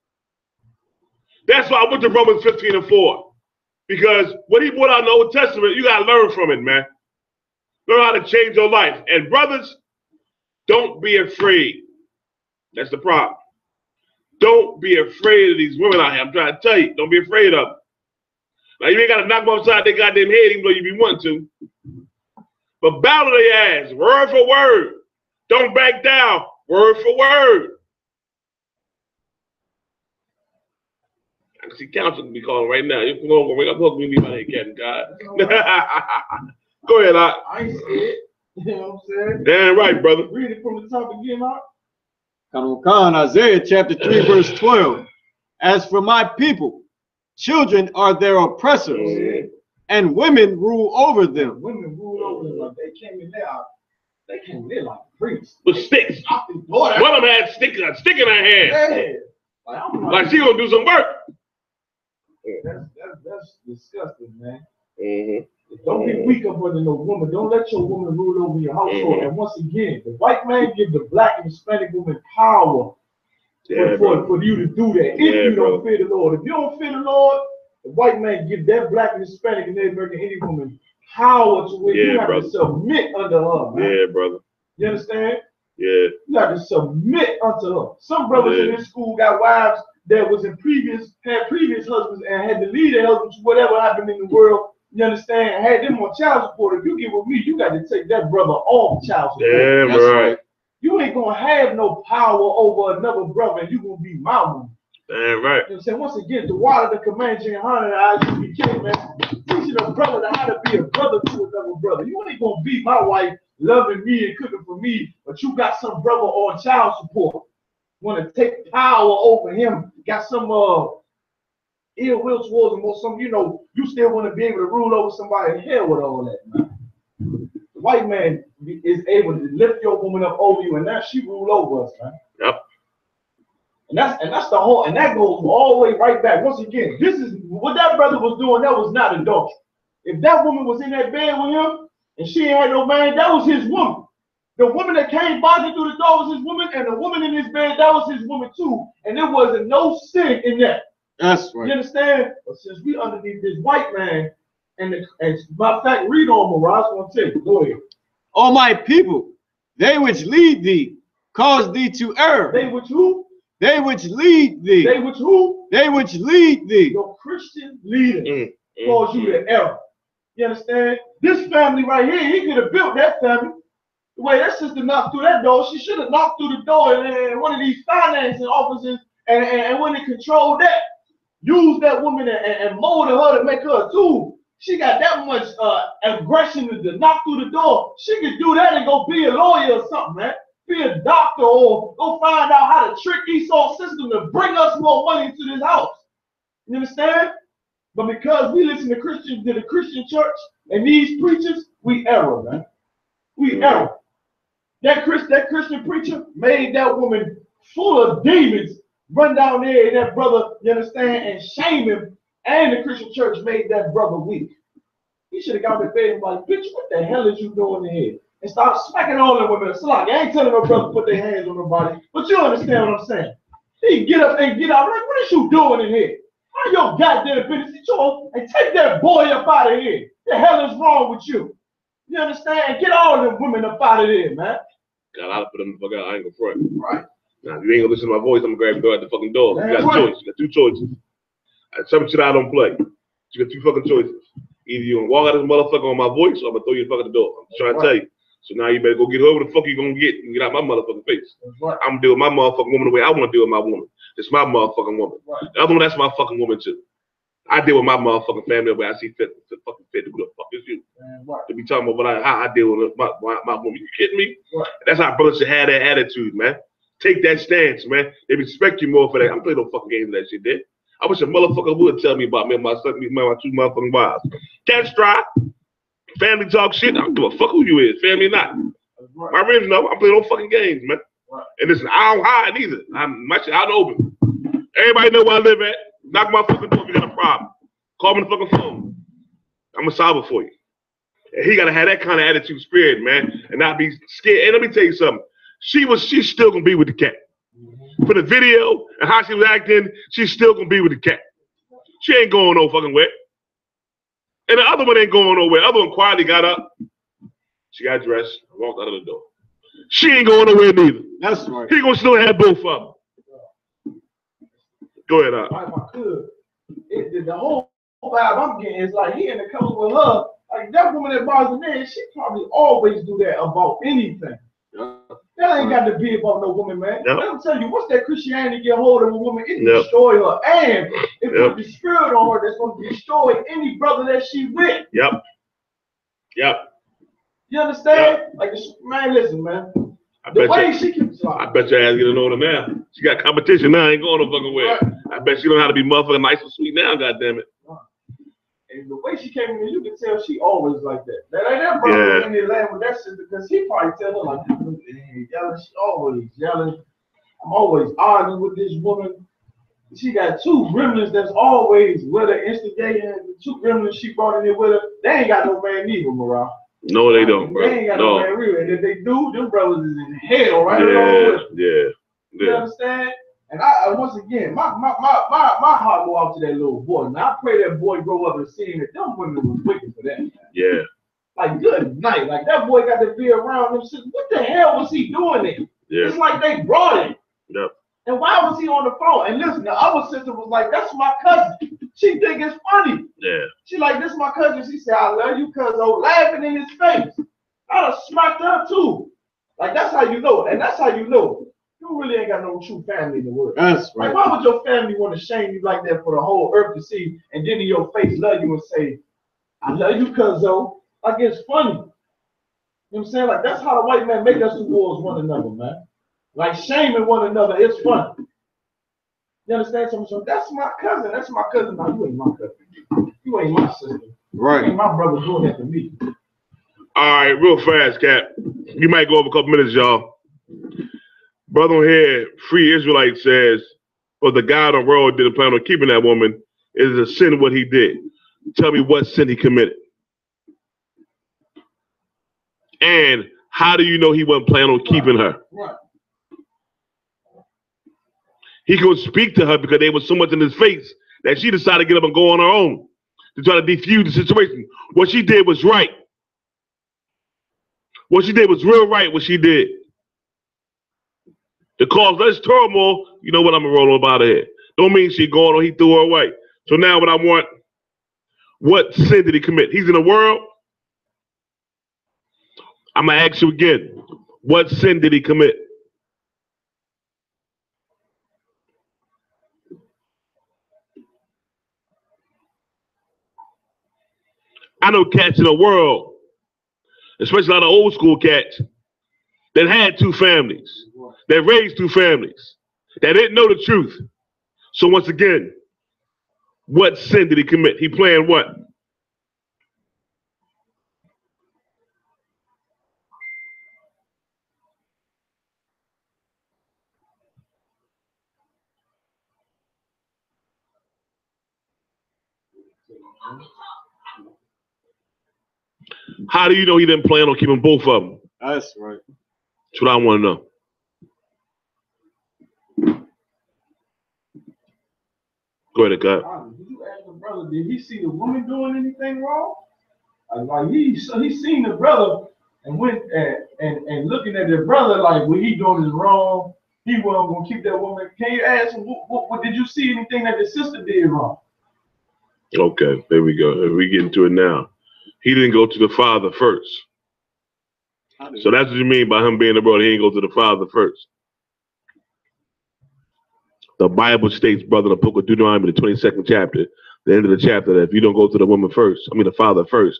That's why I went to Romans 15:4, because what he brought out in the Old Testament, you got to learn from it, man. Learn how to change your life. And brothers, don't be afraid. That's the problem. Don't be afraid of these women out here. I'm trying to tell you, don't be afraid of them. Now, you ain't got to knock them upside their goddamn head, even though you be wanting to. But battle their ass, word for word. Don't back down, word for word. I can see counsel can be calling right now. You can go wake up, hook me by that cat and God. Go ahead, Art. I ain't scared. You know what I'm saying? Damn right, brother. Read it from the top again, Art. Isaiah chapter 3, verse 12. As for my people, children are their oppressors, and women rule over them. Women rule over them like they came in there. They came in there like priests. With sticks. One of them had a stick in her hand. Yeah. Like she gonna do some work. That's disgusting, man. Don't be weak up under no woman. Don't let your woman rule over your household. And once again, the white man gives the black and Hispanic woman power for you to do that. If you don't fear the Lord. If you don't fear the Lord, the white man gives that black and Hispanic and Native American Indian woman power to where you have to submit under her, man. Yeah, brother. You understand? Yeah. You have to submit unto her. Some brothers in this school got wives that was had previous husbands and had to leave their husbands, whatever happened in the world. You understand? Had them on child support. If you get with me, you got to take that brother off child support. Damn right. You ain't gonna have no power over another brother, and you gonna be my woman. Damn right. You know what I'm saying? Once again, the water, the command, GEN.YAHANNA, I.S.U.P.K, man, teaching a brother how to be a brother to another brother. You ain't gonna be my wife, loving me and cooking for me, but you got some brother on child support. Want to take power over him? Got some ill will towards him, or some, you know, you still want to be able to rule over somebody. Hell with all that, man. The white man is able to lift your woman up over you, and now she rule over us, man. Yep. And that's the whole, and that goes all the way right back. Once again, this is what that brother was doing. That was not adultery. If that woman was in that bed with him and she ain't had no man, that was his woman. The woman that came barging through the door was his woman, and the woman in his bed, that was his woman too. And there wasn't no sin in that. That's right. You understand? But since we underneath this white man, and matter of fact, read on, Mirage, I'm gonna tell you. Go ahead. O my people, they which lead thee, cause thee to err. They which who? They which lead thee. They which who? They which lead thee. Your Christian leaders cause you to err. You understand? This family right here, he could have built that family. The way that sister knocked through that door, she should have knocked through the door, and one of these financing officers and when they control that, use that woman and mold her to make her a tool. She got that much aggression to knock through the door. She could do that and go be a lawyer or something, man. Be a doctor, or go find out how to trick Esau system to bring us more money to this house. You understand? But because we listen to the Christian church and these preachers, we error, man. We error. That Christian preacher made that woman full of demons run down there and that brother, you understand, and shame him. And the Christian church made that brother weak. He should have got in bed and like, bitch, what the hell is you doing in here? And start smacking all the women. So like, I ain't telling no brother to put their hands on nobody, but you understand what I'm saying. He get up and get out. Like, what is you doing in here? How your goddamn business? And take that boy up out of here. The hell is wrong with you? You understand? Get all them women up out of there, man. God, I'll put them the fuck out. I ain't gonna front. Right. Now, if you ain't gonna listen to my voice, I'm gonna grab the door at the fucking door. You got a choice. You got two choices. Some shit I don't play. You got two fucking choices. Either you gonna walk out of this motherfucker on my voice, or I'm gonna throw you the fuck at the door. I'm just trying to tell you. So now you better go get whoever the fuck you gonna get and get out my motherfucking face. Right. I'm gonna deal with my motherfucking woman the way I wanna deal with my woman. It's my motherfucking woman. Right. The other one, that's my fucking woman too. I deal with my motherfucking family the way I see fit. To fucking fit. Who the fuck is you? Right. To be talking about how I deal with my woman. You kidding me? Right. That's how brothers should have that attitude, man. Take that stance, man. They respect you more for that. I'm playing no fucking games with that shit, dude. I wish a motherfucker would tell me about me and my son, me and my two motherfucking wives. Catch dry, family talk shit. I don't give a fuck who you is, family or not. My ribs know I'm playing no fucking games, man. And listen, I don't hide either. My shit out open. Everybody know where I live at. Knock my fucking door if you got a problem. Call me the fucking phone. I'm gonna solve it for you. And he gotta have that kind of attitude, spirit, man, and not be scared. And let me tell you something. She's still gonna be with the cat. For the video and how she was acting, she's still gonna be with the cat. She ain't going no fucking where. And the other one ain't going nowhere. The other one quietly got up. She got dressed, walked out of the door. She ain't going nowhere neither. That's right. He gonna still have both of them. Go ahead, If I could. The whole vibe I'm getting is like he in the cover with her. Like that woman that bothers me, she probably always do that about anything. That ain't got to be about no woman, man. Let me tell you, once that Christianity get hold of a woman, it destroy her. And it put the spirit on her that's going to destroy any brother that she with. Yep. You understand? Like, man, listen, man. I bet your ass get an order now. She got competition now. Ain't going no fucking way. I bet she know how to be motherfucking nice and sweet now, goddammit. And the way she came in, you can tell she always like that. That ain't that brother in there laying with that shit because he probably tell her like, yelling, she always yelling. I'm always arguing with this woman. She got two gremlins that's always with her instigating. The two gremlins she brought in there with her, they ain't got no man neither, Morale. No, they don't, bro. They ain't got no man real. And if they do, them brothers is in hell right along with them. You understand? And I once again, my heart go out to that little boy. And I pray that boy grow up and seeing that them women was wicked for that. Man. Yeah. Like good night. Like that boy got to be around them. What the hell was he doing there? Yeah. It's like they brought him. Yep. And why was he on the phone? And listen, the other sister was like, "That's my cousin." She think it's funny. Yeah. She like, "This is my cousin." She said, "I love you, cousin." Laughing in his face. I done smacked her too. Like that's how you know. And that's how you know. You really ain't got no true family in the world. That's right. Like, why would your family want to shame you like that for the whole earth to see and then in your face love you and say, "I love you, cuzzo"? Like, it's funny. You know what I'm saying? Like, that's how the white man make us towards one another, man. Like, shaming one another, it's fun. You understand? So that's my cousin. That's my cousin. Now, you ain't my cousin. You ain't my sister. Right. You ain't my brother doing that to me. All right, real fast, Cap. You might go over a couple minutes, y'all. Brother on here, Free Israelite says, "Well, the God of the world didn't plan on keeping that woman. It is a sin what he did. Tell me what sin he committed. And how do you know he wasn't planning on keeping her?" Right. He could speak to her because there was so much in his face that she decided to get up and go on her own to try to defuse the situation. What she did was right. What she did was real right, what she did. To cause less turmoil, you know what, I'm going to roll up out of here. Don't mean she going or he threw her away. So now what I want, what sin did he commit? He's in the world. I'm going to ask you again, what sin did he commit? I know cats in the world, especially a lot of old school cats, that had two families, that raised two families, that didn't know the truth. So once again, what sin did he commit? He planned what? How do you know he didn't plan on keeping both of them? That's right. That's what I want to know. Go ahead, God. Did you ask the brother, did he see the woman doing anything wrong? Like he seen the brother and went and looking at the brother like what he doing is wrong. He wasn't gonna keep that woman. Can you ask him what did you see anything that the sister did wrong? Okay, there we go. We get into it now. He didn't go to the father first. So that's what you mean by him being the brother. He didn't go to the father first. The Bible states, brother, in the book of Deuteronomy, the 22nd chapter, the end of the chapter, that if you don't go to the woman first, the father first,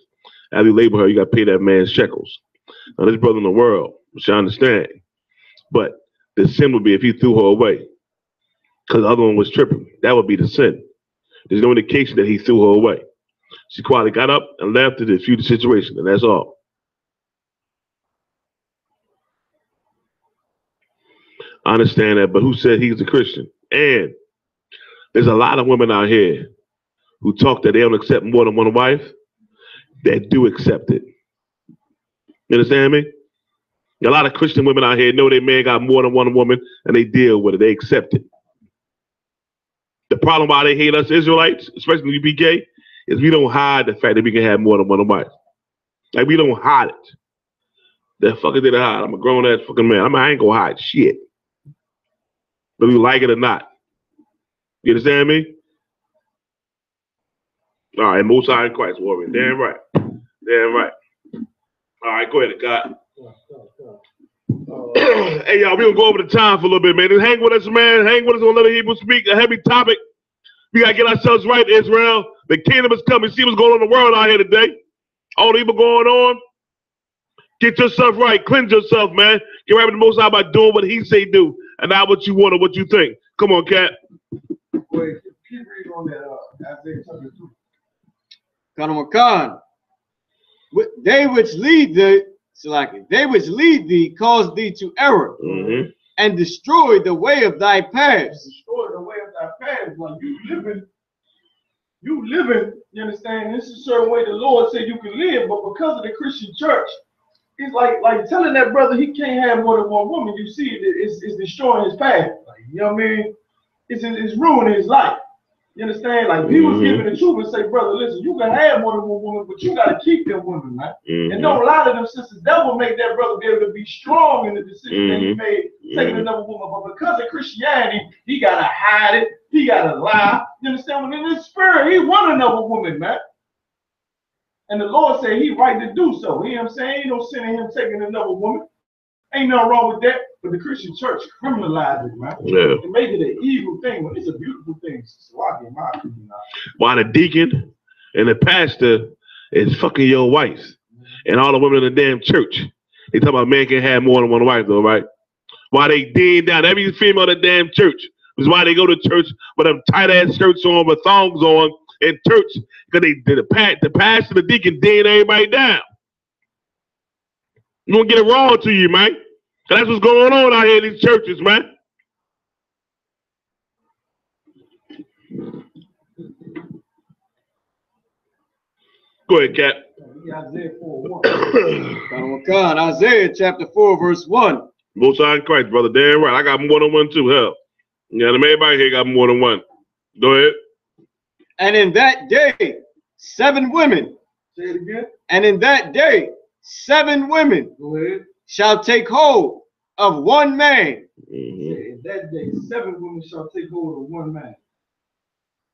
as you label her, you got to pay that man shekels. Now, this brother in the world, which I understand, but the sin would be if he threw her away, because the other one was tripping. That would be the sin. There's no indication that he threw her away. She quietly got up and left to defuse the situation, and that's all. I understand that, but who said he's a Christian? And there's a lot of women out here who talk that they don't accept more than one wife that do accept it. You understand me? A lot of Christian women out here know their man got more than one woman and they deal with it. They accept it. The problem why they hate us Israelites, especially U.P.K, is we don't hide the fact that we can have more than one wife. Like, we don't hide it. The fuck did I hide? I'm a grown ass fucking man. I ain't gonna hide shit. Whether you like it or not. You understand me? All right, Most High in Christ, warrior. Damn right. Damn right. All right, go ahead, God. Hey, y'all, we gonna go over the time for a little bit, man. Just hang with us, man. Hang with us on Let the Hebrew Speak. A heavy topic. We gotta get ourselves right, Israel. The kingdom is coming. See what's going on in the world out here today. All the evil going on. Get yourself right. Cleanse yourself, man. Get right with the Most High by doing what He say do, and not what you want or what you think. Come on, Cat. Wait, keep reading on that. Isaiah chapter 2. Khan. They which lead thee cause thee to error, and destroy the way of thy paths. Destroy the way of thy paths. Like you living, you understand? This is a certain way the Lord said you can live, but because of the Christian church, it's like telling that brother he can't have more than one woman. You see, it's destroying his path. Like, you know what I mean? It's ruining his life. You understand? Like, he was giving the truth and say, brother, listen, you can have more than one woman, but you got to keep them women, man. And don't lie to them sisters. That will make that brother be able to be strong in the decision that he made, taking another woman. But because of Christianity, he got to hide it. He got to lie. You understand? When in his spirit, he want another woman, man. And the Lord said he right to do so. You know what I'm saying? Ain't no sin in him taking another woman. Ain't nothing wrong with that. But the Christian church criminalized it, man. Yeah. They make it an evil thing when it's a beautiful thing. So I get my opinion. Why the deacon and the pastor is fucking your wife and all the women in the damn church. They talk about man can have more than one wife, though, right? Why they dean down every female in the damn church. Is why they go to church with them tight ass skirts on, with thongs on in church, because the pastor, the deacon, dean everybody down. You won't get it wrong to you, man. That's what's going on out here in these churches, man. Go ahead, Cat. Isaiah 4:1. Isaiah chapter 4, verse 1. Most High in Christ, brother. Damn right. I got more than one, too. Hell. Yeah, everybody here got more than one. Go ahead. And in that day, 7 women. Say it again. And in that day, 7 women. Go ahead. Shall take hold of one man. In that day, 7 women shall take hold of one man.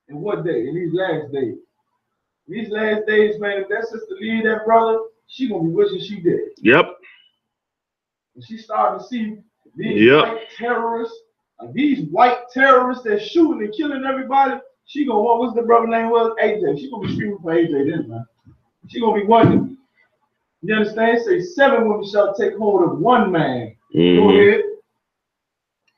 In what day? In these last days. These last days, man, if that sister leave that brother, she gonna be wishing she did. Yep. And she started to see these white terrorists, these white terrorists that shooting and killing everybody. She gonna want, what's the brother name was? AJ. She gonna be screaming for AJ then, man. She gonna be wondering. You understand? Say 7 women shall take hold of one man. Go ahead.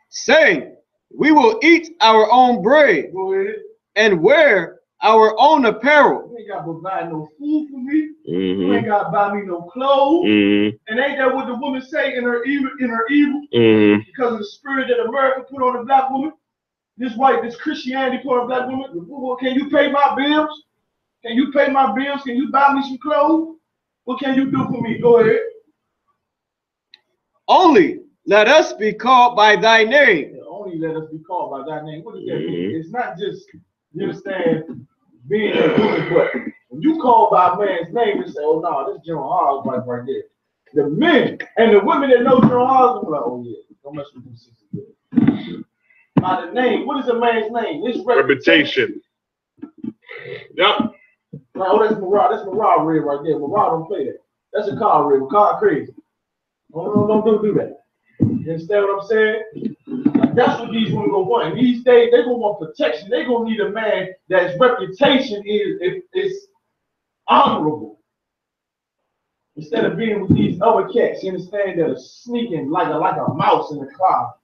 Saying, we will eat our own bread. Go ahead. And wear our own apparel. You ain't got to provide no food for me. You ain't got to buy me no clothes. And ain't that what the woman say in her evil? Because of the spirit that America put on the black woman. This Christianity put on a black woman. Well, can you pay my bills? Can you pay my bills? Can you buy me some clothes? What can you do for me? Go ahead. Only let us be called by thy name. Yeah, only let us be called by thy name. What does that mean? It's not just, you understand, being a woman, but when you call by a man's name and say, oh no, this is General Hall's wife right there. The men and the women that know General Hall's are like, oh yeah, don't mess with them sisters. By the name, what is a man's name? His reputation. Yep. Like, oh, that's Marah. That's Marah red right there. Marah don't play that. That's a car red. Car crazy. Don't do that. You understand what I'm saying? Like, that's what these women gonna want. And these days, they gonna want protection. They gonna need a man that's reputation is honorable. Instead of being with these other cats, you understand, that are sneaking like a mouse in the closet.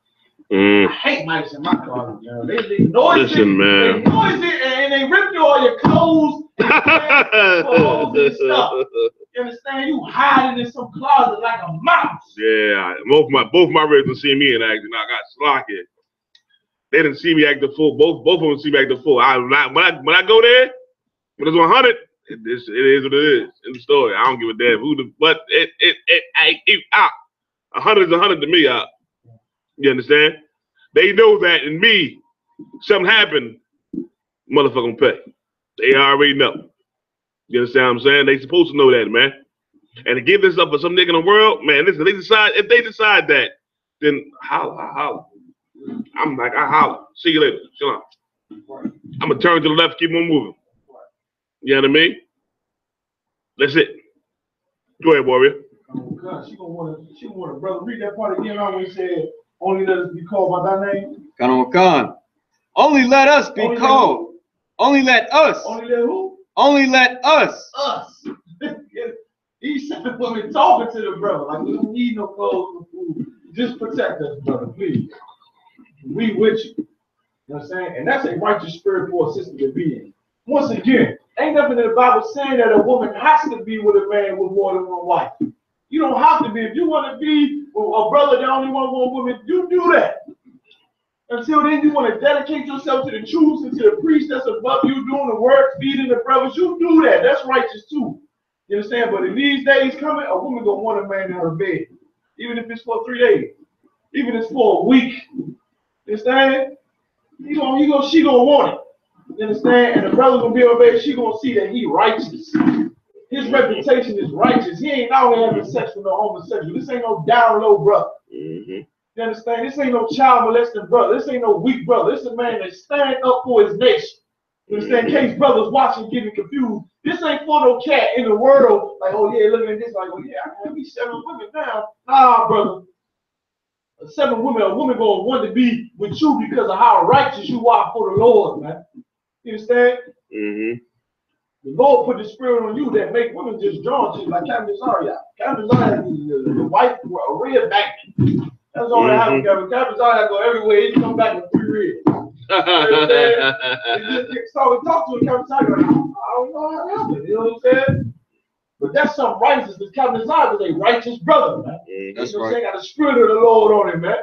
I hate mice in my closet, man. They noisy. Listen, man. They noisy and they rip you all your clothes and holes and stuff. You understand? You hiding in some closet like a mouse. Yeah, both my ribs didn't see me in action. I got slocky. They didn't see me act the full. Both of them see me act the full. When I go there, when it's 100, it is what it is in the story. I don't give a damn who the, but it out. 100 is 100 to me. You understand? They know that in me, something happened, motherfucker gonna pay. They already know. You understand what I'm saying? They supposed to know that, man. And to give this up for some nigga in the world, man, listen, if they decide that, then holla. I'm like, I holla. See you later. Shalom. I'm gonna turn to the left, keep on moving. You know what I mean? That's it. Go ahead, warrior. Oh God, she gonna want to, brother. Read that part again. I always said, only let us be called by thy name. Khan. Only let us be called. Only let us. Only let who? Only let us. Us. These seven women talking to the brother like we don't need no clothes, no food. Just protect us, brother, please. We with you. You know what I'm saying? And that's a righteous spirit for a sister to be in. Once again, ain't nothing in the Bible saying that a woman has to be with a man with more than one wife. You don't have to be. If you want to be with a brother that only want one woman, you do that. Until then, you want to dedicate yourself to the truth and to the priest that's above you doing the work, feeding the brothers. You do that. That's righteous too. You understand? But in these days coming, a woman gonna want a man in her bed, even if it's for 3 days, even if it's for a week. You understand? She gonna want it. You understand? And the brother gonna be in her bed. She gonna see that he righteous. His reputation is righteous. He ain't out here having sex with no homosexual. This ain't no down low brother. You understand? This ain't no child molesting brother. This ain't no weak brother. This is a man that stand up for his nation. You understand? In case brothers watching getting confused, this ain't for no cat in the world. Like, oh yeah, looking at this, like, oh yeah, I can be 7 women now. Nah, brother. 7 women, a woman gonna want to be with you because of how righteous you are for the Lord, man. You understand? The Lord put the spirit on you that make women just drawn to you, like Captain Zarya. Captain Zarya is the wife with a red back. That's all that happens, Captain. Captain Zarya go everywhere. He come back with 3 reds. You know so we talk to him, Captain Zarya, like, I don't know how that happened. You know what I'm saying? But that's some righteousness. This Captain Zarya is a righteous brother, man. That's right. Got the spirit of the Lord on him, man.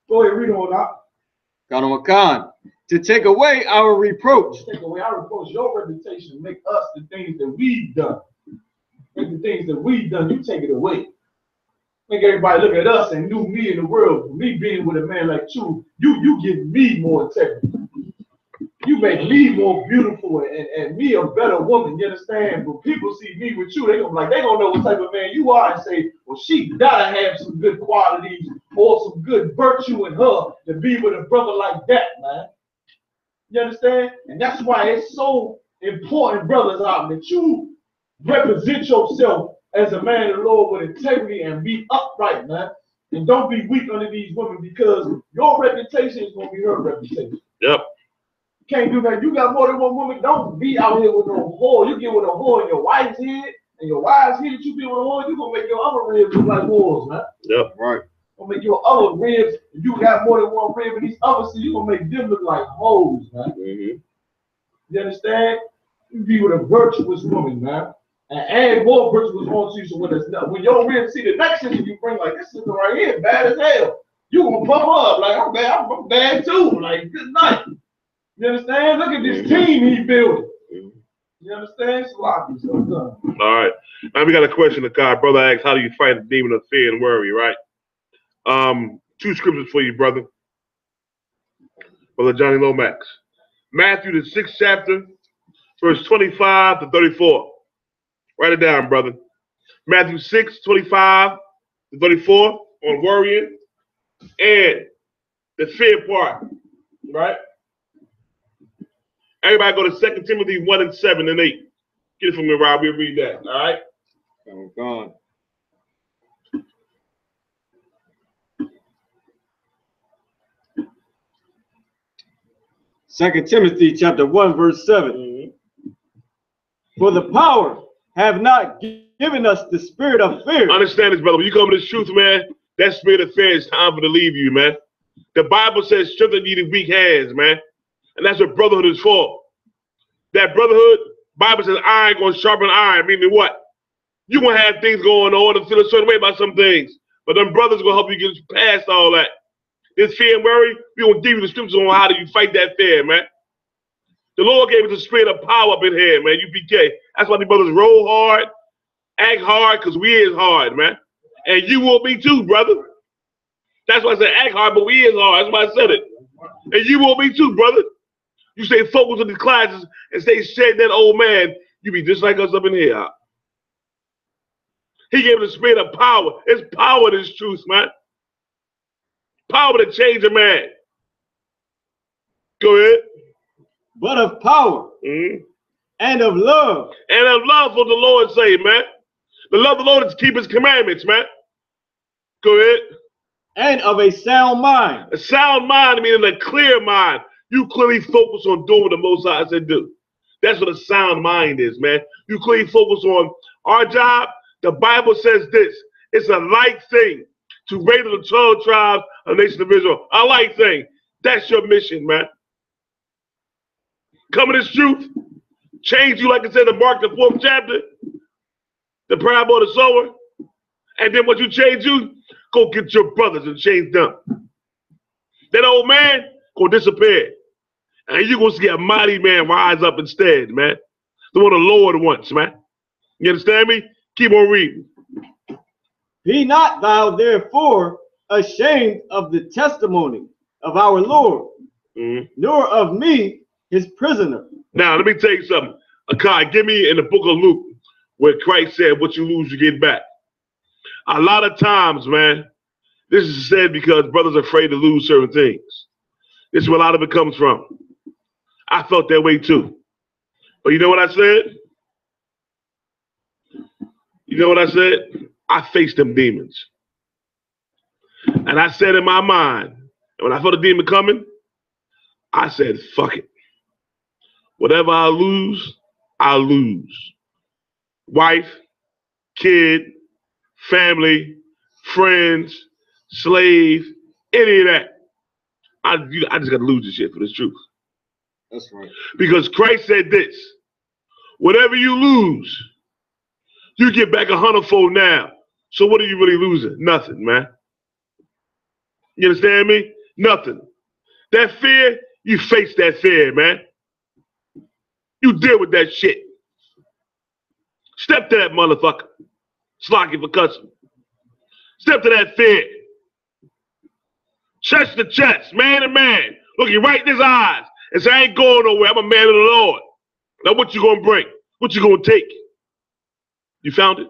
Go ahead, read on that. Khan. To take away our reproach. Take away our reproach. Your reputation make us the things that we've done. Make the things that we've done, you take it away. Make everybody look at us and knew me in the world. For me being with a man like you give me more integrity. You make me more beautiful and me a better woman. You understand? When people see me with you, they gonna know what type of man you are and say, well, she gotta have some good qualities or some good virtue in her to be with a brother like that, man. You understand? And that's why it's so important, brothers out, that you represent yourself as a man of the Lord with integrity and be upright, man. And don't be weak under these women because your reputation is going to be her reputation. Yep. You can't do that. You got more than one woman. Don't be out here with no whore. You get with a whore in your wife's head and your wife's head that you be with a whore, you're going to make your other ribs look like whores, man. Yep. Right. Gonna make your other ribs, if you got more than one rib in these others, so you gonna make them look like hoes, man. You understand? You be with a virtuous woman, man. And add more virtuous onto you, so when your ribs see the next sister you bring, like this sister right here, bad as hell, you gonna pump her up, like I'm bad too, like good night. You understand? Look at this team he building. You understand? All right. Now we got a question to God. Brother asks, how do you fight the demon of fear and worry, right? 2 scriptures for you, brother. Brother Johnny Lomax. Matthew, the 6th chapter, verse 25 to 34. Write it down, brother. Matthew 6, 25 to 34 on worrying and the fear part, right? Everybody go to 2 Timothy 1 and 7 and 8. Get it from me, Rob. We'll read that, all right? Oh, God. Second Timothy chapter 1, verse 7. For the power have not given us the spirit of fear. Understand this, brother. When you come to this truth, man, that spirit of fear is time for to leave you, man. The Bible says strengthen ye the weak hands, man. And that's what brotherhood is for. That brotherhood, Bible says iron gonna sharpen iron, meaning what? You gonna have things going on and feel a certain way about some things. But them brothers gonna help you get past all that. This fear and worry, we gonna give you the scriptures on how do you fight that fear, man. The Lord gave us a spirit of power up in here, man. U.P.K. That's why the brothers roll hard, act hard, because we is hard, man. And you will be too, brother. That's why I said act hard, but we is hard. That's why I said it. And you will be too, brother. You stay focused on the classes and stay shedding that old man, you be just like us up in here. He gave us a spirit of power. It's power in this truth, man. Power to change a man. Go ahead. But of power and of love. And of love for the Lord say, man. The love of the Lord is to keep his commandments, man. Go ahead. And of a sound mind. A sound mind meaning a clear mind. You clearly focus on doing what the Most High said do. That's what a sound mind is, man. You clearly focus on our job. The Bible says this. It's a light thing to raise the 12 tribes of the nation of Israel. A light thing. That's your mission, man. Come in this truth. Change you, like I said, in Mark the 4th chapter. The parable of the sower. And then once you change you, go get your brothers and change them. That old man gonna disappear. And you're gonna see a mighty man rise up instead, man. The one the Lord wants, man. You understand me? Keep on reading. Be not thou therefore ashamed of the testimony of our Lord, nor of me, his prisoner. Now, let me tell you something. Akai, give me in the book of Luke where Christ said, what you lose, you get back. A lot of times, man, this is said because brothers are afraid to lose certain things. This is where a lot of it comes from. I felt that way too. But you know what I said? You know what I said? I faced them demons. And I said in my mind, when I felt a demon coming, I said, fuck it. Whatever I lose, I'll lose. Wife, kid, family, friends, slave, any of that. I just got to lose this shit for this truth. That's right. Because Christ said this, whatever you lose, you get back 100-fold now. So what are you really losing? Nothing, man. You understand me? Nothing. That fear, you face that fear, man. You deal with that shit. Step to that motherfucker. Slocky for cussing. Step to that fear. Chest to chest, man to man. Look you right in his eyes and say, I ain't going nowhere. I'm a man of the Lord. Now what you gonna bring? What you gonna take? You found it?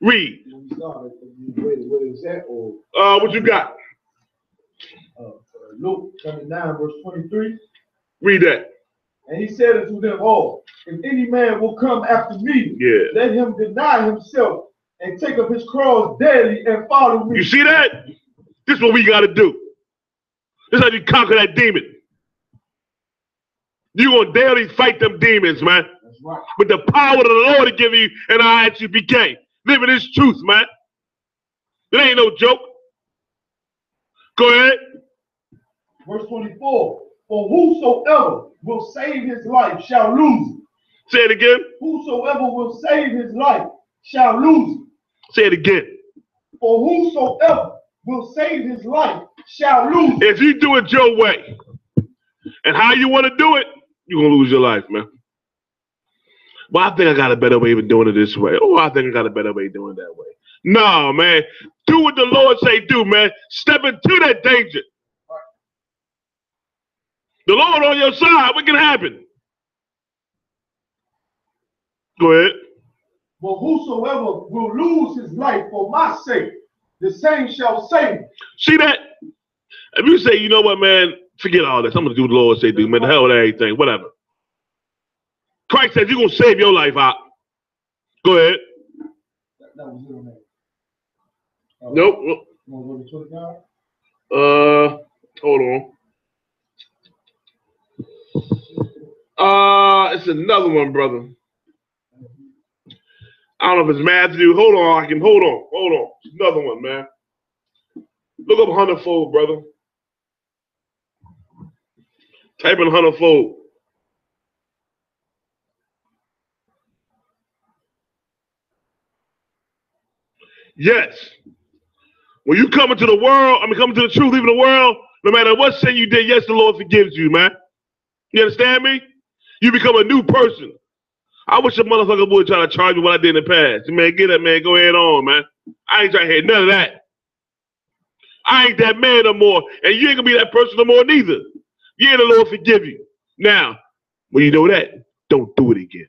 Read. What is that? Or what you got? Luke chapter 9, verse 23. Read that. And he said unto them all, if any man will come after me, let him deny himself and take up his cross daily and follow me. You see that? This is what we got to do. This is how you conquer that demon. You're going to daily fight them demons, man. That's right. With the power of the Lord to give you an I.S.U.P.K. Living this truth, man. It ain't no joke. Go ahead. Verse 24. For whosoever will save his life shall lose it. Say it again. Whosoever will save his life shall lose it. Say it again. For whosoever will save his life shall lose it. If you do it your way and how you want to do it, you're going to lose your life, man. Well, I think I got a better way of doing it this way. Oh, I think I got a better way of doing it that way. No, man. Do what the Lord say do, man. Step into that danger. The Lord on your side, what can happen? Go ahead. But whosoever will lose his life for my sake, the same shall save. See that? If you say, you know what, man, forget all this. I'm going to do what the Lord say do, man. The hell with everything, whatever. Christ says you're going to save your life out. Go ahead. Nope. Hold on. It's another one, brother. I don't know if it's Matthew. Hold on, hold on. It's another one, man. Look up 100-fold, brother. Type in 100-fold. Yes. When you come into the world, come into the truth, leaving the world, no matter what sin you did, yes, the Lord forgives you, man. You understand me? You become a new person. I wish a motherfucker would try to charge me what I did in the past. Man, get that, man. Go ahead on, man. I ain't trying to hear none of that. I ain't that man no more, and you ain't gonna be that person no more neither. Yeah, the Lord forgive you. Now, when you know that, don't do it again.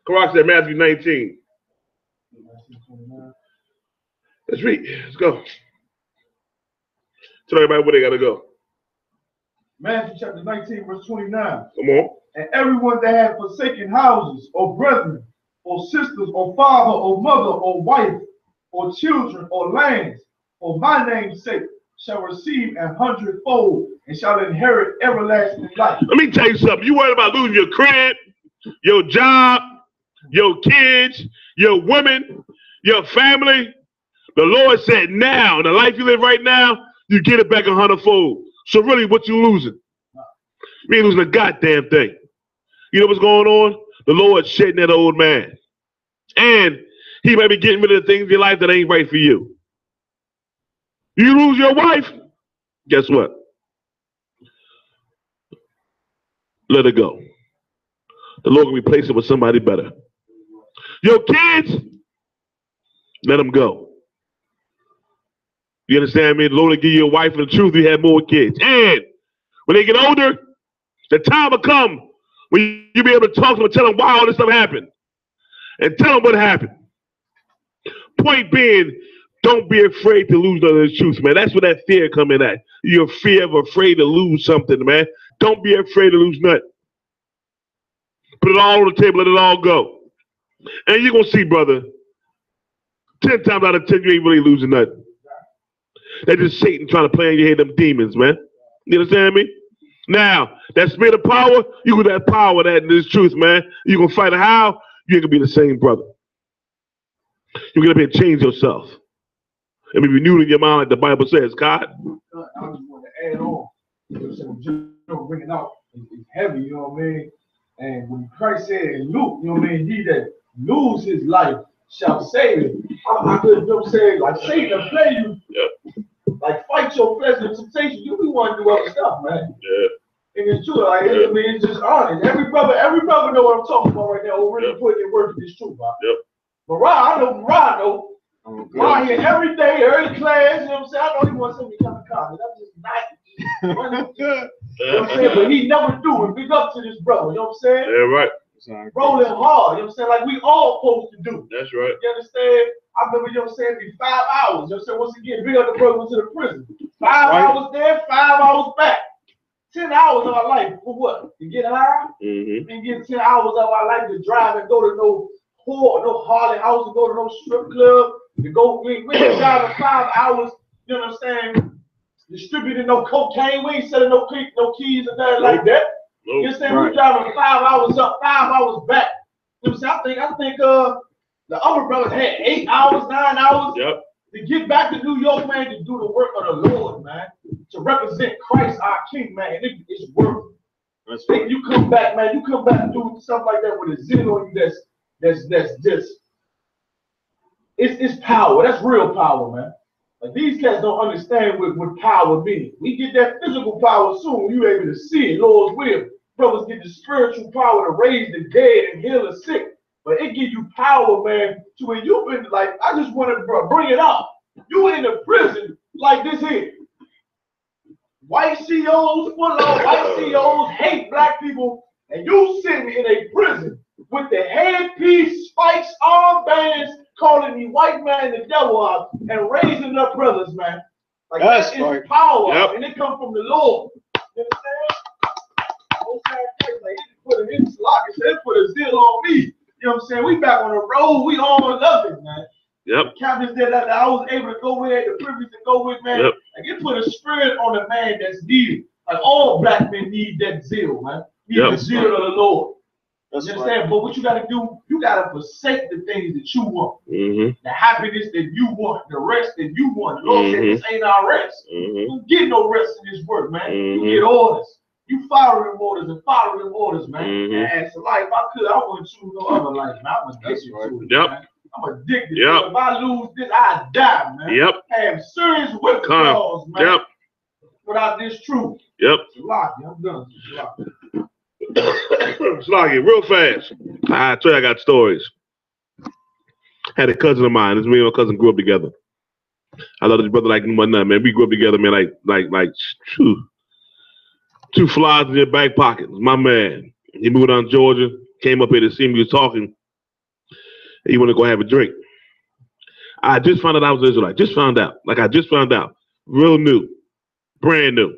Correct said Matthew 19. Let's read. Let's go. Tell everybody where they gotta go. Matthew chapter 19, verse 29. Come on. And everyone that hath forsaken houses, or brethren, or sisters, or father, or mother, or wife, or children, or lands, for my name's sake, shall receive 100-fold, and shall inherit everlasting life. Let me tell you something. You worried about losing your crib, your job, your kids, your women, your family. The Lord said now, the life you live right now, you get it back 100-fold. So really, what you losing? You ain't losing a goddamn thing. You know what's going on? The Lord's shedding that old man. And he may be getting rid of the things in your life that ain't right for you. You lose your wife, guess what? Let her go. The Lord can replace it with somebody better. Your kids, let them go. You understand me? The Lord will give you a wife and the truth, you have more kids. And when they get older, the time will come when you'll be able to talk to them and tell them why all this stuff happened. And tell them what happened. Point being, don't be afraid to lose none of the truth, man. That's where that fear come in at. You're afraid to lose something, man. Don't be afraid to lose nothing. Put it all on the table, let it all go. And you're going to see, brother, 10 times out of 10, you ain't really losing nothing. That's just Satan trying to play in your head, them demons, man. You understand me? Now, that spirit of power, you got that power, that is truth, man. You going to fight it how? You ain't going to be the same brother. You're going to be able to change yourself. And be renewed in your mind like the Bible says, God. I just want to add on. Bring it out. It's heavy, you know what I mean? And when Christ said in Luke, you know what I mean? He that lose his life shall save it. I could, you know what I'm saying? Like Satan will play you. Yeah. Like fight your flesh and temptation. You be want to do other stuff, man. Yeah. And it's true. Like, I mean, it's just honest. Every brother know what I'm talking about right now. We're really putting in work in this truth, man. Yep. But Rod know. Rod here every day, early class, you know what I'm saying? I know he wants something to come to college. I'm just not. You know what I'm saying? But he never do it. Big up to this brother, you know what I'm saying? Yeah, right. Rolling hard, you know what I'm saying? Like we all supposed to do. That's right. You understand? I remember, you know what I'm saying, be 5 hours. You know what I'm saying? Once again, big up the brother went to the prison. 5 hours there, 5 hours back. 10 hours of our life for what? To get high? And get 10 hours of our life to drive and go to no whore, no Harley house, to go to no strip club, to go, we ain't driving 5 hours, you know what I'm saying? Distributing no cocaine, we ain't selling no keys and nothing like that. You understand? We're driving 5 hours up, 5 hours back. You know what I'm saying? I think the other brothers had 8 hours, 9 hours to get back to New York, man, to do the work of the Lord, man. To represent Christ, our King, man. It's worth it. Right. You come back, man. You come back and do something like that with a zeal on you. That's just. It's power. That's real power, man. Like these cats don't understand what power means. We get that physical power soon. You able to see it, Lord's will. Brothers get the spiritual power to raise the dead and heal the sick. But it gives you power, man, to when you've been like, I just want to bring it up. You in a prison like this here. White CEOs, white CEOs hate black people, and you sitting in a prison with the headpiece, spikes, armbands, calling the white man the devil out and raising up brothers, man. Like that is power, and it comes from the Lord. You understand? Like, he put it in his lock and said, put a zeal on me. You know what I'm saying? We back on the road. We all love it, man. The captains that I was able to go with, the privilege to go with, man. Like it put a spirit on a man that's needed. Like all black men need that zeal, man. Need the zeal of the Lord. You understand? But what you gotta do, you gotta forsake the things that you want. Mm-hmm. The happiness that you want, the rest that you want. The Lord said this ain't our rest. You don't get no rest in this work, man. You get orders. You following orders and following orders, man. And so, like, if I could, I wouldn't choose no other life, man. I'm addicted to it, man. I'm addicted to it. If I lose this, I die, man. I have serious withdrawals, man. Without this truth. Salaki, I'm done. Salaki, real fast. I tell you, I got stories. Had a cousin of mine. This me and my cousin grew up together. I love this brother like nothing, man. We grew up together, man. Like two flies in your back pocket. My man. He moved down to Georgia. Came up here to see me. We was talking. He wanted to go have a drink. I just found out I was Israelite. Just found out. Like I just found out. Real new. Brand new.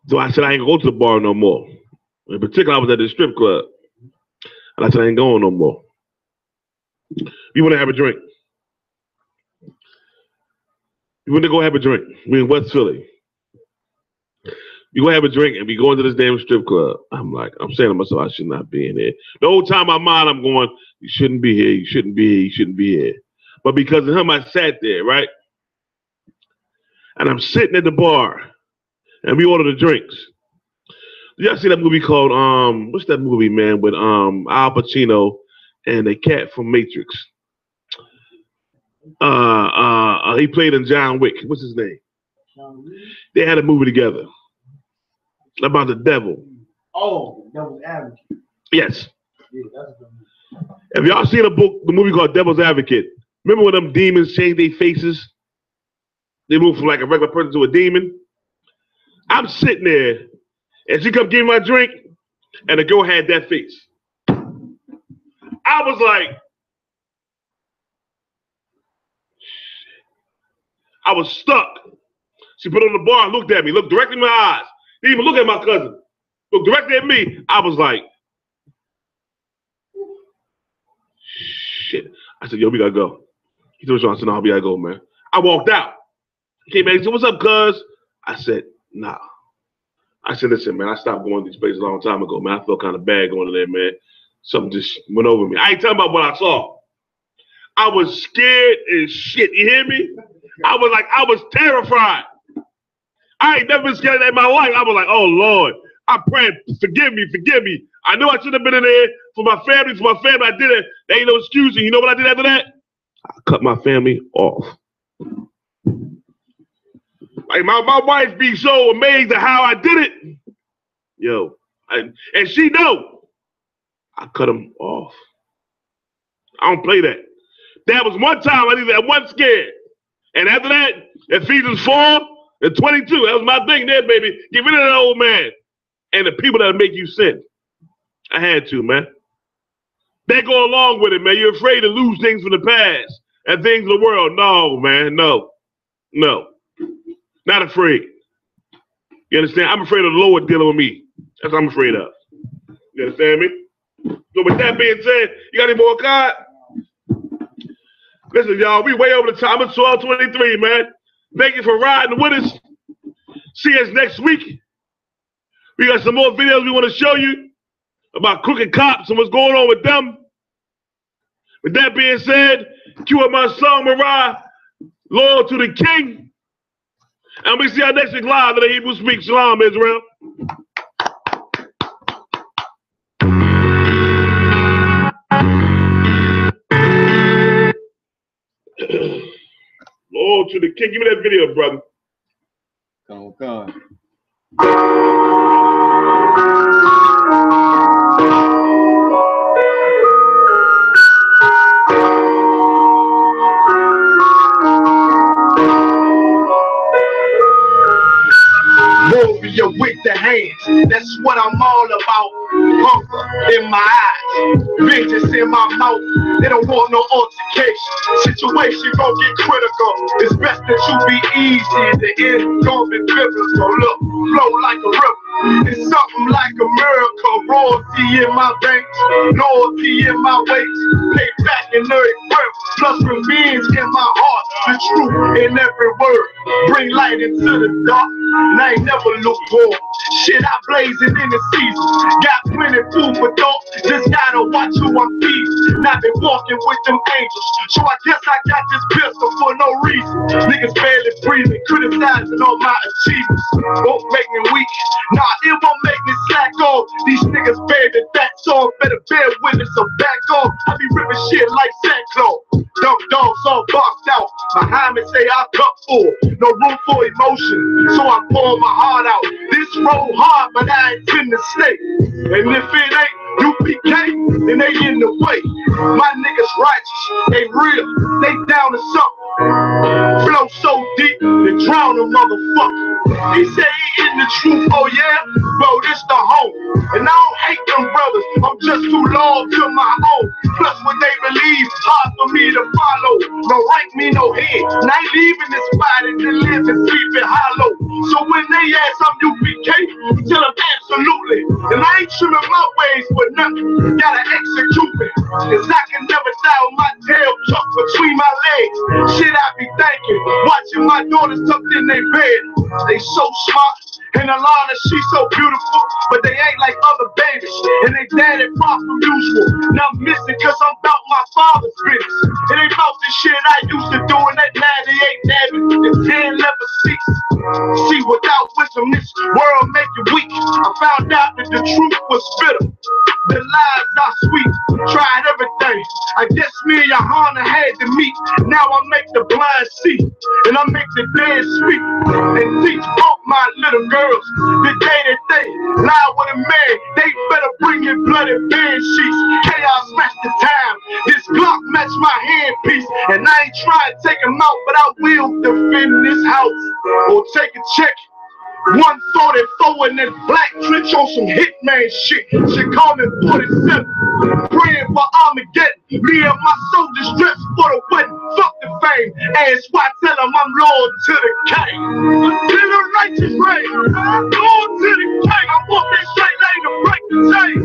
So I said I ain't gonna go to the bar no more. In particular, I was at the strip club. And I said I ain't going no more. You want to have a drink? You want to go have a drink? We in West Philly. You go have a drink and we go into this damn strip club. I'm saying to myself, I should not be in here. The whole time in my mind, I'm going, you shouldn't be here, you shouldn't be here, you shouldn't be here. But because of him, I sat there, right? And I'm sitting at the bar and we ordered the drinks. Y'all see that movie called, what's that movie, man, with Al Pacino and the cat from Matrix? He played in John Wick. What's his name? They had a movie together about the devil. Oh, Devil's Advocate. Yes. Yeah, that's a good movie. Have y'all seen the movie called Devil's Advocate? Remember when them demons change their faces? They move from like a regular person to a demon. I'm sitting there, and she come give me my drink, and the girl had that face. I was like, I was stuck. She put on the bar and looked at me, looked directly in my eyes. Didn't even look at my cousin. Looked directly at me. I was like, shit. I said, yo, we gotta go. He told me, I said, no, we gotta go, man. I walked out. He came back and said, what's up, cuz? I said, nah. I said, listen, man, I stopped going to these places a long time ago, man. I felt kind of bad going in there, man. Something just went over me. I ain't talking about what I saw. I was scared as shit. You hear me? I was terrified. I ain't never been scared of that in my life. I was like, oh, Lord, I pray, forgive me. I knew I should have been in there for my family. I did it. There ain't no excuse. You know what I did after that? I cut my family off. Like my wife be so amazed at how I did it. Yo, and she know. I cut them off. I don't play that. That was one time I did that one scared. And after that, Ephesians 4 and 22, that was my thing there, baby. Get rid of that old man and the people that make you sin. I had to, man. They go along with it, man. You're afraid to lose things from the past and things in the world. No, man, no. Not afraid. You understand? I'm afraid of the Lord dealing with me. That's what I'm afraid of. You understand me? So with that being said, you got any more cards? Listen, y'all, we way over the time. It's 12:23, man. Thank you for riding with us. See us next week. We got some more videos we want to show you about crooked cops and what's going on with them. With that being said, cue up my song, Mariah, Loyal to the King. And we see our next week live at the Hebrew Speak. Shalom, Israel. Loyal to the King. Give me that video, brother. Come. Warrior with the hands, that's what I'm all about. Hunger in my eyes, vengeance in my mouth. They don't want no altercation. Situation gon' get critical. It's best that you be easy. The end gon' be biblical. Look, flow like a river. It's something like a miracle. Royalty in my veins, loyalty in my ways. Pay back in every breath, plus revenge in my heart. The truth in every word. Bring light into the dark. And I ain't never look for Shit, I blazing in the season. Got plenty food for thought. Just gotta watch who I'm feeding. Not been walking with them angels. So I guess I got this pistol for no reason. Niggas barely breathing, criticizing all my achievements. Won't make me weak. Nah, it won't make me slack off. These niggas baby that song. Better bear with it, so back off. I be ripping shit like sackcloth. Dump dogs all boxed out. Behind me say I cup full. No room for emotion, so I pour my heart out. This road hard, but I ain't finna stay. And if it ain't U.P.K, then they in the way. My niggas righteous, they real, they down to something. Flow so deep, they drown a motherfucker. He say he in the truth, oh yeah? Bro, this the home. And I don't hate them brothers, I'm just too loyal to my own. Plus what they believe, hard for me to follow. No rank me, no head. And I ain't leaving this body to live and sleep in hollow. So when they ask I'm U.P.K, tell them absolutely. And I ain't trimming my ways for nothing. Gotta execute me. Cause I can never die with my tail tucked between my legs. Shit I be thinking, watching my daughters tucked in their bed. They so smart, and Alana, she's so beautiful, but they ain't like other babies, and they daddy far from usual. Now I'm missing cause I'm about my father's business. It ain't about the shit I used to do in that 98 Navy, and 10 level seats. See, without wisdom, this world make you weak. I found out that the truth was bitter. The lies are sweet. Tried everything. I guess me and Yahanna had to meet. Now I make the blind see, and I make the dead speak, and teach both my little girls the day that they lie with a man. They better bring in bloody bed sheets. Chaos match the time. This Glock match my handpiece, and I ain't trying to take him out, but I will defend this house or take a check. 144 in that black trench on some hitman shit. She call me 47. Praying for Armageddon. Me and my soldiers dressed for the wedding. Fuck the fame. Ask why, tell them I'm loyal to the king. To the righteous reign. Loyal to the king. I'm walking straight lane to break the chain.